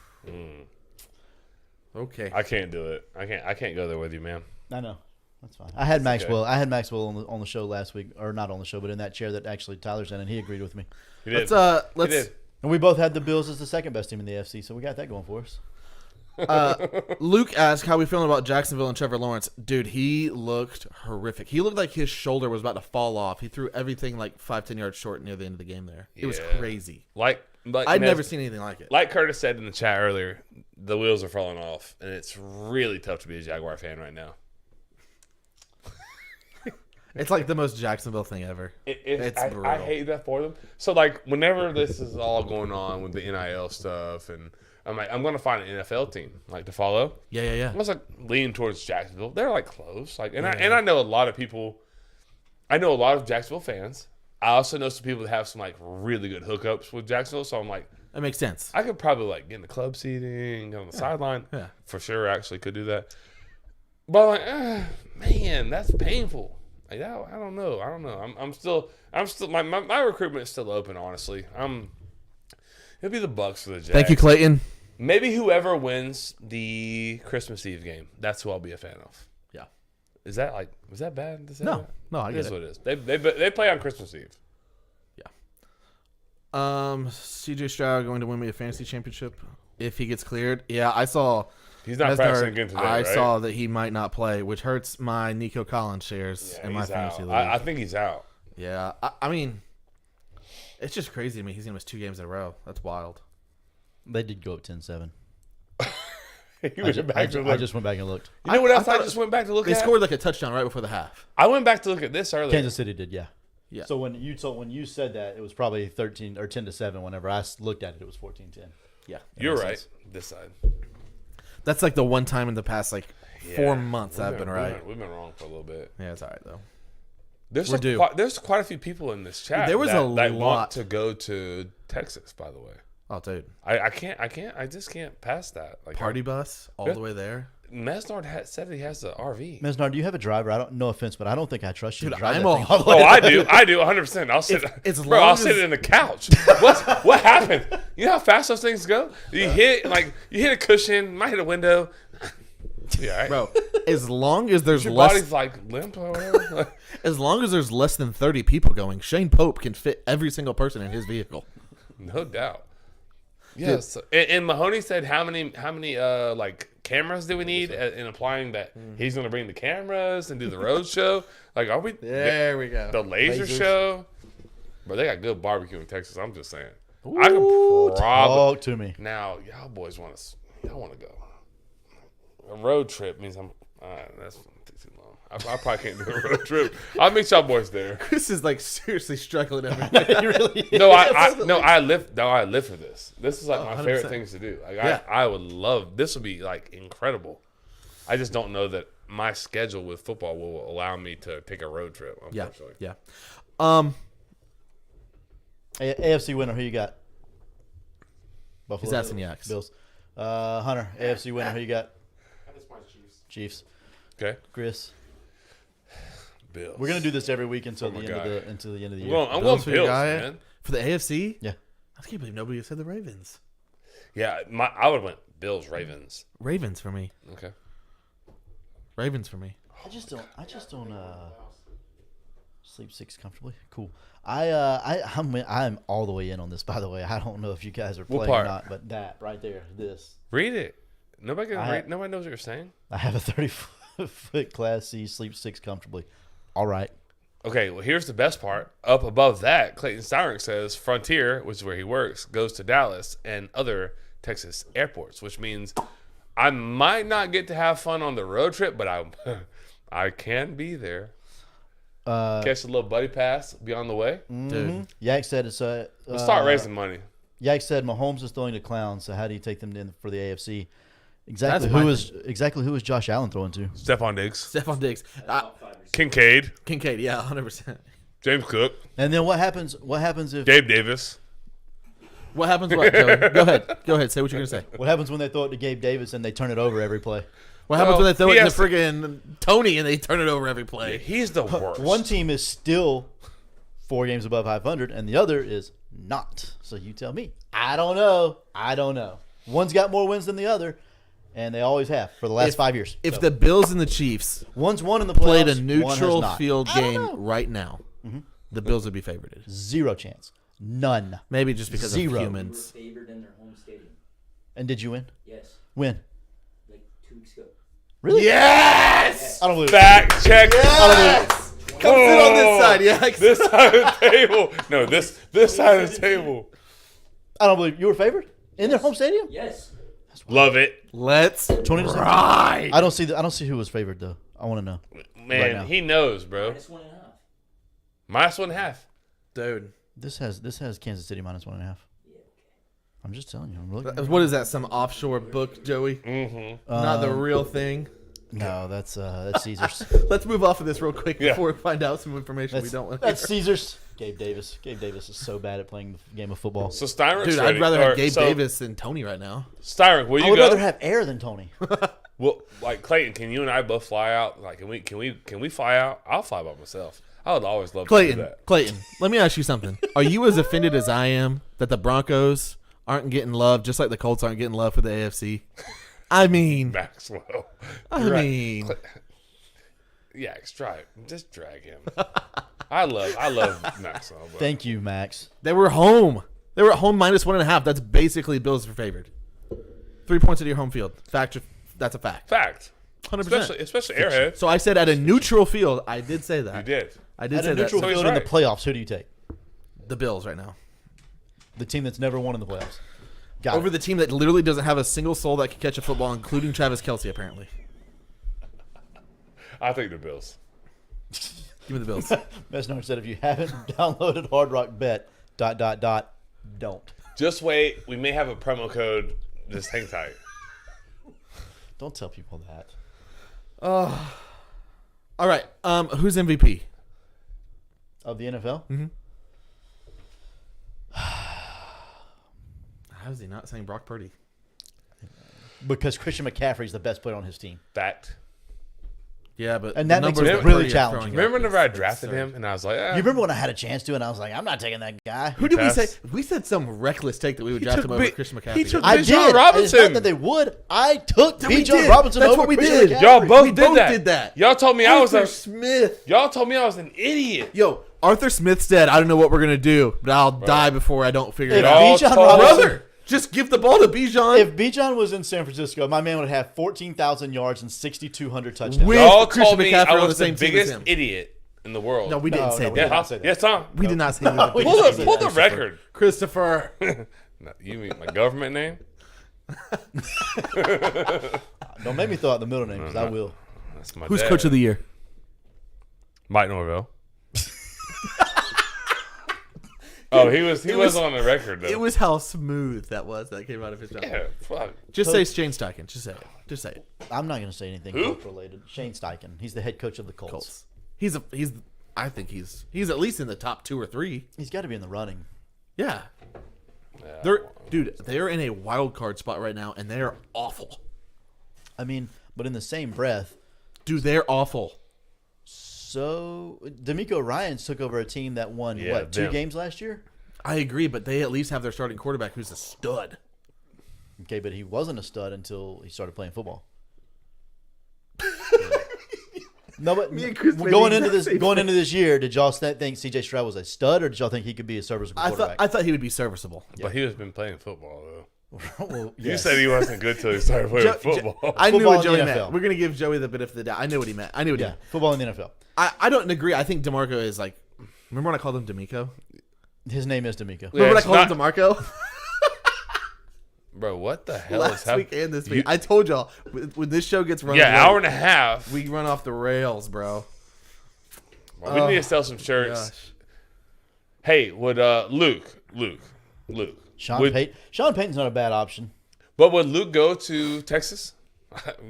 Speaker 2: Okay.
Speaker 3: I can't do it. I can't go there with you, man.
Speaker 1: I know. That's fine. I had Maxwell. I had Maxwell on the show last week, or not on the show, but in that chair that actually Tyler's in, and he agreed with me.
Speaker 3: He did.
Speaker 2: Let's
Speaker 3: He did.
Speaker 1: And we both had the Bills as the second best team in the AFC, so we got that going for us.
Speaker 2: Luke asked how we feeling about Jacksonville and Trevor Lawrence. Dude, he looked horrific. He looked like his shoulder was about to fall off. He threw everything like 5-10 yards short near the end of the game there. It was
Speaker 3: Yeah.
Speaker 2: crazy.
Speaker 3: Like
Speaker 2: I'd never seen anything like it.
Speaker 3: Like Curtis said in the chat earlier, the wheels are falling off, and it's really tough to be a Jaguar fan right now.
Speaker 2: It's like the most Jacksonville thing ever. It's
Speaker 3: I
Speaker 2: brutal.
Speaker 3: hate that for them. So like whenever this is all going on with the NIL stuff, and I'm like, I'm gonna find an NFL team like to follow.
Speaker 2: Yeah.
Speaker 3: I was like leaning towards Jacksonville. They're like close. Like, I know a lot of people. I know a lot of Jacksonville fans. I also know some people that have some like really good hookups with Jacksonville. So I'm like,
Speaker 2: That makes sense.
Speaker 3: I could probably like get in the club seating, get on the sideline.
Speaker 2: Yeah.
Speaker 3: For sure, actually could do that. But I'm like, man, that's painful. Like, I don't know. I'm still. My recruitment is still open. Honestly, it'll be the Bucks for the Jags.
Speaker 2: Thank you, Clayton.
Speaker 3: Maybe whoever wins the Christmas Eve game, that's who I'll be a fan of.
Speaker 2: Yeah.
Speaker 3: Was that bad? to say
Speaker 2: No.
Speaker 3: that?
Speaker 2: No, I
Speaker 3: It
Speaker 2: get
Speaker 3: is
Speaker 2: it.
Speaker 3: what it is. They play on Christmas Eve.
Speaker 2: CJ Stroud going to win me a fantasy championship if he gets cleared. Yeah, I saw.
Speaker 3: He's not
Speaker 2: Mesnar,
Speaker 3: practicing again today,
Speaker 2: I
Speaker 3: right?
Speaker 2: saw that he might not play, which hurts my Nico Collins shares
Speaker 3: Yeah,
Speaker 2: in my
Speaker 3: he's
Speaker 2: fantasy
Speaker 3: out.
Speaker 2: league.
Speaker 3: I think he's out.
Speaker 2: Yeah, I mean, it's just crazy to me. He's gonna miss 2 games in a row. That's wild.
Speaker 1: They did go up 10-7.
Speaker 3: He went back to
Speaker 1: I
Speaker 3: look.
Speaker 1: just went back and looked.
Speaker 3: You know what else I
Speaker 2: thought
Speaker 3: just went back to look
Speaker 2: They
Speaker 3: at?
Speaker 2: scored like a touchdown right before the half.
Speaker 3: I went back to look at this earlier.
Speaker 1: Kansas City did, yeah.
Speaker 2: Yeah.
Speaker 1: So when you said that, it was probably 13 or 10-7. Whenever I looked at it, it was 14-10.
Speaker 2: Yeah,
Speaker 3: You're
Speaker 1: makes
Speaker 3: right.
Speaker 1: sense.
Speaker 3: This side.
Speaker 2: that's like the one time in the past like 4
Speaker 3: Yeah.
Speaker 2: months I've been right.
Speaker 3: We've been wrong for a little bit.
Speaker 2: Yeah, it's all right though.
Speaker 3: There's
Speaker 2: due.
Speaker 3: quite a few people in this chat.
Speaker 2: There was
Speaker 3: that
Speaker 2: a
Speaker 3: want
Speaker 2: lot.
Speaker 3: to go to Texas. By the way,
Speaker 2: Oh, dude,
Speaker 3: I just can't pass that. Like
Speaker 2: party bus all the way there.
Speaker 3: Mesnard said he has the RV.
Speaker 1: Mesnar, do you have a driver? I don't. No offense, but I don't think I trust you
Speaker 2: Dude,
Speaker 1: to drive
Speaker 2: I'm
Speaker 1: that
Speaker 2: a-
Speaker 1: thing all the way.
Speaker 3: Oh, I do 100%. I'll sit.
Speaker 2: as
Speaker 3: Bro,
Speaker 2: long
Speaker 3: I'll
Speaker 2: as-
Speaker 3: sit in the couch. What happened? You know how fast those things go? You hit a cushion, might hit a window. Yeah, right.
Speaker 2: Bro, as long as there's
Speaker 3: Your
Speaker 2: less,
Speaker 3: body's like limp or whatever.
Speaker 2: as long as there's less than 30 people going, Shane Pope can fit every single person in his vehicle.
Speaker 3: No doubt. Yes. And Mahoney said how many like cameras do we need in applying that he's going to bring the cameras and do the road show? Like, are we
Speaker 2: There we go.
Speaker 3: the laser
Speaker 1: Lasers.
Speaker 3: show? But they got good barbecue in Texas. I'm just saying. I
Speaker 1: Ooh,
Speaker 3: can probably
Speaker 1: talk to me.
Speaker 3: now. Y'all boys want to go. A road trip means that's too long. I probably can't do a road trip. I'll meet y'all boys there.
Speaker 2: Chris is like seriously struggling every day.
Speaker 1: He really is.
Speaker 3: No, I live for this. This is like my
Speaker 2: 100%.
Speaker 3: favorite things to do. Like
Speaker 2: Yeah.
Speaker 3: I would love this. Would be like incredible. I just don't know that my schedule with football will allow me to take a road trip.
Speaker 2: Yeah,
Speaker 3: Unfortunately.
Speaker 2: yeah.
Speaker 1: AFC winner, who you got? Buffalo.
Speaker 2: He's asking Yaks.
Speaker 1: Bills. Hunter, AFC winner, who you got? Chiefs.
Speaker 3: Okay.
Speaker 1: Chris.
Speaker 3: Bills.
Speaker 1: We're gonna do this every week until
Speaker 3: my
Speaker 1: the end
Speaker 3: guy.
Speaker 1: of the year.
Speaker 3: I'm going
Speaker 2: Bills for your
Speaker 3: Bills,
Speaker 2: guy?
Speaker 3: man.
Speaker 2: For the AFC?
Speaker 1: Yeah.
Speaker 2: I can't believe nobody said the Ravens.
Speaker 3: Yeah, I would have went Bills Ravens.
Speaker 2: Ravens for me.
Speaker 3: Okay.
Speaker 2: Ravens for me.
Speaker 1: I just don't sleep 6 comfortably. Cool. I'm all the way in on this, by the way. I don't know if you guys are
Speaker 3: What
Speaker 1: playing or
Speaker 3: part?
Speaker 1: not, but that right there, this.
Speaker 3: Read it. Nobody can
Speaker 1: I-
Speaker 3: read. Nobody knows what you're saying.
Speaker 1: I have a 30-foot Class C, sleep 6 comfortably. All right.
Speaker 3: Okay, well, here's the best part. Up above that, Clayton Steinrich says Frontier, which is where he works, goes to Dallas and other Texas airports, which means I might not get to have fun on the road trip, but I can be there. Catch a little buddy pass, be on the way.
Speaker 2: Dude.
Speaker 1: Yak said it's
Speaker 3: We'll start raising money.
Speaker 1: Yak said Mahomes is throwing to clowns, so how do you take them in for the AFC? Exactly
Speaker 2: That's my
Speaker 1: who is Josh Allen throwing to?
Speaker 3: Stephon Diggs,
Speaker 2: Stephon Diggs.
Speaker 3: Kincaid,
Speaker 2: Kincaid, yeah, 100%.
Speaker 3: James Cook,
Speaker 1: And then what happens if
Speaker 3: Gabe Davis.
Speaker 2: What happens? What, Joey? Go ahead. Say what you're going to say.
Speaker 1: what happens when they throw it to Gabe Davis and they turn it over every play?
Speaker 2: What happens
Speaker 3: Well,
Speaker 2: when they throw
Speaker 3: he
Speaker 2: it to
Speaker 3: has to-
Speaker 2: friggin' Tony and they turn it over every play?
Speaker 3: He's the worst.
Speaker 1: One team is still 4 games above 500, and the other is not. So you tell me. I don't know. One's got more wins than the other, and they always have for the last 5 years.
Speaker 2: If
Speaker 1: So,
Speaker 2: the Bills and the Chiefs
Speaker 1: one's won in the
Speaker 2: played
Speaker 1: playoffs,
Speaker 2: a
Speaker 1: one has
Speaker 2: neutral
Speaker 1: not.
Speaker 2: field
Speaker 1: I don't know.
Speaker 2: game right now, the Bills would be favored.
Speaker 1: Zero chance. None.
Speaker 2: Maybe just because
Speaker 1: Zero.
Speaker 2: of
Speaker 4: We were
Speaker 2: humans.
Speaker 4: favored in their home stadium.
Speaker 1: And did you win?
Speaker 4: Yes.
Speaker 1: Win. Really?
Speaker 2: Yes.
Speaker 1: I don't believe it.
Speaker 3: Fact check.
Speaker 2: Yes. Come sit on this side. Yeah.
Speaker 3: This side of the table. No, this side of the table.
Speaker 1: I don't believe you were favored in their home stadium.
Speaker 4: Yes.
Speaker 3: Love it.
Speaker 2: Let's
Speaker 1: 20%.
Speaker 2: ride.
Speaker 1: I don't see who was favored though. I want to know.
Speaker 3: Man,
Speaker 1: Right now.
Speaker 3: he knows, bro.
Speaker 4: -1.5.
Speaker 3: -1.5.
Speaker 2: Dude.
Speaker 1: This has Kansas City -1.5. I'm just telling you. I'm looking.
Speaker 2: What is that? Some offshore book, Joey?
Speaker 3: Mm-hmm.
Speaker 2: Not the real thing.
Speaker 1: No, that's Caesars.
Speaker 2: Let's move off of this real quick
Speaker 3: Yeah.
Speaker 2: before we find out some information we
Speaker 1: That's,
Speaker 2: don't want.
Speaker 1: that's Caesars. Gabe Davis. Gabe Davis is so bad at playing the game of football.
Speaker 3: So Steinrich's
Speaker 2: Dude,
Speaker 3: ready.
Speaker 2: I'd rather
Speaker 3: Or-
Speaker 2: have Gabe
Speaker 3: so,
Speaker 2: Davis than Tony right now.
Speaker 3: Steinrich, will
Speaker 1: I
Speaker 3: you
Speaker 1: would
Speaker 3: go?
Speaker 1: rather have air than Tony.
Speaker 3: Well, like Clayton, can you and I both fly out? Like, can we fly out? I'll fly by myself. I would always love to do
Speaker 2: Clayton,
Speaker 3: that.
Speaker 2: Clayton, let me ask you something. Are you as offended as I am that the Broncos aren't getting love, just like the Colts aren't getting love for the AFC? I mean,
Speaker 3: Maxwell.
Speaker 2: I
Speaker 3: You're right.
Speaker 2: mean,
Speaker 3: Yeah, just drag him. I love Maxwell. But
Speaker 1: Thank you, Max.
Speaker 2: they were home. They were at home -1.5. That's basically Bills are favored. 3 points at your home field. Fact. That's a fact.
Speaker 3: fact.
Speaker 2: 100%.
Speaker 3: Especially Airhead.
Speaker 2: So I said at a neutral field. I did say that.
Speaker 3: You did.
Speaker 2: I did
Speaker 1: At
Speaker 2: say
Speaker 1: a
Speaker 2: that.
Speaker 1: neutral
Speaker 3: So he's
Speaker 1: field in the
Speaker 3: right.
Speaker 1: playoffs, who do you take?
Speaker 2: The Bills right now.
Speaker 1: The team that's never won in the playoffs. Got
Speaker 2: Over
Speaker 1: it.
Speaker 2: the team that literally doesn't have a single soul that can catch a football, including Travis Kelce, apparently.
Speaker 3: I think the Bills.
Speaker 2: Give me the Bills.
Speaker 1: Mesnar said, if you haven't downloaded Hard Rock Bet, ... don't.
Speaker 3: Just wait. We may have a promo code. Just hang tight.
Speaker 1: Don't tell people that.
Speaker 2: All right. Who's MVP?
Speaker 1: Of the NFL?
Speaker 2: How is he not saying Brock Purdy?
Speaker 1: Because Christian McCaffrey's the best player on his team.
Speaker 3: Fact.
Speaker 2: Yeah, but
Speaker 1: And
Speaker 2: the
Speaker 1: that makes
Speaker 2: numbers
Speaker 1: it
Speaker 2: that
Speaker 1: really
Speaker 2: Purdy is
Speaker 1: challenging.
Speaker 2: throwing
Speaker 3: Remember
Speaker 2: up
Speaker 3: whenever I
Speaker 2: is
Speaker 3: drafted
Speaker 2: absurd.
Speaker 3: him and I was like,
Speaker 1: You remember when I had a chance to, and I was like, I'm not taking that guy.
Speaker 2: Who did we
Speaker 3: Pass.
Speaker 2: say? We said some reckless take that we would draft
Speaker 3: took
Speaker 2: him over
Speaker 3: B-
Speaker 2: Christian McCaffrey.
Speaker 3: he took
Speaker 1: I
Speaker 3: Bijan
Speaker 1: did. It's
Speaker 3: Robinson.
Speaker 1: not that they would. I took
Speaker 2: we
Speaker 1: Bijan
Speaker 2: did.
Speaker 1: Robinson
Speaker 2: That's
Speaker 1: over
Speaker 2: what we
Speaker 1: Christian
Speaker 2: did.
Speaker 1: McCaffrey.
Speaker 3: Y'all both
Speaker 2: We
Speaker 3: did
Speaker 2: both
Speaker 3: that.
Speaker 2: did that.
Speaker 3: Y'all told me I was
Speaker 2: Arthur
Speaker 3: a.
Speaker 2: Smith.
Speaker 3: Y'all told me I was an idiot.
Speaker 2: Yo, Arthur Smith said, "I don't know what we're gonna do, but I'll die before I don't figure
Speaker 1: If
Speaker 2: it out."
Speaker 3: Y'all
Speaker 1: Bijan
Speaker 3: told-
Speaker 1: Robinson,
Speaker 2: Brother, just give the ball to Bijan.
Speaker 1: if Bijan was in San Francisco, my man would have 14,000 yards and 6,200 touchdowns.
Speaker 2: With
Speaker 3: Y'all
Speaker 2: Christian
Speaker 3: told me
Speaker 2: McCaffrey
Speaker 3: I
Speaker 2: on the
Speaker 3: was the
Speaker 2: same team as
Speaker 3: biggest
Speaker 2: him.
Speaker 3: idiot in the world.
Speaker 2: No, we didn't say
Speaker 1: no,
Speaker 2: that.
Speaker 3: Yeah,
Speaker 1: not say that.
Speaker 3: yes, Tom.
Speaker 2: We did not say that.
Speaker 1: we
Speaker 3: Pull
Speaker 1: didn't
Speaker 3: the
Speaker 1: say
Speaker 3: pull
Speaker 1: that.
Speaker 3: the record.
Speaker 2: Christopher.
Speaker 3: No, you mean my government name?
Speaker 1: Don't make me throw out the middle name because I will.
Speaker 3: That's my
Speaker 2: Who's
Speaker 3: dad.
Speaker 2: coach of the year?
Speaker 3: Mike Norvell. Oh, he was
Speaker 2: was-
Speaker 3: on the record though.
Speaker 2: It was how smooth that was that came out of his mouth.
Speaker 3: yeah, fuck.
Speaker 2: Just say Shane Steichen. Just say it. Just say it.
Speaker 1: I'm not going to say anything
Speaker 3: Who?
Speaker 1: Colts related. Shane Steichen. He's the head coach of the Colts.
Speaker 2: Colts. He's. I think he's at least in the top 2 or 3.
Speaker 1: He's got to be in the running.
Speaker 2: Yeah.
Speaker 3: Yeah.
Speaker 2: They're in a wild card spot right now, and they're awful.
Speaker 1: I mean, but in the same breath,
Speaker 2: Dude, they're awful.
Speaker 1: so D'Amico Ryans took over a team that won,
Speaker 3: Yeah,
Speaker 1: what, 2
Speaker 3: them.
Speaker 1: games last year?
Speaker 2: I agree, but they at least have their starting quarterback who's a stud.
Speaker 1: Okay, but he wasn't a stud until he started playing football. No, but
Speaker 2: Me and Chris made
Speaker 1: going
Speaker 2: the
Speaker 1: into
Speaker 2: exact
Speaker 1: this
Speaker 2: same
Speaker 1: going into this year, did y'all think C.J. Stroud was a stud, or did y'all think he could be a serviceable quarterback?
Speaker 2: I thought he would be serviceable.
Speaker 3: But he has been playing football though.
Speaker 1: Well,
Speaker 3: You
Speaker 1: yes.
Speaker 3: said he wasn't good till he started playing football.
Speaker 2: I knew
Speaker 1: Football
Speaker 2: what
Speaker 1: in the
Speaker 2: Joey
Speaker 1: NFL.
Speaker 2: meant. We're gonna give Joey the benefit of the doubt. I knew what he meant. I knew what he
Speaker 1: Yeah,
Speaker 2: meant.
Speaker 1: football in the NFL.
Speaker 2: I don't agree. I think DeMarco is like. Remember when I called him D'Amico?
Speaker 1: His name is D'Amico.
Speaker 3: Yeah,
Speaker 2: Remember when I
Speaker 3: it's
Speaker 2: called
Speaker 3: not-
Speaker 2: him DeMarco?
Speaker 3: Bro, what the hell is
Speaker 2: Last
Speaker 3: happening?
Speaker 2: week and this week. I told y'all when this show gets run.
Speaker 3: Yeah,
Speaker 2: late,
Speaker 3: hour and a half.
Speaker 2: we run off the rails, bro.
Speaker 3: We need to sell some shirts.
Speaker 2: Gosh.
Speaker 3: Hey, would Luke?
Speaker 1: Sean
Speaker 3: would,
Speaker 1: Payton. Sean Payton's not a bad option.
Speaker 3: But would Luke go to Texas?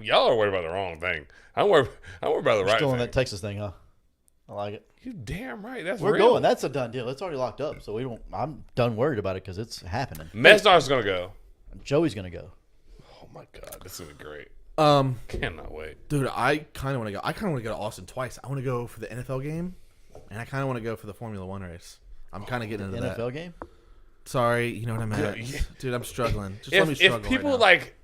Speaker 3: Y'all are worried about the wrong thing. I'm worried about the right
Speaker 1: Still on
Speaker 3: thing.
Speaker 1: that Texas thing, huh? I like it.
Speaker 3: You damn right. That's
Speaker 1: We're
Speaker 3: real.
Speaker 1: going. That's a done deal. It's already locked up, so we don't. I'm done worried about it because it's happening.
Speaker 3: Mesnar's gonna go.
Speaker 1: Joey's gonna go.
Speaker 3: Oh my god, this is great.
Speaker 2: Um,
Speaker 3: Cannot wait.
Speaker 2: dude, I kind of want to go. I kind of want to go to Austin twice. I want to go for the NFL game, and I kind of want to go for the Formula One race. I'm kind of getting into that.
Speaker 1: NFL game.
Speaker 2: Sorry, you know what I meant,
Speaker 3: Yeah.
Speaker 2: dude. I'm struggling. Just let me
Speaker 3: If
Speaker 2: struggle.
Speaker 3: people
Speaker 2: right now.
Speaker 3: like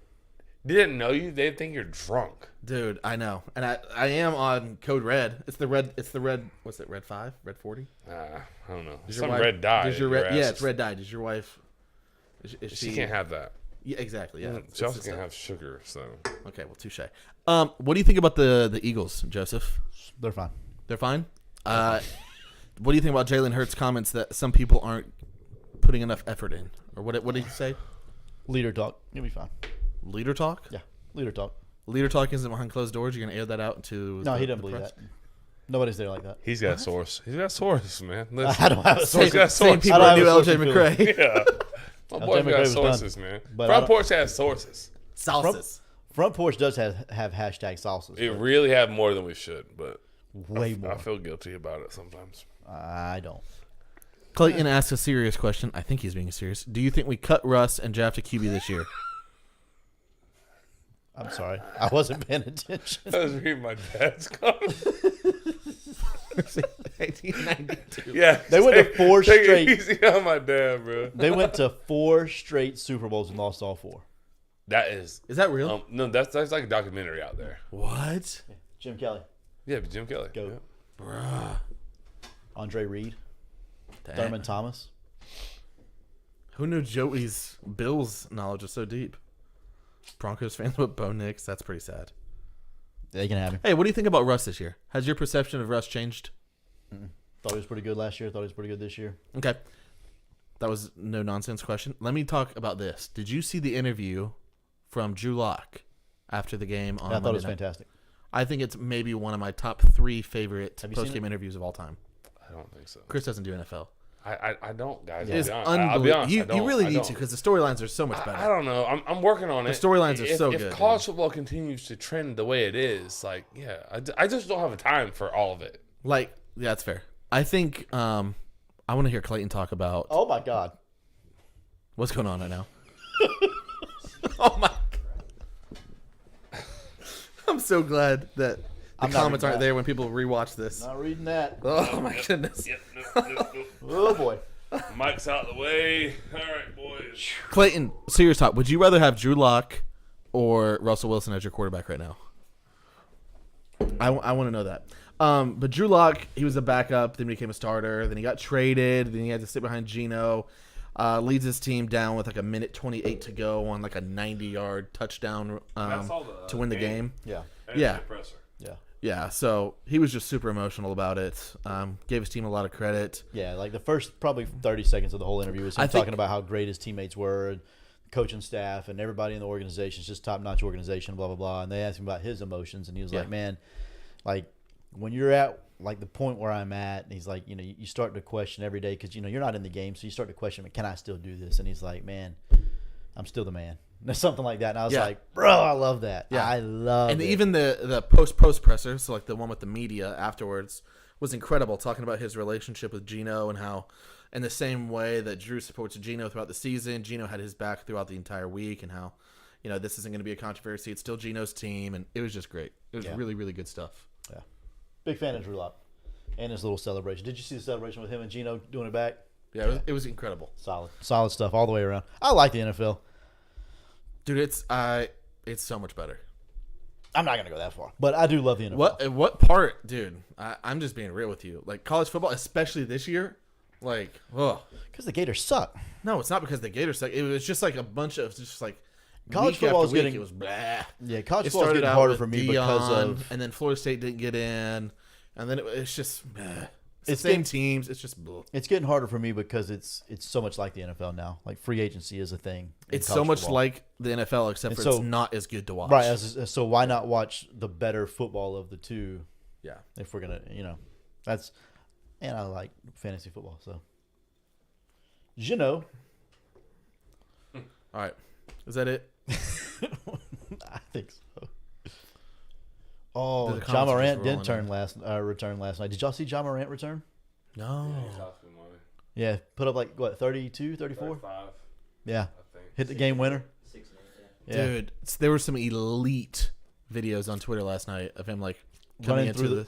Speaker 3: didn't know you, they'd think you're drunk.
Speaker 2: dude, I know, and I am on Code Red. It's the red. It's the red. What's it? Red 5? Red 40?
Speaker 3: I don't know.
Speaker 2: Does
Speaker 3: Some
Speaker 2: wife-
Speaker 3: red dye.
Speaker 2: Does your
Speaker 3: your
Speaker 2: red?
Speaker 3: ass
Speaker 2: Yeah,
Speaker 3: is-
Speaker 2: it's red dye. Does your wife? Is
Speaker 3: She can't have that.
Speaker 2: Yeah, exactly. Yeah.
Speaker 3: She also can't have sugar, so.
Speaker 2: Okay, well, touche. What do you think about the Eagles, Joseph?
Speaker 1: They're fine.
Speaker 2: They're fine. What do you think about Jalen Hurts' comments that some people aren't putting enough effort in, or what did he say?
Speaker 1: Leader talk. You'll be fine.
Speaker 2: Leader talk.
Speaker 1: Yeah, leader talk.
Speaker 2: Leader talk isn't behind closed doors. You're gonna air that out into.
Speaker 1: No,
Speaker 2: the,
Speaker 1: he doesn't
Speaker 2: the
Speaker 1: believe
Speaker 2: press?
Speaker 1: that. Nobody's there like that.
Speaker 3: He's got a source. He's got sources, man.
Speaker 1: I don't have a
Speaker 3: He's
Speaker 1: source.
Speaker 3: got
Speaker 2: Same
Speaker 3: sources.
Speaker 2: people
Speaker 1: I
Speaker 2: that
Speaker 1: don't
Speaker 2: knew
Speaker 1: have a
Speaker 2: LJ
Speaker 1: source to
Speaker 2: McCray.
Speaker 3: Yeah. My
Speaker 1: LJ
Speaker 3: boy
Speaker 1: McCray
Speaker 3: got
Speaker 1: was
Speaker 3: sources, man.
Speaker 1: But I
Speaker 3: Front
Speaker 1: don't-
Speaker 3: porch has sources.
Speaker 2: Salsas.
Speaker 1: Front porch does have hashtag salsas.
Speaker 3: It
Speaker 1: but
Speaker 3: really have more than we should, but
Speaker 1: way more.
Speaker 3: I feel guilty about it sometimes.
Speaker 1: I don't.
Speaker 2: Clayton asks a serious question. I think he's being serious. Do you think we cut Russ and draft a QB this year?
Speaker 1: I'm sorry. I wasn't paying attention.
Speaker 3: I was reading my dad's comment.
Speaker 2: 1892.
Speaker 3: Yeah,
Speaker 1: They went to four
Speaker 3: take
Speaker 1: straight.
Speaker 3: it easy on my dad, bro.
Speaker 1: They went to 4 straight Super Bowls and lost all 4.
Speaker 3: That is
Speaker 2: Is that real?
Speaker 3: no, that's like a documentary out there.
Speaker 2: What?
Speaker 1: Jim Kelly,
Speaker 3: Yeah, but Jim Kelly.
Speaker 1: Go.
Speaker 3: Yeah.
Speaker 2: Bruh.
Speaker 1: Andre Reed,
Speaker 2: Damn.
Speaker 1: Thurman Thomas.
Speaker 2: Who knew Joey's Bills knowledge was so deep? Broncos fans with Bo Nix. That's pretty sad.
Speaker 1: They can have him.
Speaker 2: Hey, what do you think about Russ this year? Has your perception of Russ changed?
Speaker 1: Thought he was pretty good last year. Thought he was pretty good this year.
Speaker 2: Okay. That was no nonsense question. Let me talk about this. Did you see the interview from Drew Lock after the game on
Speaker 1: I thought it was
Speaker 2: Monday night?
Speaker 1: fantastic.
Speaker 2: I think it's maybe one of my top 3 favorite
Speaker 1: Have you seen
Speaker 2: post-game interviews of all time.
Speaker 3: I don't think so.
Speaker 2: Chris doesn't do NFL.
Speaker 3: I don't, guys.
Speaker 2: It's
Speaker 3: I'll be
Speaker 2: unbelievable.
Speaker 3: honest.
Speaker 2: You really need to because the storylines are so much
Speaker 3: I
Speaker 2: better.
Speaker 3: don't know. I'm working on it.
Speaker 2: The storylines are
Speaker 3: If-
Speaker 2: so
Speaker 3: if
Speaker 2: good,
Speaker 3: college football continues to trend the way it is, like, yeah, I just don't have the time for all of it.
Speaker 2: Like, yeah, that's fair. I think I want to hear Clayton talk about
Speaker 1: Oh my God.
Speaker 2: what's going on right now. Oh my! I'm so glad that the
Speaker 1: I'm not
Speaker 2: comments
Speaker 1: reading
Speaker 2: aren't
Speaker 1: that.
Speaker 2: there when people rewatch this.
Speaker 1: Not reading that.
Speaker 2: Oh my goodness.
Speaker 3: Yep.
Speaker 1: Oh boy.
Speaker 3: Mike's out of the way. All right, boys.
Speaker 2: Clayton, serious talk. Would you rather have Drew Lock or Russell Wilson as your quarterback right now? I want to know that. But Drew Lock, he was a backup, then became a starter, then he got traded, then he had to sit behind Geno. Leads his team down with like a minute 28 to go on like a 90-yard touchdown to win the game.
Speaker 1: Yeah.
Speaker 2: Yeah.
Speaker 1: Yeah.
Speaker 2: Yeah, so he was just super emotional about it. Gave his team a lot of credit.
Speaker 1: Yeah. Like the first probably 30 seconds of the whole interview was him
Speaker 2: I think-
Speaker 1: talking about how great his teammates were, and coaching staff, and everybody in the organization. It's just top-notch organization. Blah blah blah. And they asked him about his emotions, and he was
Speaker 2: Yeah.
Speaker 1: like, "Man, like when you're at like the point where I'm at," and he's like, "You know, you start to question every day because you know you're not in the game, so you start to question, can I still do this?" And he's like, "Man, I'm still the man." Something like that. And I was
Speaker 2: Yeah.
Speaker 1: like, "Bro, I love that.
Speaker 2: Yeah.
Speaker 1: I love
Speaker 2: And
Speaker 1: it."
Speaker 2: even the post presser, so like the one with the media afterwards, was incredible, talking about his relationship with Geno and how, in the same way that Drew supports Geno throughout the season, Geno had his back throughout the entire week, and how, you know, this isn't going to be a controversy. It's still Geno's team, and it was just great. It was
Speaker 1: Yeah.
Speaker 2: really, really good stuff.
Speaker 1: Yeah. Big fan of Drew Lock and his little celebration. Did you see the celebration with him and Gino doing it back?
Speaker 2: Yeah, it was incredible.
Speaker 1: Solid stuff all the way around. I like the NFL.
Speaker 2: Dude, it's so much better.
Speaker 1: I'm not gonna go that far, but I do love the NFL.
Speaker 2: What part, dude? I'm just being real with you. Like college football, especially this year, like, oh
Speaker 1: Because the Gators suck.
Speaker 2: no, it's not because the Gators suck. It was just like a bunch of just like
Speaker 1: College
Speaker 2: week
Speaker 1: football
Speaker 2: after
Speaker 1: is
Speaker 2: week,
Speaker 1: getting-
Speaker 2: it was blah.
Speaker 1: Yeah, college
Speaker 2: It
Speaker 1: football is
Speaker 2: started
Speaker 1: getting
Speaker 2: out
Speaker 1: harder
Speaker 2: with
Speaker 1: for me
Speaker 2: Deion,
Speaker 1: because of
Speaker 2: and then Florida State didn't get in, and then it's just it's
Speaker 1: It's
Speaker 2: the same
Speaker 1: getting-
Speaker 2: teams. It's just blah.
Speaker 1: it's getting harder for me because it's so much like the NFL now. Like free agency is a thing. in
Speaker 2: It's so
Speaker 1: college
Speaker 2: much
Speaker 1: football.
Speaker 2: like the NFL, except
Speaker 1: And
Speaker 2: for
Speaker 1: so-
Speaker 2: it's not as good to watch.
Speaker 1: right. So why not watch the better football of the two?
Speaker 2: Yeah.
Speaker 1: If we're gonna, that's, and I like fantasy football. So, All
Speaker 2: All right. Is that it?
Speaker 1: I think so. Oh,
Speaker 2: The
Speaker 1: John
Speaker 2: comments are
Speaker 1: Morant
Speaker 2: just
Speaker 1: did
Speaker 2: rolling
Speaker 1: return last night. Did y'all see John Morant return?
Speaker 2: No.
Speaker 1: Yeah, put up like what 32, 34? Yeah, hit the game winner.
Speaker 4: 6 minutes,
Speaker 1: Yeah.
Speaker 2: Dude, there were some elite videos on Twitter last night of him like coming
Speaker 1: Running
Speaker 2: into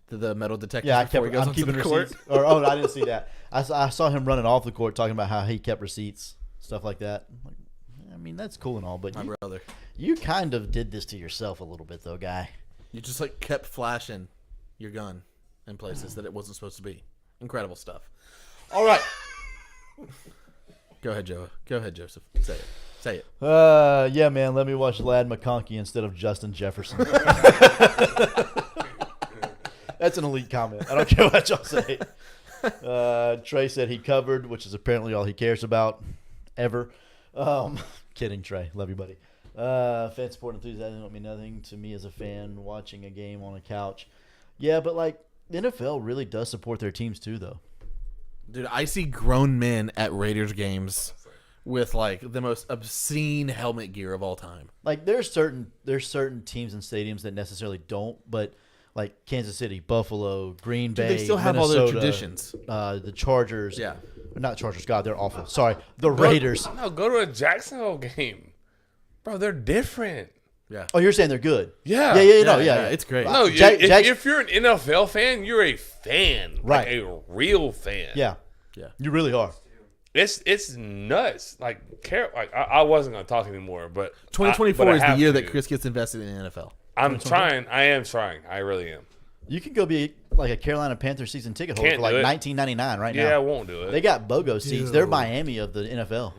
Speaker 1: through
Speaker 2: the metal detector.
Speaker 1: Yeah,
Speaker 2: before he goes
Speaker 1: I'm
Speaker 2: onto
Speaker 1: keeping
Speaker 2: the court.
Speaker 1: receipts. I didn't see that. I saw him running off the court talking about how he kept receipts, stuff like that. Like, I mean, that's cool and all, but
Speaker 2: My brother.
Speaker 1: you kind of did this to yourself a little bit, though, guy.
Speaker 2: You just like kept flashing your gun in places that it wasn't supposed to be. Incredible stuff. All right. Go ahead, Joe. Go ahead, Joseph. Say Say it.
Speaker 1: Yeah, man. Let me watch Lad McConkey instead of Justin Jefferson. That's an elite comment. I don't care what y'all say. Trey said he covered, which is apparently all he cares about ever. Kidding, Trey. Love you, buddy. Fan support enthusiasm don't mean nothing to me as a fan watching a game on a couch. Yeah, but like the NFL really does support their teams too, though.
Speaker 2: Dude, I see grown men at Raiders games with like the most obscene helmet gear of all time.
Speaker 1: Like there's certain teams and stadiums that necessarily don't, but like Kansas City, Buffalo, Green Bay,
Speaker 2: Dude, they still have
Speaker 1: Minnesota,
Speaker 2: all their traditions.
Speaker 1: The Chargers,
Speaker 2: Yeah.
Speaker 1: not Chargers. God, they're awful. Sorry, the Raiders.
Speaker 3: No, go to a Jacksonville game, bro. They're different.
Speaker 2: Yeah.
Speaker 1: Oh, you're saying they're good?
Speaker 3: Yeah.
Speaker 1: Yeah.
Speaker 2: It's great.
Speaker 3: No, if you're an NFL fan, you're a fan,
Speaker 1: Right?
Speaker 3: Like a real fan.
Speaker 1: Yeah,
Speaker 2: Yeah.
Speaker 1: you really are.
Speaker 3: It's nuts. Like, I wasn't gonna talk anymore, but
Speaker 2: 2024 is the
Speaker 3: have
Speaker 2: year
Speaker 3: to.
Speaker 2: that Chris gets invested in the NFL.
Speaker 3: I'm trying. I am trying. I really am.
Speaker 1: You can go be like a Carolina Panthers season ticket holder
Speaker 3: Can't
Speaker 1: for like
Speaker 3: do it.
Speaker 1: $19.99 right
Speaker 3: Yeah, I
Speaker 1: now.
Speaker 3: won't do it.
Speaker 1: They got BOGO seats.
Speaker 2: Dude.
Speaker 1: They're Miami of the NFL.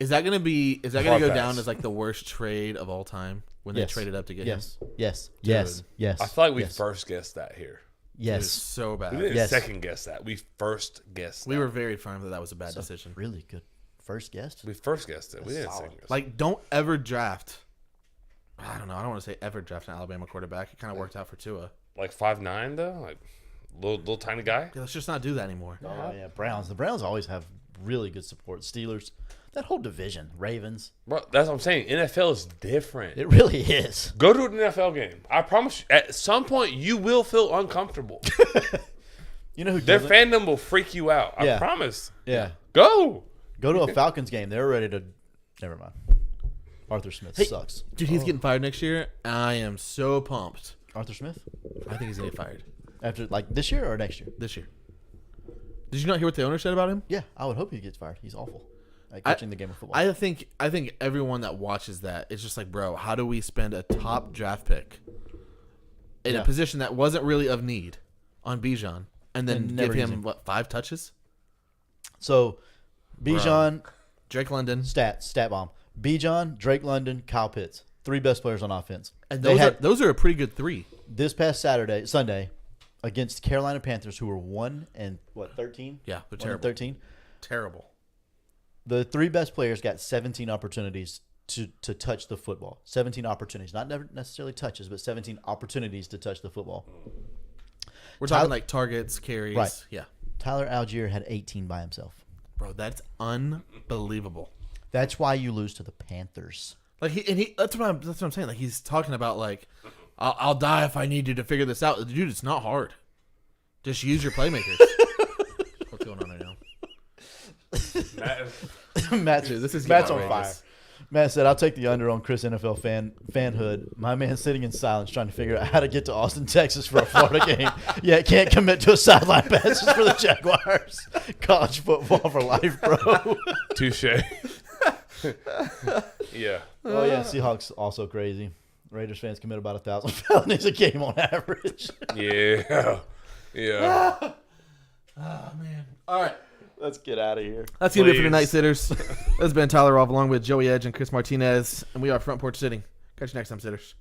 Speaker 2: Is that gonna go
Speaker 3: Hard
Speaker 2: down
Speaker 3: pass.
Speaker 2: as like the worst trade of all time when they
Speaker 1: Yes.
Speaker 2: traded up to get
Speaker 1: Yes,
Speaker 2: him?
Speaker 1: yes,
Speaker 2: Dude.
Speaker 1: yes.
Speaker 3: I feel like we
Speaker 1: yes.
Speaker 3: first guessed that here.
Speaker 2: It was
Speaker 1: Yes,
Speaker 2: so bad.
Speaker 3: We didn't
Speaker 1: Yes.
Speaker 3: second guess that. We first guessed.
Speaker 2: We
Speaker 3: that.
Speaker 2: were very firm that was a bad decision.
Speaker 1: really good first guest.
Speaker 3: We first guessed it. We didn't second guess.
Speaker 2: Like, don't ever draft. I don't know. I don't want to say ever draft an Alabama quarterback. It kind of worked out for Tua.
Speaker 3: like 5'9" though, like little tiny guy.
Speaker 2: Yeah, let's just not do that anymore.
Speaker 1: Oh yeah, Browns. The Browns always have really good support. Steelers, that whole division, Ravens.
Speaker 3: Bro, that's what I'm saying. NFL is different.
Speaker 1: It really is.
Speaker 3: Go to an NFL game. I promise you, at some point you will feel uncomfortable.
Speaker 1: You know who
Speaker 3: Their
Speaker 1: doesn't?
Speaker 3: fandom will freak you out. I
Speaker 1: Yeah.
Speaker 3: promise.
Speaker 1: Yeah.
Speaker 3: Go.
Speaker 1: Go to a Falcons game. They're ready to. Never mind. Arthur Smith sucks.
Speaker 2: Dude, he's getting fired next year. I am so pumped.
Speaker 1: Arthur Smith
Speaker 2: I think he's going to get fired
Speaker 1: after like this year or next year?
Speaker 2: this year. Did you not hear what the owner said about him?
Speaker 1: Yeah, I would hope he gets fired. He's awful at coaching the game of football.
Speaker 2: I think everyone that watches that is just like, bro, how do we spend a top draft pick in
Speaker 1: Yeah.
Speaker 2: a position that wasn't really of need on Bijan and then
Speaker 1: And never
Speaker 2: give
Speaker 1: use
Speaker 2: him
Speaker 1: him.
Speaker 2: what 5 touches?
Speaker 1: So, Bijan,
Speaker 2: Drake London,
Speaker 1: stat bomb. Bijan, Drake London, Kyle Pitts, 3 best players on offense.
Speaker 2: and
Speaker 1: They
Speaker 2: those are a pretty good 3.
Speaker 1: this past Sunday, against Carolina Panthers, who were 1-13.
Speaker 2: Yeah, they're
Speaker 1: 1
Speaker 2: terrible.
Speaker 1: and 13.
Speaker 2: Terrible.
Speaker 1: The 3 best players got 17 opportunities to touch the football. 17 opportunities, not necessarily touches, but 17 opportunities to touch the football.
Speaker 2: We're talking
Speaker 1: Tyler-
Speaker 2: like targets, carries.
Speaker 1: Right.
Speaker 2: Yeah.
Speaker 1: Tyler Algier had 18 by himself.
Speaker 2: Bro, that's unbelievable.
Speaker 1: That's why you lose to the Panthers.
Speaker 2: Like that's what I'm saying. Like he's talking about like I'll die if I need you to figure this out. Dude, it's not hard. Just use your playmakers. What's going on right now?
Speaker 1: Matt's,
Speaker 2: Dude, this is
Speaker 1: Matt's on
Speaker 2: outrageous.
Speaker 1: fire. Matt said, "I'll take the under on Chris NFL fanhood. My man sitting in silence trying to figure out how to get to Austin, Texas for a Florida game. Yeah, can't commit to a sideline pass just for the Jaguars. College football for life, bro."
Speaker 3: Touche. Yeah.
Speaker 1: Oh yeah, Seahawks also crazy. Raiders fans commit about 1,000 felonies a game on average.
Speaker 3: Yeah. Yeah.
Speaker 2: Oh man. All right.
Speaker 1: Let's get out of here.
Speaker 2: That's gonna be it for
Speaker 3: Please.
Speaker 2: tonight, sitters. This has been Tyler Rolfe along with Joey Edge and Chris Martinez, and we are Front Porch Sitting. Catch you next time, sitters.